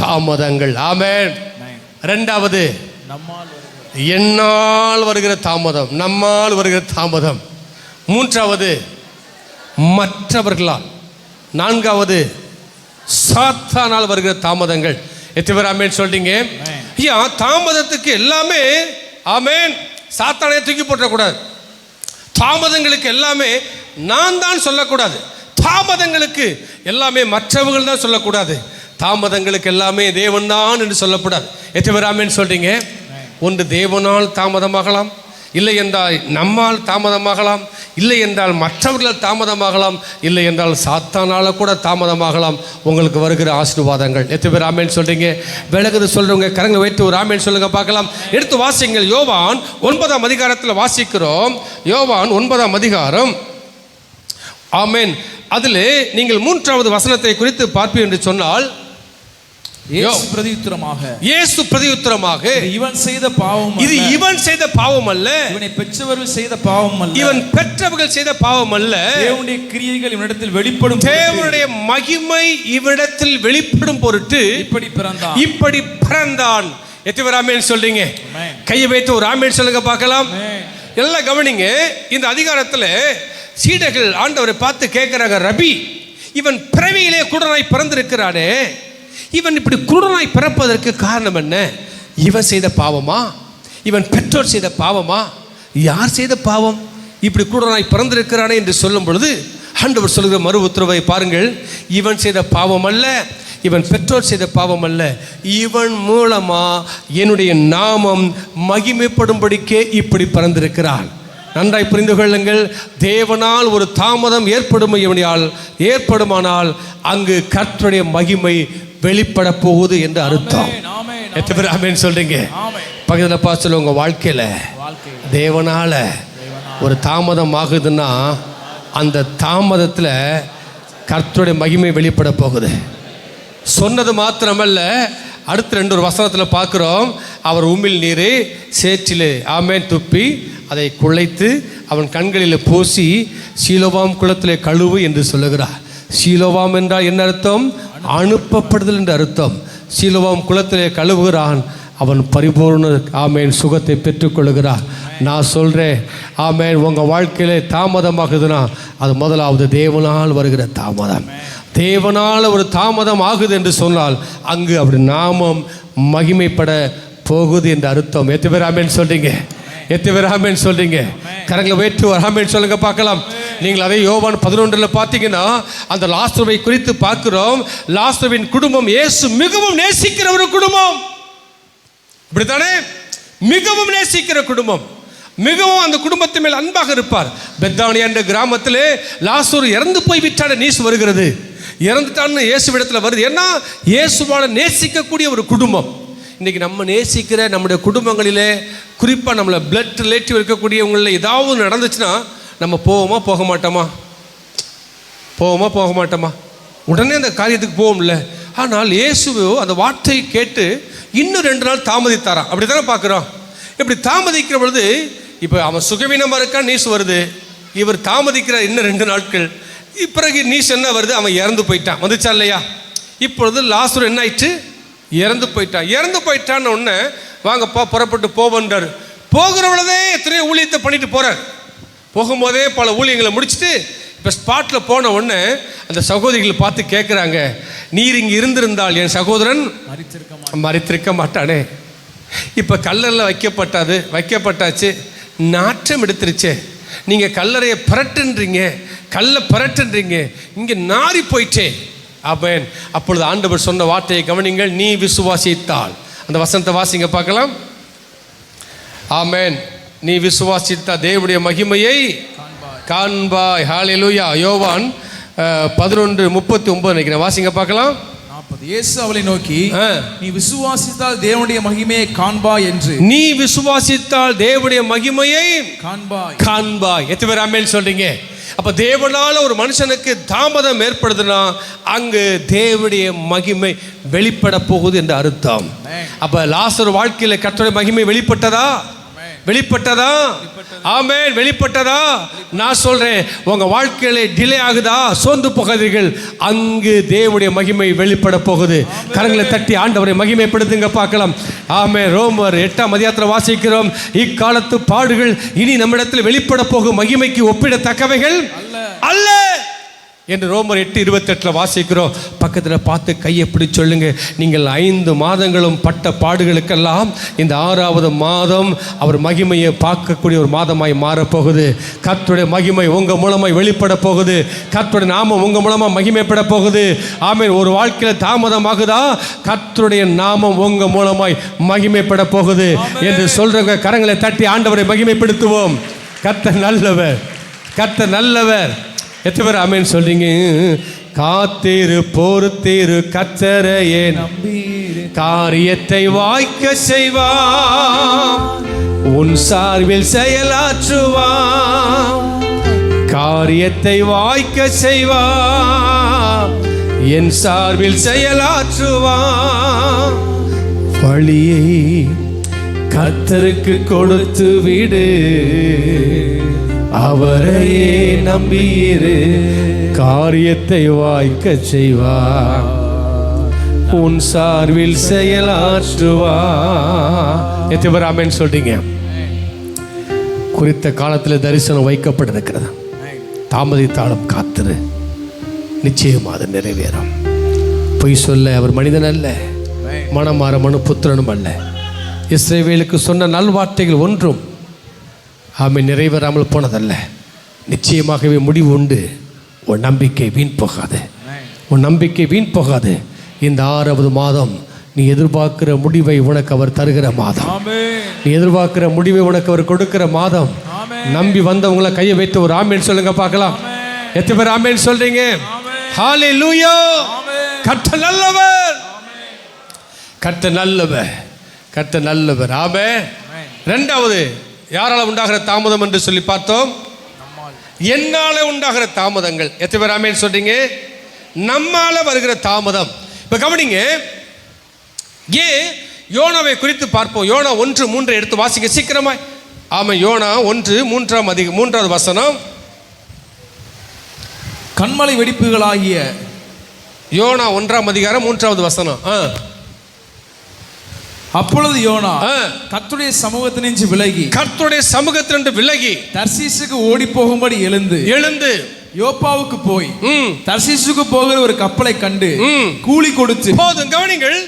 தாமதங்கள், ஆமென். ரெண்டாவது, என்னால் வருகிற தாமதம், நம்மால் வருகிற தாமதம். மூன்றாவது, மற்றவர்களால். நான்காவது, சாத்தானால் வருகிற தாமதங்கள். எத்தனை பேர் ஆமென் சொல்றீங்க? ஐயா, தாமதத்துக்கு எல்லாமே ஆமென் சாத்தானே தூக்கி போட்டக்கூடாது. தாமதங்களுக்கு எல்லாமே நான் தான் சொல்லக்கூடாது. தாமதங்களுக்கு எல்லாமே மற்றவர்கள் தான் சொல்லக்கூடாது. தாமதங்களுக்கு எல்லாமே தேவன் தான் என்று சொல்லக்கூடாது. எத்தனை பேர் ஆமென் சொல்றீங்க? ஒன்று, தேவனால் தாமதமாகலாம், இல்லை என்றால் நம்மால் தாமதமாகலாம், இல்லை என்றால் மற்றவர்கள் தாமதமாகலாம், இல்லை என்றால் சாத்தானால கூட தாமதமாகலாம் உங்களுக்கு வருகிற ஆசீர்வாதங்கள். எத்தனை பேர் ஆமென் சொல்றீங்க? விலகுது சொல்றவங்க கரங்களை வைத்து ஒரு ஆமென் சொல்லுங்க பார்க்கலாம். எடுத்து வாசிங்கள். யோவான் 9ஆம் அதிகாரத்தில் வாசிக்கிறோம். யோவான் 9ஆம் அதிகாரம், ஆமென். அதில் நீங்கள் 3வது வசனத்தை குறித்து பார்ப்பீர்கள் என்று சொன்னால், இயேசு பிரதியுத்தரமாக இவன் செய்த பாவம், இது இவன் செய்த பாவம் அல்ல, இவனை பெற்றவர்கள் செய்த பாவம் அல்ல, இவன் பெற்றவர்கள் செய்த பாவம் அல்ல, தேவனுடைய கிரியைகள் இவனிடத்தில் வெளிப்படும், தேவனுடைய மகிமை இவனிடத்தில் வெளிப்படும் பொருட்டு இப்படி பிறந்தான். எத்தனை பேர் ஆமென் சொல்றீங்க? கையை வைத்து ஒரு ஆமென் சொல்லுங்க பார்க்கலாம். எல்லாம் கவனிங்க. இந்த அதிகாரத்தில் சீடர்கள் ஆண்டவரை பார்த்து கேட்கிறாங்க, ரபி, இவன் பிறவியிலே குருடனாய் பிறந்திருக்கிறானே, இவன் இப்படி குருடனாய் பிறப்பதற்கு காரணம் என்ன? இவன் செய்த பாவமா, இவன் பெற்றோர் செய்த பாவமா, யார் செய்த பாவம் இப்படி குருடனாய் பிறந்திருக்கிறானே என்று சொல்லும் பொழுது ஆண்டவர் சொல்கிற மறு உத்தரவை பாருங்கள். இவன் செய்த பாவம் அல்ல, இவன் பெற்றோர் செய்த பாவம் அல்ல, இவன் மூலமா என்னுடைய நாமம் மகிமைப்படும்படிக்கே இப்படி பிறந்திருக்கிறான். நன்றாய் புரிந்து கொள்ளுங்கள். தேவனால் ஒரு தாமதம் ஏற்படுமானால் அங்கு கர்த்தருடைய மகிமை வெளிப்பட போகுது என்று அர்த்தம். எத்தனை பேர் ஆமென் சொல்றீங்க? பக்கத்தில் பார்த்து உங்க வாழ்க்கையில தேவனால ஒரு தாமதம் ஆகுதுன்னா அந்த தாமதத்தில் கர்த்தருடைய மகிமை வெளிப்பட போகுது. சொன்னது மாத்திரமல்ல, அடுத்த 2 வசனத்தில் பார்க்கிறோம். அவர் உமிழ் நீரை சேற்றிலே ஆமென் துப்பி அதை குழைத்து அவன் கண்களில் பூசி சீலோவாம் குளத்திலே கழுவு என்று சொல்லுகிறார். சீலோவாம் என்றால் என்ன அர்த்தம்? அனுப்பப்படுதல் என்று அர்த்தம். சீலோவாம் குளத்திலே கழுவுகிறான், அவன் பரிபூர்ண ஆமேன் சுகத்தை பெற்றுக்கொள்கிறார். நான் சொல்கிறேன், ஆமேன், உங்கள் வாழ்க்கையிலே தாமதமாகுதுன்னா அது முதலாவது தேவனால் வருகிற தாமதம். தேவனால் ஒரு தாமதம் ஆகுது என்று சொன்னால் அங்கு அப்படி நாமம் மகிமைப்பட போகுது என்று அர்த்தம். எத்தனை பேர் ஆமேன் சொல்றீங்க? எத்தனை பேர் ஆமேன் சொல்றீங்க? கரங்களை வைத்து ஒரு ஆமேன் சொல்லுங்க பார்க்கலாம். நீங்கள் அதே யோவான் 11 பார்த்தீங்கன்னா அந்த லாசருவை குறித்து பார்க்கிறோம். லாசருவின் குடும்பம் இயேசு மிகவும் நேசிக்கிற ஒரு குடும்பம், இப்படித்தானே? மிகவும் நேசிக்கிற குடும்பம், மிகவும் அந்த குடும்பத்து மேல் அன்பாக இருப்பார். பெத்தானியா என்ற கிராமத்திலே லாசரு இறந்து போய் விட்டான நியூஸ் வருகிறது. இறந்துட்டான்னு இயேசுவிடத்தில் வருது. ஏன்னா இயேசுவான நேசிக்கக்கூடிய ஒரு குடும்பம். இன்றைக்கி நம்ம நேசிக்கிற நம்முடைய குடும்பங்களிலே, குறிப்பாக நம்மளை பிளட் ரிலேட்டிவ் இருக்கக்கூடியவங்களில் ஏதாவது நடந்துச்சுன்னா நம்ம போவோமா போக மாட்டோமா? போவோமா போக மாட்டோமா? உடனே அந்த காரியத்துக்கு போவோம்ல. ஆனால் இயேசுவோ அந்த வார்த்தையை கேட்டு இன்னும் 2 நாள் தாமதித்தாராம். அப்படி தானே பார்க்குறோம். இப்படி தாமதிக்கிற பொழுது இப்போ அவன் சுகவீனமாக இருக்கான், நீஸ் வருது. இவர் தாமதிக்கிறார் இன்னும் 2 நாட்கள். பிறகு நீஸ் என்ன வருது? அவன் இறந்து போயிட்டான். வந்துச்சா இல்லையா? இப்பொழுது லாசரு என்ன ஆயிடுச்சு? இறந்து போயிட்டான். இறந்து போயிட்டான்னு உடனே வாங்கப்பா புறப்பட்டு போவன்றார். போகிற பொழுதே எத்தனையோ ஊழியத்தை பண்ணிட்டு போகிறார். போகும்போதே பல ஊழியங்களை முடிச்சுட்டு இப்போ ஸ்பாட்டில் போன உடனே அந்த சகோதரிகளை பார்த்து கேட்குறாங்க, நீர் இங்கே இருந்திருந்தால் என் சகோதரன் மரித்திருக்க மாட்டானே. இப்போ கல்லறையில் வைக்கப்பட்டாச்சு, நாற்றம் எடுத்துருச்சே. நீங்கள் கல்லறையை பரட்டுன்றீங்க, கல்லை பரட்டுன்றீங்க, இங்கே நாரி போயிட்டே. ஆமென். அப்பொழுது ஆண்டவர் சொன்ன வார்த்தையை கவனிங்கள். நீ விசுவாசித்தால், அந்த வசனத்தை வாசிங்க பார்க்கலாம். ஆமென். நீ விசுவாசித்தா தேவனுடைய மகிமையை காண்பாய். ஹல்லேலூயா. யோவான் 11:39 நினைக்கிறேன். வாசிங்க பார்க்கலாம். 40. இயேசு அவளை நோக்கி, நீ விசுவாசித்தால் தேவனுடைய மகிமையை காண்பாய் என்று. நீ விசுவாசித்தால் தேவனுடைய மகிமையை காண்பாய். எத்தனை பேர் ஆமென் சொல்றீங்க? அப்ப தேவனால ஒரு மனுஷனுக்கு தாமதம் ஏற்படுதுன்னா அங்கு தேவனுடைய மகிமை வெளிப்பட போகுது என்று அர்த்தம். அப்ப லாசரு வாழ்க்கையில கர்த்தருடைய மகிமை வெளிப்பட்டதா? ஆமென். வெளிப்பட்டதா? நான் சொல்றேன், உங்க வாழ்க்கையில டிலே ஆகுதா? சோர்ந்து போகாதீர்கள், அங்கு தேவனுடைய மகிமை வெளிப்பட போகுது. கரங்களை தட்டி ஆண்டவரை மகிமைப்படுத்துங்க பார்க்கலாம். ஆமென். ரோமர் 8ஆம் அதிகாரத்தில் வாசிக்கிறோம், இக்காலத்து பாடுகள் இனி நம்மிடத்தில் வெளிப்பட போகும் மகிமைக்கு ஒப்பிடத்தக்கவைகள் அல்ல என்று ரோமர் 8:28 வாசிக்கிறோம். பக்கத்தில் பார்த்து கையை பிடி சொல்லுங்க, நீங்கள் 5 மாதங்களும் பட்ட பாடுகளுக்கெல்லாம் இந்த 6வது மாதம் அவர் மகிமையை பார்க்கக்கூடிய ஒரு மாதமாய் மாறப்போகுது. கர்த்தருடைய மகிமை உங்கள் மூலமாய் வெளிப்பட போகுது. கர்த்தருடைய நாமம் உங்கள் மூலமாக மகிமைப்பட போகுது. ஆமென். ஒரு வாழ்க்கையில் தாமதமாகுதா? கர்த்தருடைய நாமம் உங்கள் மூலமாய் மகிமைப்பட போகுது என்று சொல்றவங்க கரங்களை தட்டி ஆண்டவரை மகிமைப்படுத்துவோம். கர்த்தர் நல்லவர், கர்த்தர் நல்லவர். எத்தனை பேர் ஆமென் சொல்றீங்க? காத்திரு பொறுத்திரு கர்த்தரையே நம்பீரு, காரியத்தை வாய்க்க செய்வார், உன் சார்பில் செயலாற்றுவார். காரியத்தை வாய்க்க செய்வார், என் சார்பில் செயலாற்றுவார். வழியை கர்த்தருக்கு கொடுத்து விடு, அவரையே நம்பியிரு, காரியத்தை வாய்க்க செய்வார், உன் சார்பில் செயலாற்றுவார். எத்தனை பேர் ஆமென் சொல்றீங்க? குறித்த காலத்தில் தரிசனம் வைக்கப்பட்டிருக்கிறது. தாமதித்தாலும் காத்திரு, நிச்சயமாக அது நிறைவேறும். பொய் சொல்ல அவர் மனிதன் அல்ல, மனமாற மனுபுத்திரனும் அல்ல. இஸ்ரவேலுக்கு சொன்ன நல்வார்த்தைகள் ஒன்றும் ஆமென் நிறைவேறாமல் போனதல்ல. நிச்சயமாகவே முடிவு உண்டு. உன் நம்பிக்கை வீண் போகாது, உன் நம்பிக்கை வீண் போகாது. இந்த 6வது மாதம் நீ எதிர்பார்க்கிற முடிவை உனக்கு அவர் தருகிற மாதம். நீ எதிர்பார்க்கிற முடிவை உனக்கு அவர் கொடுக்கிற மாதம். நம்பி வந்தவங்களை கையை வைத்து ஒரு ஆமென் சொல்லுங்க பார்க்கலாம். எத்தனை பேர் ஆமென் சொல்றீங்க? ஹல்லேலூயா. கர்த்தர் நல்லவர், கர்த்தர் நல்லவர், கர்த்தர் நல்லவர். ஆமென். 2வது யாரால உண்டாகிற தாமதம் என்று சொல்லி பார்த்தோம். என்னால உண்டாகிற தாமதங்கள். எத்தனை பேர் ஆமென் சொல்றீங்க? நம்மால வருகிற தாமதம். இப்ப கவனிங்க, ஏன் யோனாவை குறித்து பார்ப்போம். யோனா 1:3 எடுத்து வாசிக்க சீக்கிரமா. ஆமா, யோனா 1:3 வசனம். கண்மலை வெடிப்புகளாகிய யோனா 1:3 வசனம். அப்பொழுது யோனா கர்த்தருடைய சமூகத்தினின்று விலகி தர்சீசுக்கு ஓடி போகும்படி எழுந்து யோப்பாவுக்கு போய் தர்சீசுக்கு போகிற ஒரு கப்பலை கண்டு கூலி கொடுத்து. போதும், கவனிங்கள்.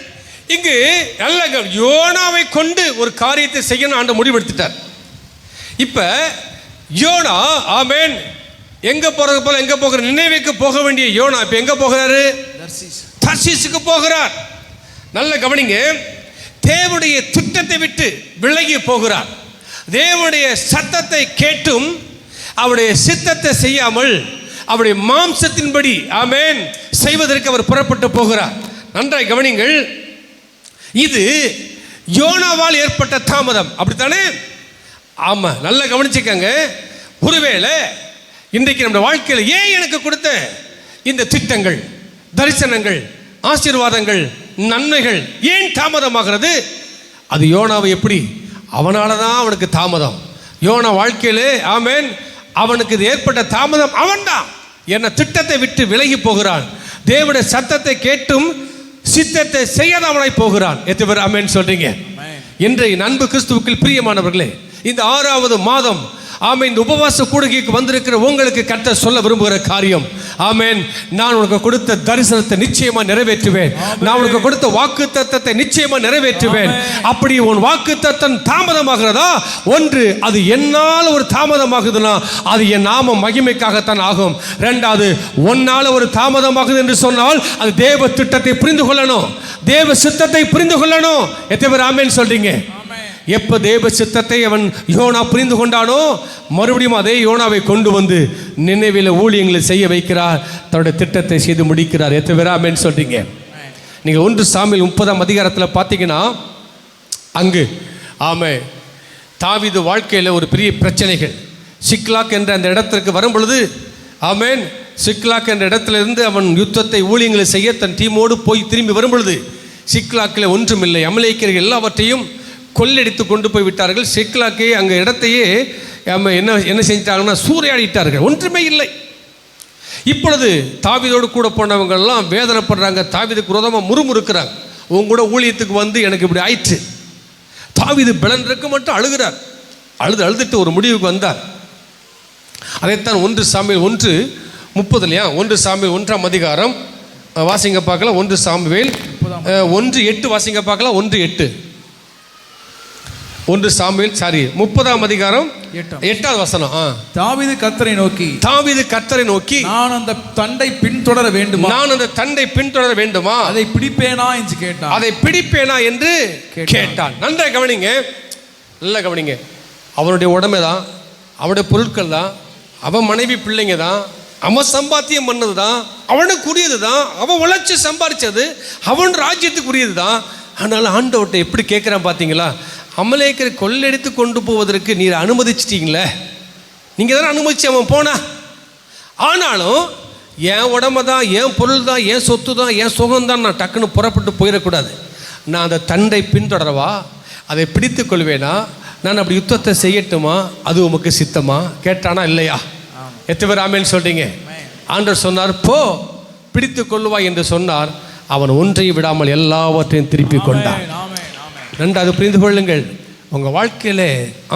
இங்கு நல்ல யோனாவை கொண்டு ஒரு காரியத்தை செய்யணும் ஆண்டு முடிவெடுத்துட்டார். இப்ப யோனா ஆமென் எங்க போறது போல எங்க போகிற நினைவுக்கு போக வேண்டிய யோனா இப்ப எங்க போகிறாரு? தர்சீசுக்கு போகிறார். நல்ல கவனிங்க, தேவனுடைய திட்டத்தை விட்டு விலகி போகிறார். தேவனுடைய சத்தத்தை கேட்டும் அவருடைய சித்தத்தை செய்யாமல் அவருடைய மாம்சத்தின்படி ஆமென் செய்வதற்கு அவர் புறப்பட்டு போகிறார். நன்றாய் கவனிங்கள், இது யோனாவால் ஏற்பட்ட தாமதம். அப்படித்தானே? ஆமா, நல்லா கவனிச்சுக்கங்க. ஒருவேளை இன்றைக்கு நம்ம வாழ்க்கையில் ஏன் எனக்கு கொடுத்த இந்த திட்டங்கள், தரிசனங்கள், ஆசீர்வாதங்கள், நன்மைகள் ஏன் தாமதமாகிறது? அது யோனாவை எப்படி, அவனால தான் அவனுக்கு தாமதம். யோனா வாழ்க்கையிலே ஆமேன், அவனுக்கு இது ஏற்பட்ட தாமதம் அவன்தான். என்ன திட்டத்தை விட்டு விலகி போகிறான். தேவனுடைய சத்தத்தை கேட்டும் சித்தத்தை செய்யாதவனாய் போகிறான். எத்தனை பேர் ஆமேன் சொல்றீங்க? இன்றைய அன்பு கிறிஸ்துவுக்குள் பிரியமானவர்களே, இந்த 6வது மாதம் ஆமேன், இந்த உபவாச கூடுகைக்கு வந்திருக்கிற உங்களுக்கு கர்த்தர் சொல்ல விரும்புகிற காரியம், ஆமேன், நான் உனக்கு கொடுத்த தரிசனத்தை நிச்சயமா நிறைவேற்றுவேன். நான் உனக்கு கொடுத்த வாக்கு தத்தத்தை நிச்சயமா நிறைவேற்றுவேன். அப்படி உன் வாக்கு தத்தம் தாமதமாகிறதா, ஒன்று அது என்னால் ஒரு தாமதமாகுதுன்னா அது என் நாம மகிமைக்காகத்தான் ஆகும். ரெண்டாவது, ஒன்னால ஒரு தாமதமாகுது என்று சொன்னால் அது தேவ திட்டத்தை புரிந்து கொள்ளணும், தேவ சித்தத்தை புரிந்து கொள்ளணும். எத்தனை பேர் ஆமேன் சொல்றீங்க? எப்போ தேவ சித்தத்தை அவன் யோனா புரிந்து கொண்டானோ, மறுபடியும் அதே யோனாவை கொண்டு வந்து நினைவில் ஊழியங்களை செய்ய வைக்கிறார், தன்னுடைய திட்டத்தை செய்து முடிக்கிறார். எத்தனை பேர் ஆமென் சொல்றீங்க? நீங்கள் 1 சாமுவேல் 30ஆம் அதிகாரத்தில் பார்த்தீங்கன்னா, அங்கு ஆமே தாவீது வாழ்க்கையில் ஒரு பெரிய பிரச்சனைகள், சிக்லாக் என்ற அந்த இடத்திற்கு வரும் பொழுது ஆமேன், சிக்லாக் என்ற இடத்துல இருந்து அவன் யுத்தத்தை ஊழியங்களை செய்ய தன் டீமோடு போய் திரும்பி வரும் பொழுது சிக்லாக்கில் ஒன்றுமில்லை, அமலேக்கியர்கள் எல்லாவற்றையும் கொள்ளடித்து கொண்டு போய் விட்டார்கள். சிக்லாக்கே அங்கே இடத்தையே என்ன செஞ்சிட்டாங்கன்னா சூறையாடிட்டார்கள், ஒன்றுமே இல்லை. இப்பொழுது தாவீதோடு கூட போனவங்கெல்லாம் வேதனைப்படுறாங்க, தாவீதுக்கு விரோதமாக முறுமுறுக்கிறாங்க. உங்க கூட ஊழியத்துக்கு வந்து எனக்கு இப்படி ஆயிற்று. தாவீது பலன்றிருக்க மட்டும் அழுகிறார். அழுதுட்டு ஒரு முடிவுக்கு வந்தார். அதைத்தான் 1 சாமுவேல் 1:30 இல்லையா? 1 சாமுவேல் 1ஆம் அதிகாரம் வாசிங்க பார்க்கலாம். 1 சாமுவேல் 1:8 வாசிங்க பார்க்கலாம். 1:8 1 சாமுவேல் 30ஆம் அதிகாரம் 8வது வசனம். தாவீது கர்த்தரை நோக்கி நான் அந்த தண்டை பின்தொடர வேண்டுமா, அதை பிடிப்பேனா என்று கேட்டான். நன்றாக கவனிங்க, நல்லா கவனிங்க. அவனுடைய உடமை தான், அவனுடைய பொருட்கள் தான், அவன் மனைவி பிள்ளைங்க தான், அவன் சம்பாத்தியம் பண்ணது தான், அவனுக்குரியது தான், அவன் உழைச்சி சம்பாதிச்சது அவன் ராஜ்யத்துக்குரியது தான். ஆனால் ஆண்டவர்கிட்ட எப்படி கேட்குறான் பார்த்தீங்களா? அமலேக்கரை கொள்ளடித்து கொண்டு போவதற்கு நீர் அனுமதிச்சிட்டீங்களே, நீங்கள் தானே அனுமதிச்சு அவன் போனா. ஆனாலும் என் உடம்பு தான், என் பொருள் தான், என் சொத்து தான், என் சுகம்தான், நான் டக்குன்னு புறப்பட்டு போயிடக்கூடாது. நான் அந்த தண்டை பின்தொடரவா, அதை பிடித்து கொள்வேனா, நான் அப்படி யுத்தத்தை செய்யட்டுமா, அது உமக்கு சித்தமா? கேட்டானா இல்லையா? எத்தனை பேர் ஆமேன்னு சொல்றீங்க? ஆண்டவர் சொன்னார், போ பிடித்து கொள்ளுவா என்று சொன்னார். அவன் ஒன்றையும் விடாமல் எல்லாவற்றையும் திருப்பி கொண்டான். ரெண்டாவது புரிந்து கொள்ளுங்கள், உங்கள் வாழ்க்கையில்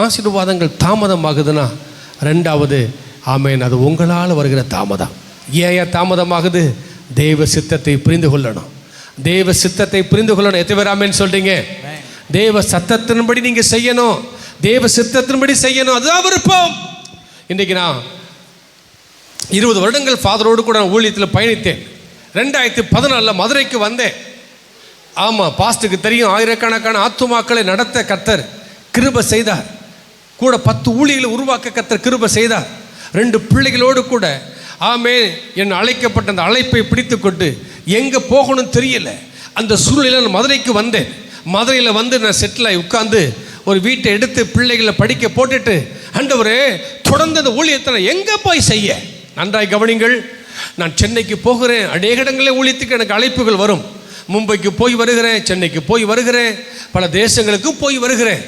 ஆசீர்வாதங்கள் தாமதமாகுதுன்னா ரெண்டாவது ஆமேன், அது உங்களால் வருகிற தாமதம். ஏன் தாமதமாகுது? தேவ சித்தத்தை புரிந்து கொள்ளணும், தேவ சித்தத்தை புரிந்து கொள்ளணும். எத்தனை பேர் ஆமேன்னு சொல்றீங்க? தேவ சத்தத்தின்படி நீங்கள் செய்யணும், தேவ சித்தத்தின்படி செய்யணும், அதுதான் விருப்பம். இன்றைக்கு நான் 20 வருடங்கள் ஃபாதரோடு கூட ஊழியத்தில் பயணித்தேன். 2014 மதுரைக்கு வந்தேன். ஆமாம், பாஸ்ட்டுக்கு தெரியும், ஆயிரக்கணக்கான ஆத்துமாக்களை நடத்த கர்த்தர் கிருபை செய்தார். கூட 10 ஊழியர்களை உருவாக்க கர்த்தர் கிருபை செய்தார். 2 பிள்ளைகளோடு கூட ஆமே என் அழைக்கப்பட்ட அந்த அழைப்பை பிடித்து கொண்டு எங்கே போகணும்னு தெரியல. அந்த சூழ்நிலையில் நான் மதுரைக்கு வந்தேன். மதுரையில் வந்து நான் செட்டில் ஆகி உட்காந்து ஒரு வீட்டை எடுத்து பிள்ளைகளை படிக்க போட்டுட்டு, ஆண்டவரே தொடர்ந்து அந்த ஊழியத்தை நான் எங்கே போய் செய்ய? நன்றாய் கவனிங்கள், நான் சென்னைக்கு போகிறேன், அநேக இடங்களில் ஊழியத்துக்கு எனக்கு அழைப்புகள் வரும். மும்பைக்கு போய் வருகிறேன், சென்னைக்கு போய் வருகிறேன், பல தேசங்களுக்கும் போய் வருகிறேன்.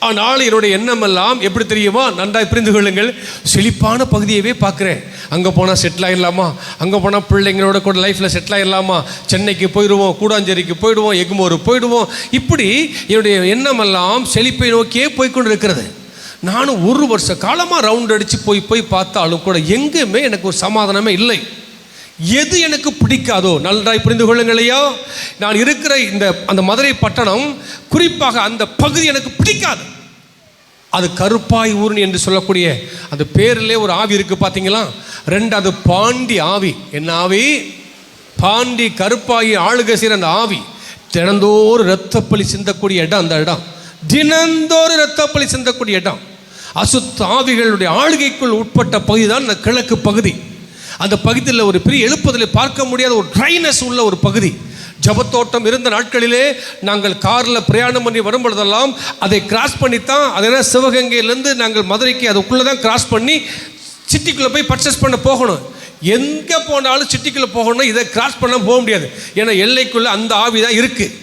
ஆனால் என்னுடைய எண்ணமெல்லாம் எப்படி தெரியுமா? நன்றாய் புரிந்து கொள்ளுங்கள், செழிப்பான பகுதியவே பார்க்குறேன். அங்கே போனால் செட்டில் ஆகிடலாமா, அங்கே போனால் பிள்ளைங்களோட கூட லைஃப்பில் செட்டில் ஆகிடலாமா, சென்னைக்கு போயிடுவோம், கூடாஞ்சேரிக்கு போயிடுவோம், எகுமோர் போயிடுவோம். இப்படி என்னுடைய எண்ணமெல்லாம் செழிப்பை நோக்கியே போய்கொண்டு இருக்கிறது. நானும் 1 வருஷ காலமாக ரவுண்ட் அடித்து போய் பார்த்தாலும் கூட எங்கேயுமே எனக்கு ஒரு சமாதானமே இல்லை. எது எனக்கு பிடிக்காதோ, நன்றாய் புரிந்து கொள்ளுங்களையோ, நான் இருக்கிற அந்த மதுரை பட்டணம், குறிப்பாக அந்த பகுதி எனக்கு பிடிக்காது. அது கருப்பாய் ஊர்னி என்று சொல்லக்கூடிய அந்த பேரிலே ஒரு ஆவி இருக்குது பார்த்தீங்களா? 2வது பாண்டி ஆவி. என்ன ஆவி? பாண்டி கருப்பாயி ஆளுகை செய்கிற அந்த ஆவி. தினந்தோறும் இரத்தப்பழி சிந்தக்கூடிய இடம் அந்த இடம். தினந்தோறும் இரத்தப்பழி சிந்தக்கூடிய இடம். அசுத்த ஆவிகளுடைய ஆளுகைக்குள் உட்பட்ட பகுதி தான் இந்த கிழக்கு பகுதி. அந்த பகுதியில் ஒரு பெரிய எழுப்புதலை பார்க்க முடியாத ஒரு ட்ரைனஸ் உள்ள ஒரு பகுதி. ஜபத்தோட்டம் இருந்த நாட்களிலே நாங்கள் காரில் பிரயாணம் பண்ணி வரும்பொழுதெல்லாம் அதை கிராஸ் பண்ணித்தான், அதனால் சிவகங்கையிலேருந்து நாங்கள் மதுரைக்கு அதுக்குள்ளே தான் கிராஸ் பண்ணி சிட்டிக்குள்ளே போய் பர்ச்சேஸ் பண்ண போகணும். எங்கே போனாலும் சிட்டிக்குள்ளே போகணும்னா இதை கிராஸ் பண்ண போக முடியாது. ஏன்னா எல்லைக்குள்ளே அந்த ஆவி தான் இருக்குது.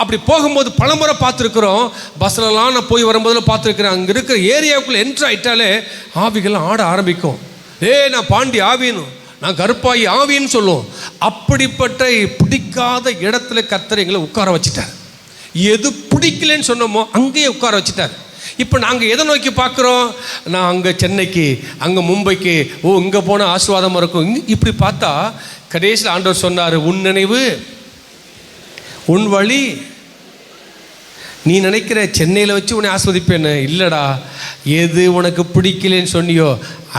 அப்படி போகும்போது பலமுறை பார்த்துருக்குறோம். பஸ்லலாம் நான் போய் வரும்போதில் பார்த்துருக்குறேன். அங்கே இருக்கிற ஏரியாவுக்குள்ளே என்ட்ரு ஆகிட்டாலே ஆவிகள் ஆட ஆரம்பிக்கும். நான் பாண்டி ஆவின்னு, நான் கருப்பாயி ஆவின்னு சொல்லுவோம். அப்படிப்பட்ட பிடிக்காத இடத்துல கர்த்தர் எங்களை உட்கார வச்சுட்டார். எது பிடிக்கலன்னு சொன்னோமோ அங்கேயே உட்கார வச்சுட்டார். இப்போ நாங்கள் எதை நோக்கி பார்க்குறோம்? நான் அங்கே சென்னைக்கு, அங்கே மும்பைக்கு, இங்கே போனால் ஆசீர்வாதமாக இருக்கும். இப்படி பார்த்தா கடைசியில் ஆண்டவர் சொன்னார், உன் நினைவு உன் வழி. நீ நினைக்கிற சென்னையில் வச்சு உன்னை ஆஸ்வதிப்பேன்னு இல்லைடா. எது உனக்கு பிடிக்கலன்னு சொன்னியோ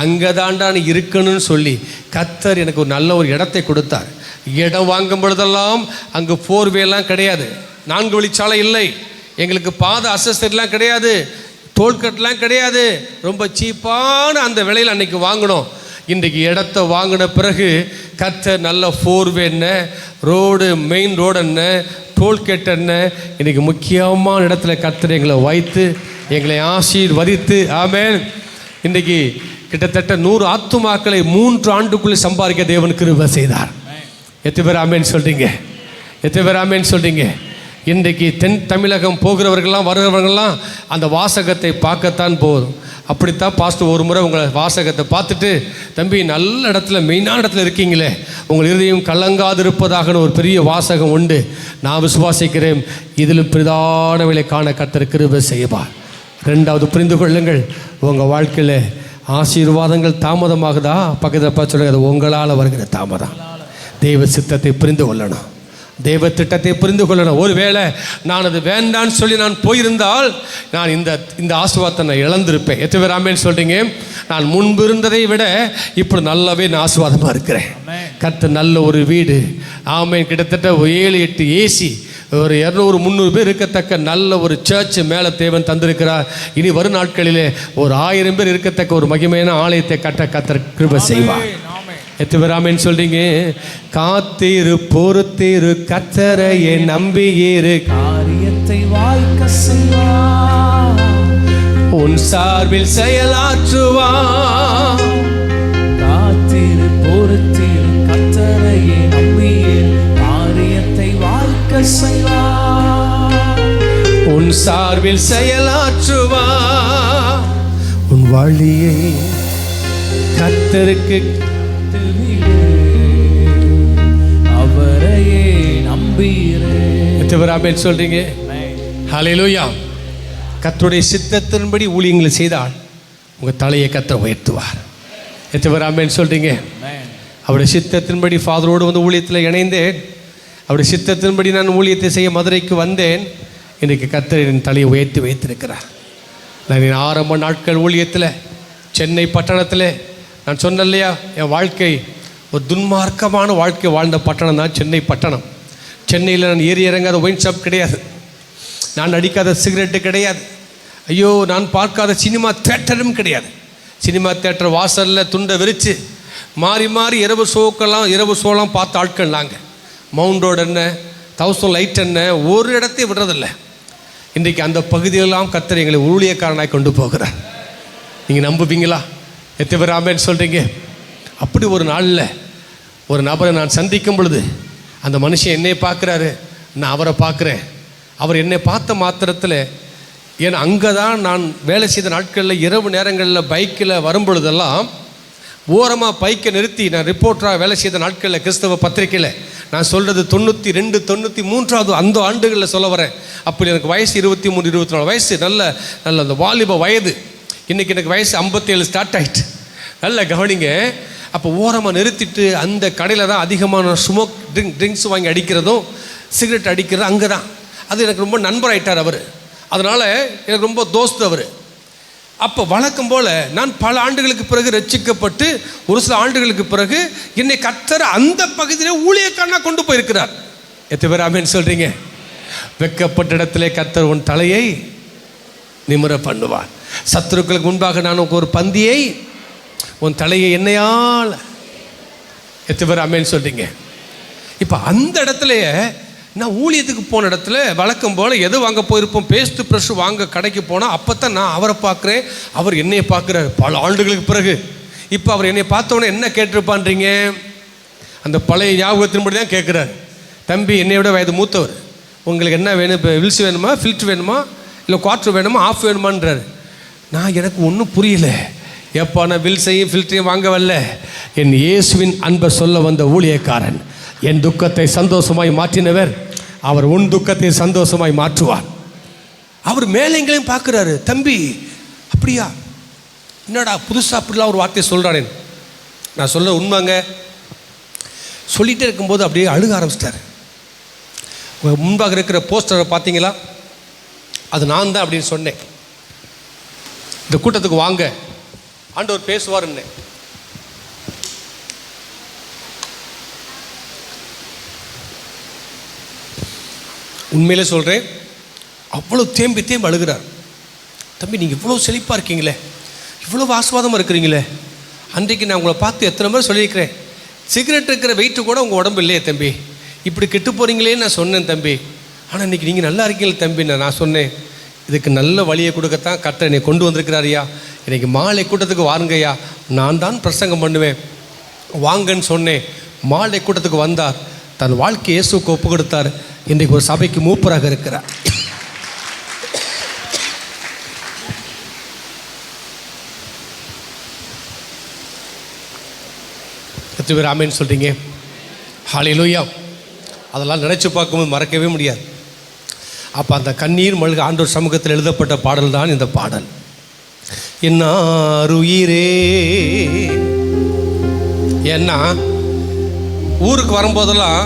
அங்கே தாண்டா நீ இருக்கணும்னு சொல்லி கர்த்தர் எனக்கு ஒரு நல்ல ஒரு இடத்தை கொடுத்தார். இடம் வாங்கும் பொழுதெல்லாம் அங்கே போர்வேலாம் கிடையாது, 4 வழிச்சாலை இல்லை, எங்களுக்கு பாத அசஸ்தெல்லாம் கிடையாது, டோல்கட்லாம் கிடையாது. ரொம்ப சீப்பான அந்த விலையில் அன்றைக்கி வாங்கினோம். இன்றைக்கி இடத்த வாங்கின பிறகு கர்த்தர் நல்ல ஃபோர்வே என்ன, ரோடு, மெயின் ரோடு என்ன, டோல்கேட் என்ன, இன்றைக்கி முக்கியமான இடத்துல கர்த்தர் எங்களை வைத்து எங்களை ஆசீர்வதித்து, ஆமென். இன்றைக்கி கிட்டத்தட்ட 100 ஆத்துமாக்களை 3 ஆண்டுக்குள்ளே சம்பாதிக்க தேவன் கிருபை செய்தார். எத்தனை பேர் ஆமென் சொல்கிறீங்க? எத்தனை பேர் ஆமென் சொல்கிறீங்க? இன்றைக்கு தென் தமிழகம் போகிறவர்கள்லாம் வருகிறவர்கள்லாம் அந்த வாசகத்தை பார்க்கத்தான் போதும். அப்படித்தான் பாஸ்டர் ஒரு முறை உங்களை வாசகத்தை பார்த்துட்டு, தம்பி நல்ல இடத்துல, மெயினான இடத்துல இருக்கீங்களே, உங்கள் இருதயம் கலங்காது இருப்பதாகனு ஒரு பெரிய வாசகம் உண்டு. நான் விசுவாசிக்கிறேன், இதில் பிரதானவிலை காண கர்த்தர் கிருபை செய்வார். 2வது புரிந்து கொள்ளுங்கள், உங்கள் வாழ்க்கையில் ஆசீர்வாதங்கள் தாமதமாகுதா? பக்கத்தில் பார்த்து சொல்லுங்கள், அது உங்களால் வருகிற தாமதம். தெய்வ சித்தத்தை புரிந்து கொள்ளணும், தெய்வ திட்டத்தை புரிந்து கொள்ளணும். ஒருவேளை நான் அது வேண்டான்னு சொல்லி நான் போயிருந்தால் நான் இந்த ஆசீர்வாதத்தை நான் இழந்திருப்பேன். எத்தனை பேர் ஆமென் சொல்கிறீங்க? நான் முன்பு இருந்ததை விட இப்போ நல்லாவே நான் ஆசீர்வாதமாக இருக்கிறேன். கர்த்தர் நல்ல ஒரு வீடு, ஆமென், கிட்டத்தட்ட 7-8 ஏசி, ஒரு 200-300 பேர் இருக்கத்தக்க நல்ல ஒரு சர்ச் மேலே தேவன் தந்திருக்கிறார். இனி வரும் நாட்களிலே ஒரு 1000 பேர் இருக்கத்தக்க ஒரு மகிமையான ஆலயத்தை கட்ட கர்த்தர் கிருபை செய்வார். எத்தனை பேர் ஆமென் சொல்றீங்க? காத்திரு, பொறுத்திரு, கர்த்தரையே நம்பியிரு, காரியத்தை வாய்க்க செய்வார், உன் சார்பில் செயலாற்றுவார். காத்திரு, பொறுத்திரு, கர்த்தரையே நம்பியிரு, காரியத்தை வாய்க்க செய்வார், உன் சார்பில் செயலாற்றுவார். உன் வழியை கர்த்தருக்கு அவரையே நம்பியிரு. எத்தனை பேர் ஆமென் சொல்றீங்க? ஹல்லேலூயா. கர்த்தருடைய சித்தத்தின்படி ஊழியங்களை செய்தால் உங்கள் தலையை கர்த்தர் உயர்த்துவார். எத்தனை பேர் ஆமென் சொல்றீங்க? அவருடைய சித்தத்தின்படி ஃபாதரோடு வந்து ஊழியத்தில் இணைந்தேன். அவருடைய சித்தத்தின்படி நான் ஊழியத்தை செய்ய மதுரைக்கு வந்தேன். இன்றைக்கு கர்த்தர் என் தலையை உயர்த்தி வைத்திருக்கிறார். நான் என் ஆரம்ப நாட்கள் ஊழியத்தில் சென்னை பட்டணத்தில் நான் சொன்னேன் இல்லையா, என் வாழ்க்கை ஒரு துன்மார்க்கமான வாழ்க்கை வாழ்ந்த பட்டணம் தான் சென்னை பட்டணம். சென்னையில் நான் ஏறி இறங்காத ஒயின் ஷாப் கிடையாது, நான் அடிக்காத சிகரெட்டு கிடையாது, ஐயோ நான் பார்க்காத சினிமா தேட்டரும் கிடையாது. சினிமா தேட்டர் வாசலில் துண்டை விரித்து மாறி மாறி இரவு ஷோலாம் பார்த்த ஆட்கள் நாங்கள். மவுண்ட் ரோடு என்ன, 1000 லைட் என்ன, ஒரு இடத்தையும் விடுறதில்லை. இன்றைக்கி அந்த பகுதியெல்லாம் கர்த்தர் எங்களை ஊழியக்காரனாக கொண்டு போகிறார். நீங்கள் நம்புவீங்களா? எத்தனை பேர் ஆமென் சொல்கிறீங்க? அப்படி ஒரு நாளில் ஒரு நபரை நான் சந்திக்கும் பொழுது அந்த மனுஷன் என்னை பார்க்குறாரு, நான் அவரை பார்க்குறேன். அவர் என்னை பார்த்த மாத்திரத்தில், ஏன்னா அங்கே தான் நான் வேலை செய்த நாட்களில் இரவு நேரங்களில் பைக்கில் வரும்பொழுதெல்லாம் ஓரமாக பைக்கை நிறுத்தி, நான் ரிப்போர்ட்டராக வேலை செய்த நாட்களில் கிறிஸ்தவ பத்திரிக்கையில், நான் சொல்கிறது 92, 93 அந்த ஆண்டுகளில் சொல்ல வரேன். அப்படி எனக்கு வயசு 23, 24 வயசு, நல்ல அந்த வாலிப வயது. இன்றைக்கி எனக்கு வயசு 57 ஸ்டார்ட் ஆகிட்டு. நல்ல கவனிங்க. அப்போ ஓரமாக நிறுத்திட்டு அந்த கடையில் தான் அதிகமான ஸ்மோக் ட்ரிங்க்ஸ் வாங்கி அடிக்கிறதும் சிகரெட் அடிக்கிறதும் அங்கே தான். அது எனக்கு ரொம்ப நண்பராயிட்டார் அவர், அதனால் எனக்கு ரொம்ப தோஸ்து அவர். அப்போ வழக்கம் போல் நான் பல ஆண்டுகளுக்கு பிறகு ரட்சிக்கப்பட்டு ஒரு சில ஆண்டுகளுக்கு பிறகு என்னை கர்த்தர் அந்த பகுதியிலே ஊழியக்காரனாக கொண்டு போயிருக்கிறார். எத்தனை பேர் ஆமென் சொல்கிறீங்க? வெட்கப்பட்ட இடத்திலே கர்த்தர் உன் தலையை நிமிர பண்ணுவார். சத்துருக்களுக்கு முன்பாக நான் ஒரு பந்தியை, உன் தலையை என்னையால். எத்தனை பேர் ஆமென் சொல்கிறீங்க? இப்போ அந்த இடத்துலையே நான் ஊழியத்துக்கு போன இடத்துல வழக்கம் போல் எது வாங்க போயிருப்போம், பேஸ்ட்டு ப்ரஷ் வாங்க கடைக்கு போனால் அப்போ தான் நான் அவரை பார்க்குறேன், அவர் என்னையை பார்க்குறாரு. பல ஆண்டுகளுக்கு பிறகு இப்போ அவர் என்னை பார்த்தோன்னே என்ன கேட்டிருப்பான்றீங்க? அந்த பழைய ஞாபகத்தின்படி தான் கேட்குறாரு. தம்பி என்னை விட வயது மூத்தவர், உங்களுக்கு என்ன வேணும்? இப்போ வில்ஸ் வேணுமா, ஃபில்ட்ரு வேணுமா, இல்லை குவார்ட்ரு வேணுமா, ஆஃப் வேணுமான்றார். எனக்கு ஒன்றும் புரியல. எப்போ நான் வில்ஸையும் ஃபில்ட்ரையும் வாங்க வரல, என் இயேசுவின் அன்பை சொல்ல வந்த ஊழியக்காரன். என் துக்கத்தை சந்தோஷமாய் மாற்றினவர், அவர் உன் துக்கத்தை சந்தோஷமாய் மாற்றுவார். அவர் மேலைங்களையும் பார்க்குறாரு. தம்பி அப்படியா, என்னடா புதுசாக அப்படிலாம் ஒரு வார்த்தையை சொல்கிறானே. நான் சொல்ல உண்மைங்க. சொல்லிகிட்டே இருக்கும்போது அப்படியே அழுக ஆரம்பிச்சிட்டார். முன்பாக இருக்கிற போஸ்டரை பார்த்தீங்களா, அது நான் தான் அப்படின்னு சொன்னேன். இந்த கூட்டத்துக்கு வாங்க, ஆண்டவர் பேசுவார்ன்னு. உண்மையிலே சொல்கிறேன், அவ்வளோ தேம்பி அழுகிறார். தம்பி நீங்கள் இவ்வளோ செழிப்பாக இருக்கீங்களே, இவ்வளோ ஆஸ்வாதமாக இருக்கிறீங்களே, அன்றைக்கு நான் உங்களை பார்த்து எத்தனை முறை சொல்லியிருக்கிறேன், சிகரெட் இருக்கிற வெயிட்டு கூட உங்கள் உடம்பு இல்லையே தம்பி, இப்படி கெட்டு போகிறீங்களேன்னு நான் சொன்னேன் தம்பி. ஆனால் இன்றைக்கி நீங்கள் நல்லா இருக்கீங்களே தம்பி. நான் சொன்னேன், இதுக்கு நல்ல வழியை கொடுக்கத்தான் கர்த்தர் என்னை கொண்டு வந்திருக்கிறாரியா. இன்றைக்கி மாலை கூட்டத்துக்கு வாருங்கய்யா, நான் தான் பிரசங்கம் பண்ணுவேன் வாங்கன்னு சொன்னேன். மாலை கூட்டத்துக்கு வந்தார், தன் வாழ்க்கை இயேசுக்கு ஒப்பு கொடுத்தார். இன்றைக்கு ஒரு சபைக்கு மூப்பராக இருக்கிறார். எத்தனை பேர் ஆமேன்னு சொல்கிறீங்க? ஹல்லேலூயா. அதெல்லாம் நினச்சி பார்க்கும்போது மறக்கவே முடியாது. அப்போ அந்த கண்ணீர் மல்க ஆண்டவர் சமூகத்தில் எழுதப்பட்ட பாடல் தான் இந்த பாடல். என்னாருயிரே. ஏன்னா ஊருக்கு வரும்போதெல்லாம்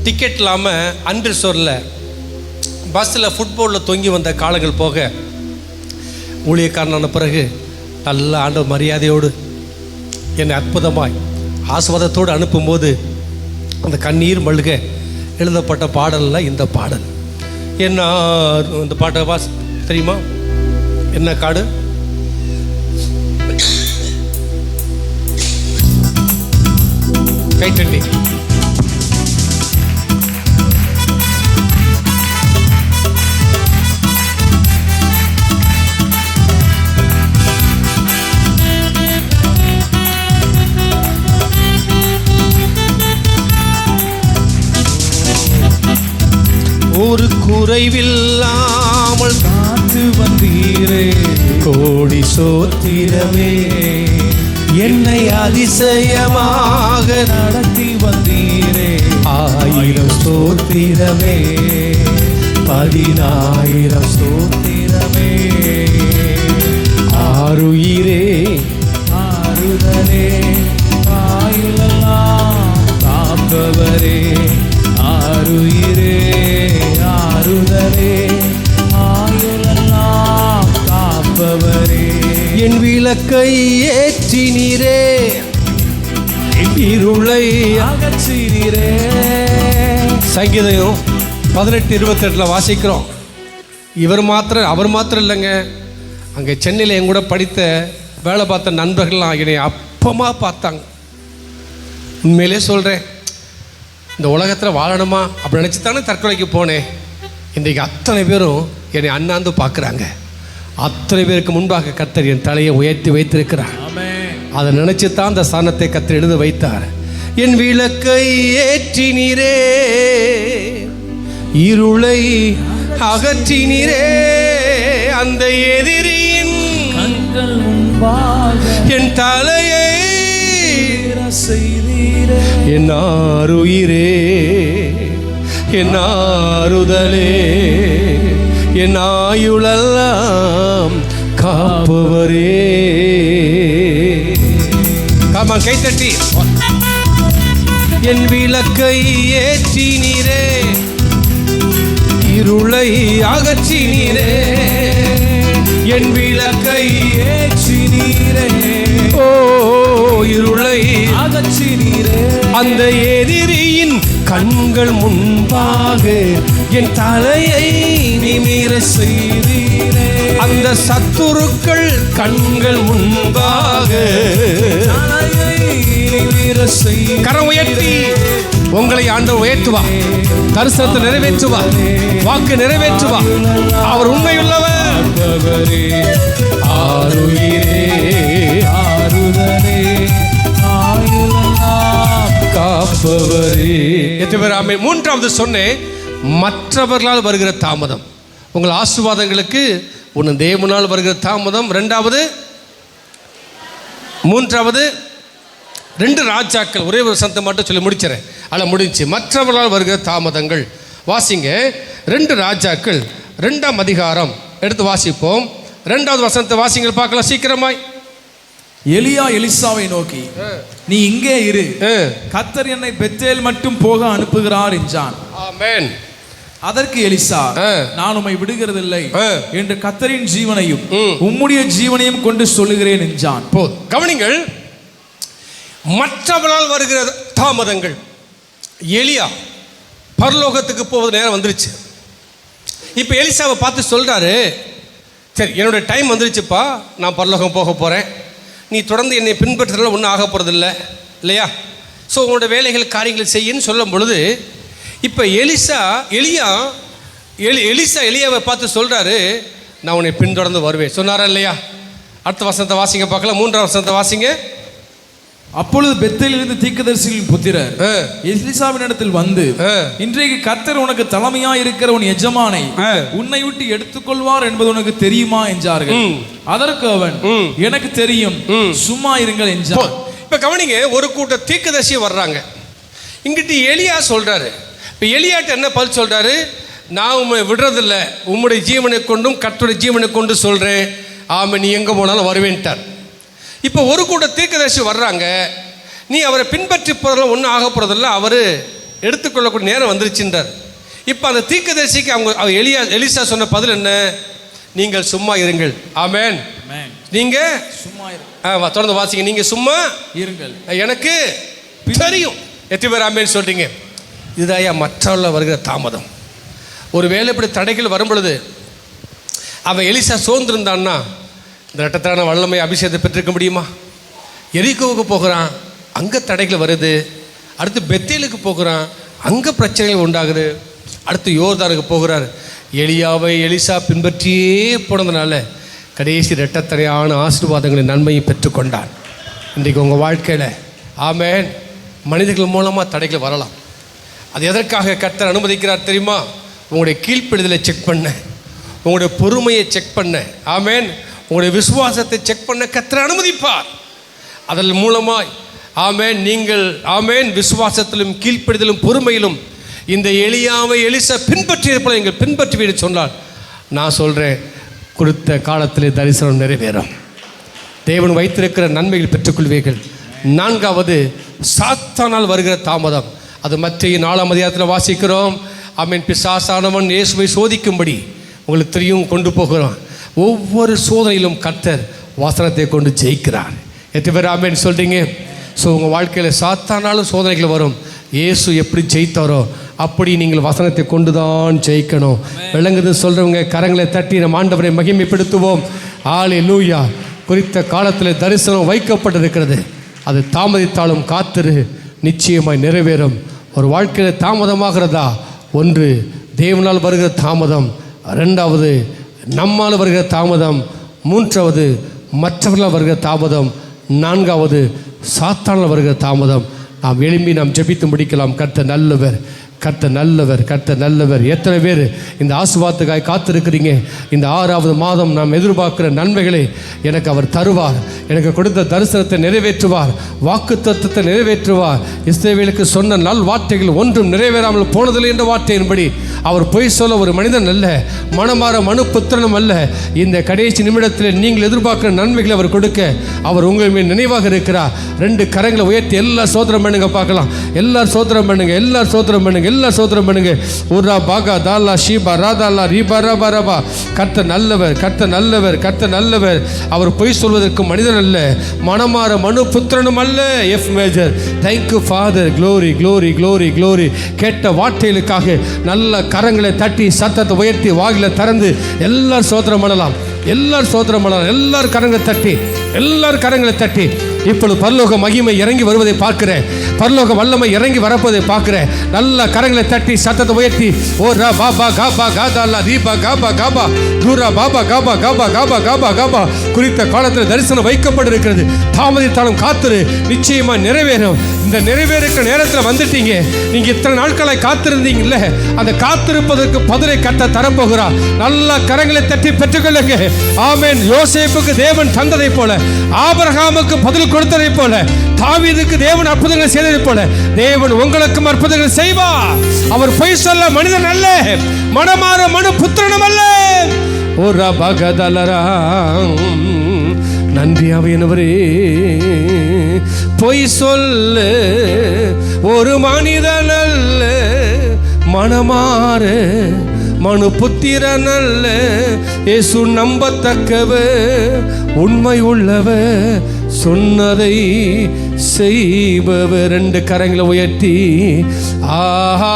டிக்கெட் இல்லாமல் அன்ரிசர்வில் பஸ்ஸில் ஃபுட்பாலில் தொங்கி வந்த காலங்கள் போக, ஊழியக்காரனான பிறகு நல்ல ஆண்டவர் மரியாதையோடு என்னை அற்புதமாய் ஆசீர்வாதத்தோடு அனுப்பும்போது அந்த கண்ணீர் மல்க எழுதப்பட்ட பாடலில் இந்த பாடல். என்ன இந்த பாட்டை தெரியுமா? என்ன காடு? கைத்தட்டி ஒரு குறைவில்லாமல் காத்து வந்தீரே, கோடி சோத்திரமே. என்னை அதிசயமாக நடத்தி வந்தீரே, 1000 ஸ்தோத்திரமே, 10,000 ஸ்தோத்திரமே. ஆருயிரே ஆறுதலே, ஆயுளெல்லாம் காப்பவரே. ஆருயிரே ஆறுதலே, ஆயுளெல்லாம் காப்பவரே. என் விளக்கை ஏற்றினீரே, இருளை அகற்றினீரே. சங்கீதம் 18:28 வாசிக்கிறோம். அவர் மாத்திரம் இல்லைங்க, அங்கே சென்னையில் என் கூட படித்த வேலை பார்த்த நண்பர்கள்லாம் என்னை அப்பமாக பார்த்தாங்க. உண்மையிலே சொல்கிறேன், இந்த உலகத்தில் வாழணுமா அப்படி நினச்சி தானே தற்கொலைக்கு போனேன். இன்றைக்கு அத்தனை பேரும் என்னை அண்ணாந்து பார்க்குறாங்க. அத்தனை பேருக்கு முன்பாக கர்த்தர் என் தலையை உயர்த்தி வைத்திருக்கிறார். அதை நினச்சி தான் அந்த ஸ்தானத்தை கர்த்தர் எழுத வைத்தார். என் விளக்கை ஏற்றினீரே, இருளை அகற்றினீரே, அந்த எதிரியின் கண்கள் முன்பாக என் தலையை செய்தீரே. என் ஆருயிரே, என் ஆறுதலே, என் ஆயுளெல்லாம் காப்பவரே. காமா கைத்தட்டி. என் விளக்கை ஏற்றினீரே, இருளை அகற்றினீரே, என் விளக்கை ஏற்றினீரே, ஓ இருளை அகற்றினீரே. அந்த எதிரியின் கண்கள் முன்பாக என் தலையை நிமிர செய்தீரே. அந்த சத்துருக்கள் கண்கள் முன்பாக கரம் உயர்த்தி உங்களை ஆண்டவர் உயர்த்துவா, தரிசனத்தை நிறைவேற்றுவா, வாக்கு நிறைவேற்றுவா. அவர் உண்மையுள்ளவர். ஆருயிரே ஆறுதலே, எத்தனை பேர் ஆமென்? மூன்றாவது சொன்னேன், மற்றவர்களால் வருகிற தாமதம். உங்கள் ஆசீர்வாதங்களுக்கு ஒன்று தேவனால் வருகிற தாமதம், மூன்றாவது 2 ராஜாக்கள், ஒரே ஒரு சந்தம் மட்டும் சொல்லி முடிச்சிடறேன், அதில் முடிஞ்சு. மற்றவர்களால் வருகிற தாமதங்கள் வாசிங்க. 2 ராஜாக்கள் 2ஆம் அதிகாரம் எடுத்து வாசிப்போம். 2வது வசனத்தை வாசிங்கள் பார்க்கலாம் சீக்கிரமாய். எலியா எலிசாவை நோக்கி, நீ இங்கே இரு, கர்த்தர் என்னை பெத்தேல் மட்டும் போக அனுப்புகிறார் என்றான். ஆமென். அதற்கு எலிசா, நான் உம்மை விடுகிறதில்லை என்று கர்த்தரின் ஜீவனையும் உம்முடைய ஜீவனையும் கொண்டு சொல்லுகிறேன் என்றான். கவனிங்கள், மற்றவர்களால் வருகிற தாமதங்கள். எலியா பரலோகத்துக்கு போவது நேரம் வந்துருச்சு. இப்போ எலிசாவை பார்த்து சொல்றாரு, சரி என்னோட டைம் வந்துருச்சுப்பா, நான் பரலோகம் போக போகிறேன், நீ தொடர்ந்து என்னை பின்பற்றுறதுல ஒன்றும் ஆக போகிறதில்ல இல்லையா, ஸோ உன்னோட வேலைகள் காரியங்களை செய்யன்னு சொல்லும் பொழுது, இப்போ எலியாவை பார்த்து சொல்கிறாரு, நான் உன்னை பின்தொடர்ந்து வருவேன் சொன்னாரா இல்லையா? அடுத்த வசனத்தை வாசிங்க பார்க்கலாம். 3ஆம் வசனத்தை வாசிங்க. அப்பொழுது பெத்தேலிலிருந்து தீர்க்கதரிசிகளின் புத்திரர் எலிசாவினிடத்தில் வந்து, இன்றைக்கு கர்த்தர் உனக்கு தலைமையா இருக்கிற உன் எஜமானை உன்னை விட்டு எடுத்துக்கொள்வார் என்பது உனக்கு தெரியுமா என்றார்கள். அதற்கு அவன், எனக்கு தெரியும், சும்மா இருங்கள் என்றான். இப்ப கவனிங்க, ஒரு கூட்ட தீர்க்கதரிசி வர்றாங்க. இங்கிட்டு எலியா சொல்றாரு. இப்ப எலியாட்ட என்ன பதில் சொல்றாரு? நான் உண்மை விடுறதில்லை, உம்முடைய ஜீவனை கொண்டும் கர்த்தருடைய ஜீவனை கொண்டு சொல்றேன், ஆமா நீ எங்க போனாலும் வருவேன்ட்டார். இப்போ ஒரு கூட தீர்க்கதரிசி வர்றாங்க, நீ அவரை பின்பற்றி போகிறதெல்லாம் ஒன்றும் ஆக போகிறதில்ல, அவர் எடுத்துக்கொள்ளக்கூடிய நேரம் வந்துருச்சுன்றார். இப்போ அந்த தீர்க்கதரிசிக்கு எலிசா சொன்ன பதில் என்ன? நீங்கள் சும்மா இருங்கள். ஆமென். நீங்க சும்மா இருங்க. தொடர்ந்து வாசிங்க. நீங்க சும்மா இருங்கள், எனக்கு தெரியும். எத்தனை பேர் ஆமென் சொல்றீங்க? இதுதான் மற்றவர்கள் வருகிற தாமதம். ஒரு வேலை இப்படி தடைகள் வரும் பொழுது அவன் எலிசா சோர்ந்திருந்தான்னா இந்த இரட்டத்தான வல்லமை அபிஷேகத்தை பெற்றிருக்க முடியுமா? எரிகோவுக்கு போகிறான், அங்கே தடைகள் வருது. அடுத்து பெத்தேலுக்கு போகிறான், அங்கே பிரச்சனைகள் உண்டாகுது. அடுத்து யோர்தானுக்கு போகிறார். எலியாவை எலிசா பின்பற்றியே போனதுனால கடைசி இரட்டத்தடையான ஆசீர்வாதங்களின் நன்மையை பெற்றுக்கொண்டான். இன்றைக்கு உங்கள் வாழ்க்கையில் ஆமென், மனிதர்கள் மூலமாக தடைகள் வரலாம். அது எதற்காக கர்த்தர் அனுமதிக்கிறார் தெரியுமா? உங்களுடைய கீழ்ப்படிதலை செக் பண்ண, உங்களுடைய பொறுமையை செக் பண்ண, ஆமென், உங்களுடைய விசுவாசத்தை செக் பண்ண கர்த்தர் அனுமதிப்பார். அதன் மூலமாய் ஆமென் நீங்கள் ஆமென் விசுவாசத்திலும் கீழ்ப்படிதலும் பொறுமையிலும் இந்த எலியாவை எலிசா பின்பற்றியது போல நீங்கள் பின்பற்றுவீர்கள் சொன்னால், நான் சொல்கிறேன், கொடுத்த காலத்திலே தரிசனம் நிறைவேறும். தேவன் வைத்திருக்கிற நன்மைகள் பெற்றுக்கொள்வீர்கள். 4வது சாத்தானால் வருகிற தாமதம். அது மத்திய 4ஆம் அதிகாரத்தில் வாசிக்கிறோம். ஆமென். பிசாசானவன் இயேசுவை சோதிக்கும்படி உங்களுக்கு தெரியும் கொண்டு போகிறோம். ஒவ்வொரு சோதனையிலும் கர்த்தர் வசனத்தை கொண்டு ஜெயிக்கிறார். எத்தனை பேர் ஆமென் சொல்கிறீங்க? ஸோ உங்கள் வாழ்க்கையில் சாத்தானாலும் சோதனைகள் வரும். இயேசு எப்படி ஜெயித்தாரோ அப்படி நீங்கள் வசனத்தை கொண்டு தான் ஜெயிக்கணும். விளங்குது சொல்கிறவங்க கரங்களை தட்டி நம் ஆண்டவரை மகிமைப்படுத்துவோம். ஹல்லேலூயா. குறித்த காலத்தில் தரிசனம் வைக்கப்பட்டிருக்கிறது. அது தாமதித்தாலும் காத்திரு, நிச்சயமாய் நிறைவேறும். ஒரு வாழ்க்கையில் தாமதமாகிறதா? 1 தேவனால் வருகிற தாமதம், 2வது நம்மால் வருகிற தாமதம், 3வது மற்றவர்களால் வருகிற தாமதம், 4வது சாத்தானால் வருகிற தாமதம். நாம் எழும்பி நாம் ஜெபித்து முடிக்கலாம். கர்த்தர் நல்லவர், கர்த்தர் நல்லவர், கர்த்தர் நல்லவர். எத்தனை பேர் இந்த ஆசீர்வாதத்துக்காக காத்திருக்கிறீங்க? இந்த 6வது மாதம் நாம் எதிர்பார்க்கிற நன்மைகளை எனக்கு அவர் தருவார். எனக்கு கொடுத்த தரிசனத்தை நிறைவேற்றுவார், வாக்குத்தத்தத்தை நிறைவேற்றுவார். இஸ்ரவேலுக்கு சொன்ன நல் வார்த்தைகள் ஒன்றும் நிறைவேறாமல் போனதில்லை என்ற வார்த்தையின்படி அவர் பொய் சொல்ல ஒரு மனிதன் அல்ல, மனமாற மனு புத்திரனும் அல்ல. இந்த கடைசி நிமிடத்தில் நீங்கள் எதிர்பார்க்கிற நன்மைகளை அவர் கொடுக்க அவர் உங்கள் மேல் நினைவாக இருக்கிறார். 2 கரங்களை உயர்த்தி எல்லா சோதனம் பண்ணுங்க பார்க்கலாம். எல்லாரும் சோதனம் பண்ணுங்க, எல்லாரும் சோதனம் பண்ணுங்க, எல்லாரும் சோதனம் பண்ணுங்க. உர்ரா பாகா தாலா ஷீபா ராதாலா ரீபா ரபா ரபா. கர்த்தர் நல்லவர், கர்த்தர் நல்லவர், கர்த்தர் நல்லவர். அவர் பொய் சொல்வதற்கு மனிதன் அல்ல, மனமாற மனு புத்திரனும் அல்ல. F major. Thank you father. Glory glory glory glory. கேட்ட வார்த்தைகளுக்காக நல்ல கரங்களை தட்டி சத்தத்தை உயர்த்தி வாயில திறந்து எல்லாரும் சோதனம் பண்ணலாம், எல்லாரும் சோதனம் பண்ணலாம். எல்லாரும் கரங்களை தட்டி, எல்லாரும் கரங்களை தட்டி. இப்பொழுது பரலோக மகிமை இறங்கி வருவதை பார்க்கிறேன், பரலோக வல்லமை இறங்கி வரப்போதை பார்க்கிறேன். நல்ல கரங்களை தட்டி சத்தத்தை உயர்த்தி ஓ ரா பாபா காபா காதாலா தீபா காபா காபா தூரா பாபா காபா காபா காபா காபா காபா. குறித்த காலத்தில் தரிசனம் வைக்கப்பட்டிருக்கிறது. தாமதித்தாலும் காத்திரு, நிச்சயமா நிறைவேறும். இந்த நிறைவேறுக்கிற நேரத்தில் வந்துட்டீங்க. நீங்க இத்தனை நாட்களாய் காத்திருந்தீங்கல்ல, அந்த காத்திருப்பதற்கு பதிலை கத்த தரப்போகிறார். நல்ல கரங்களை தட்டி பெற்றுக்கொள்ளுங்க. ஆமென். யோசேப்புக்கு தேவன் தந்ததை போல, ஆபிரகாமுக்கு பதில் கொடுத்ததை போல, தாவீதுக்கு தேவன் அற்புதங்களை செய்ததை போல தேவன் உங்களுக்கும் அற்புதங்கள் செய்வார். அவர் பொய் சொல்ல மனிதன் அல்ல, மனமாற மனு புத்திரனும் அல்ல. ஒரு பகதலரா நன்றி ஆவியானவரே. பொய் சொல்ல ஒரு மனிதன் அல்ல, மனமாற மனு புத்திரன் அல்ல. இயேசு நம்பத்தக்கவர், உண்மை உள்ளவர், சொன்னதை செய்பவர். ரெண்டு கரங்களை உயர்த்தி ஆஹா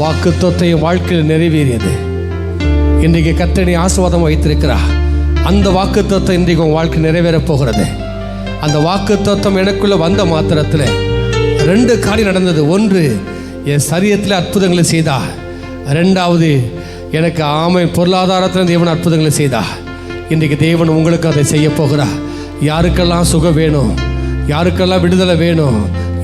வாக்குத்தத்தம் என் வாழ்க்கையில் நிறைவேறியது. இன்றைக்கு கர்த்தர் ஆசீர்வாதம் வைத்திருக்கிறார். அந்த வாக்குத்தத்தம் இன்றைக்கு உன் வாழ்க்கை நிறைவேறப் போகிறது. அந்த வாக்குத்தத்தம் எனக்குள்ள வந்த மாத்திரத்தில் ரெண்டு காரியம் நடந்தது. ஒன்று, என் சரீரத்தில் அற்புதங்களை செய்தார். ரெண்டாவது, எனக்கு பொருளாதாரத்தில் தேவன் அற்புதங்களை செய்தார். இன்றைக்கு தேவன் உங்களுக்கு அதை செய்ய போகிறார். யாருக்கெல்லாம் சுகம் வேணும், யாருக்கெல்லாம் விடுதலை வேணும்,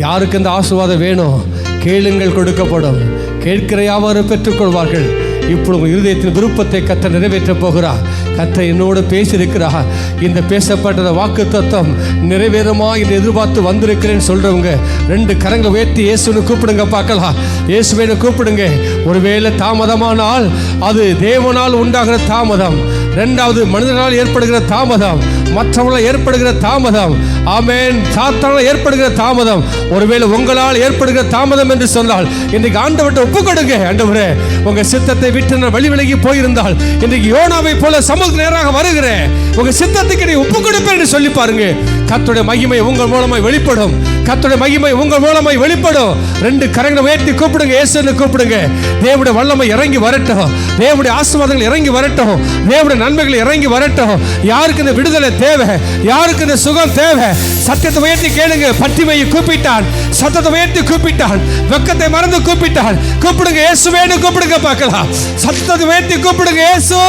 யாருக்கு இந்த ஆசீர்வாதம் வேணும், கேளுங்கள் கொடுக்கப்படும். கேட்கிற யாவரும் பெற்றுக்கொள்வார்கள். இப்பொழுது உங்கள் இருதயத்தின் விருப்பத்தை கர்த்தர் நிறைவேற்றப் போகிறார். கர்த்தர் என்னோடு பேசியிருக்கிறார். இந்த பேசப்பட்ட வாக்குத்தத்தம் நிறைவேறுமா என்று எதிர்பார்த்து வந்திருக்கிறேன்னு சொல்றவங்க ரெண்டு கரங்களை உயர்த்தி இயேசுன்னு கூப்பிடுங்க பார்க்கலாம். இயேசுவேன்னு கூப்பிடுங்க. ஒருவேளை தாமதமானால் அது தேவனால் உண்டாகிற தாமதம், ரெண்டாவது மனிதனால் ஏற்படுகிற தாமதம், மற்றவர்களால் ஏற்படுகிற தாமதம், ஆமென், சாத்தானால் ஏற்படுகிற தாமதம், ஒருவேளை உங்களால் ஏற்படுகிற தாமதம் என்று சொன்னால் இன்றைக்கு ஆண்டவர்கிட்ட ஒப்பு கொடுங்க. ஆண்டவரே, உங்க சித்தத்தை விட்டு நான் வழி விலகி போயிருந்தால் இன்றைக்கு யோனாவை போல சமூகத்துக்கு நேராக வருகிறேன், உங்க சித்தத்துக்கு நீ ஒப்பு கொடுப்பேன் என்று சொல்லி பாருங்க. கர்த்தருடைய மகிமை உங்கள் மூலமாய் வெளிப்படும். கர்த்தருடைய மகிமை உங்கள் மூலமாய் வெளிப்படும். ரெண்டு கரங்களை உயர்த்தி கூப்பிடுங்க, இயேசுன்னு கூப்பிடுங்க. தேவனுடைய வல்லமை இறங்கி வரட்டும், தேவனுடைய ஆசீர்வாதங்கள் இறங்கி வரட்டும், தேவனுடைய நன்மைகள் இறங்கி வரட்டும். யாருக்கு இந்த விடுதலை தேவை, யாருக்கு இந்த சுகம் தேவை, சத்தியத்தை உயர்த்தி கேளுங்க. பட்டிமையை கூப்பிட்டான், சத்தத்தை உயர்த்தி கூப்பிட்டான், வெக்கத்தை மறந்து கூப்பிட்டான். கூப்பிடுங்க, இயேசுவேன்னு கூப்பிடுங்க பார்க்கலாம். சத்தத்தை உயர்த்தி கூப்பிடுங்க, இயேசு,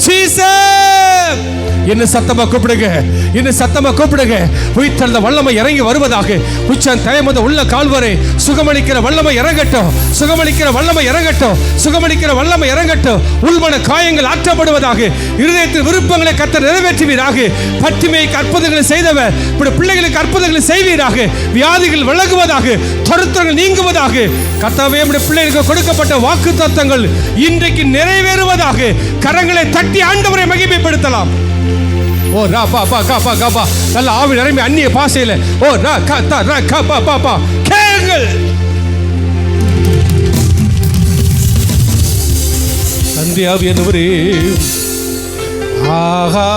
ஜீசஸ். இன்னும் சத்தமா கூப்பிடுங்க, இன்னும் சத்தமா கூப்பிடுங்க. உயிர்த்தெழுந்த வல்லமை இறங்கி வருவதாக. உச்சன் தயமத உள்ள கால்வரை சுகமளிக்கிற வல்லமை இறங்கட்டும், சுகமளிக்கிற வல்லமை இறங்கட்டும், சுகமளிக்கிற வல்லமை இறங்கட்டும். உள்மன காயங்கள் ஆற்றப்படுவதாக. இருதயத்தின் விருப்பங்களை கர்த்தர் நிறைவேற்றுவீராக. பட்டிமைக்கு அற்புதங்களை செய்தவர் இப்படி பிள்ளைகளுக்கு அற்புதங்களை செய்வீராக. வியாதிகள் விலகுவதாக, தருத்திரங்கள் நீங்குவதாக. கர்த்தாவே, நம்முடைய பிள்ளைகளுக்கு கொடுக்கப்பட்ட வாக்குத்தத்தங்கள் இன்றைக்கு நிறைவேறுவதாக. கரங்களை தட்டி ஆண்டவரை மகிமைப்படுத்தலாம். ஓ ரா பா பா கா பா கா பா. நல்ல ஆவி நிரம்பி அந்நிய பாஷையில ஓ ரா கா தா ரா கா பா பா பா. கேளுங்கள். நன்றி ஆவியானவரே. ஆஹா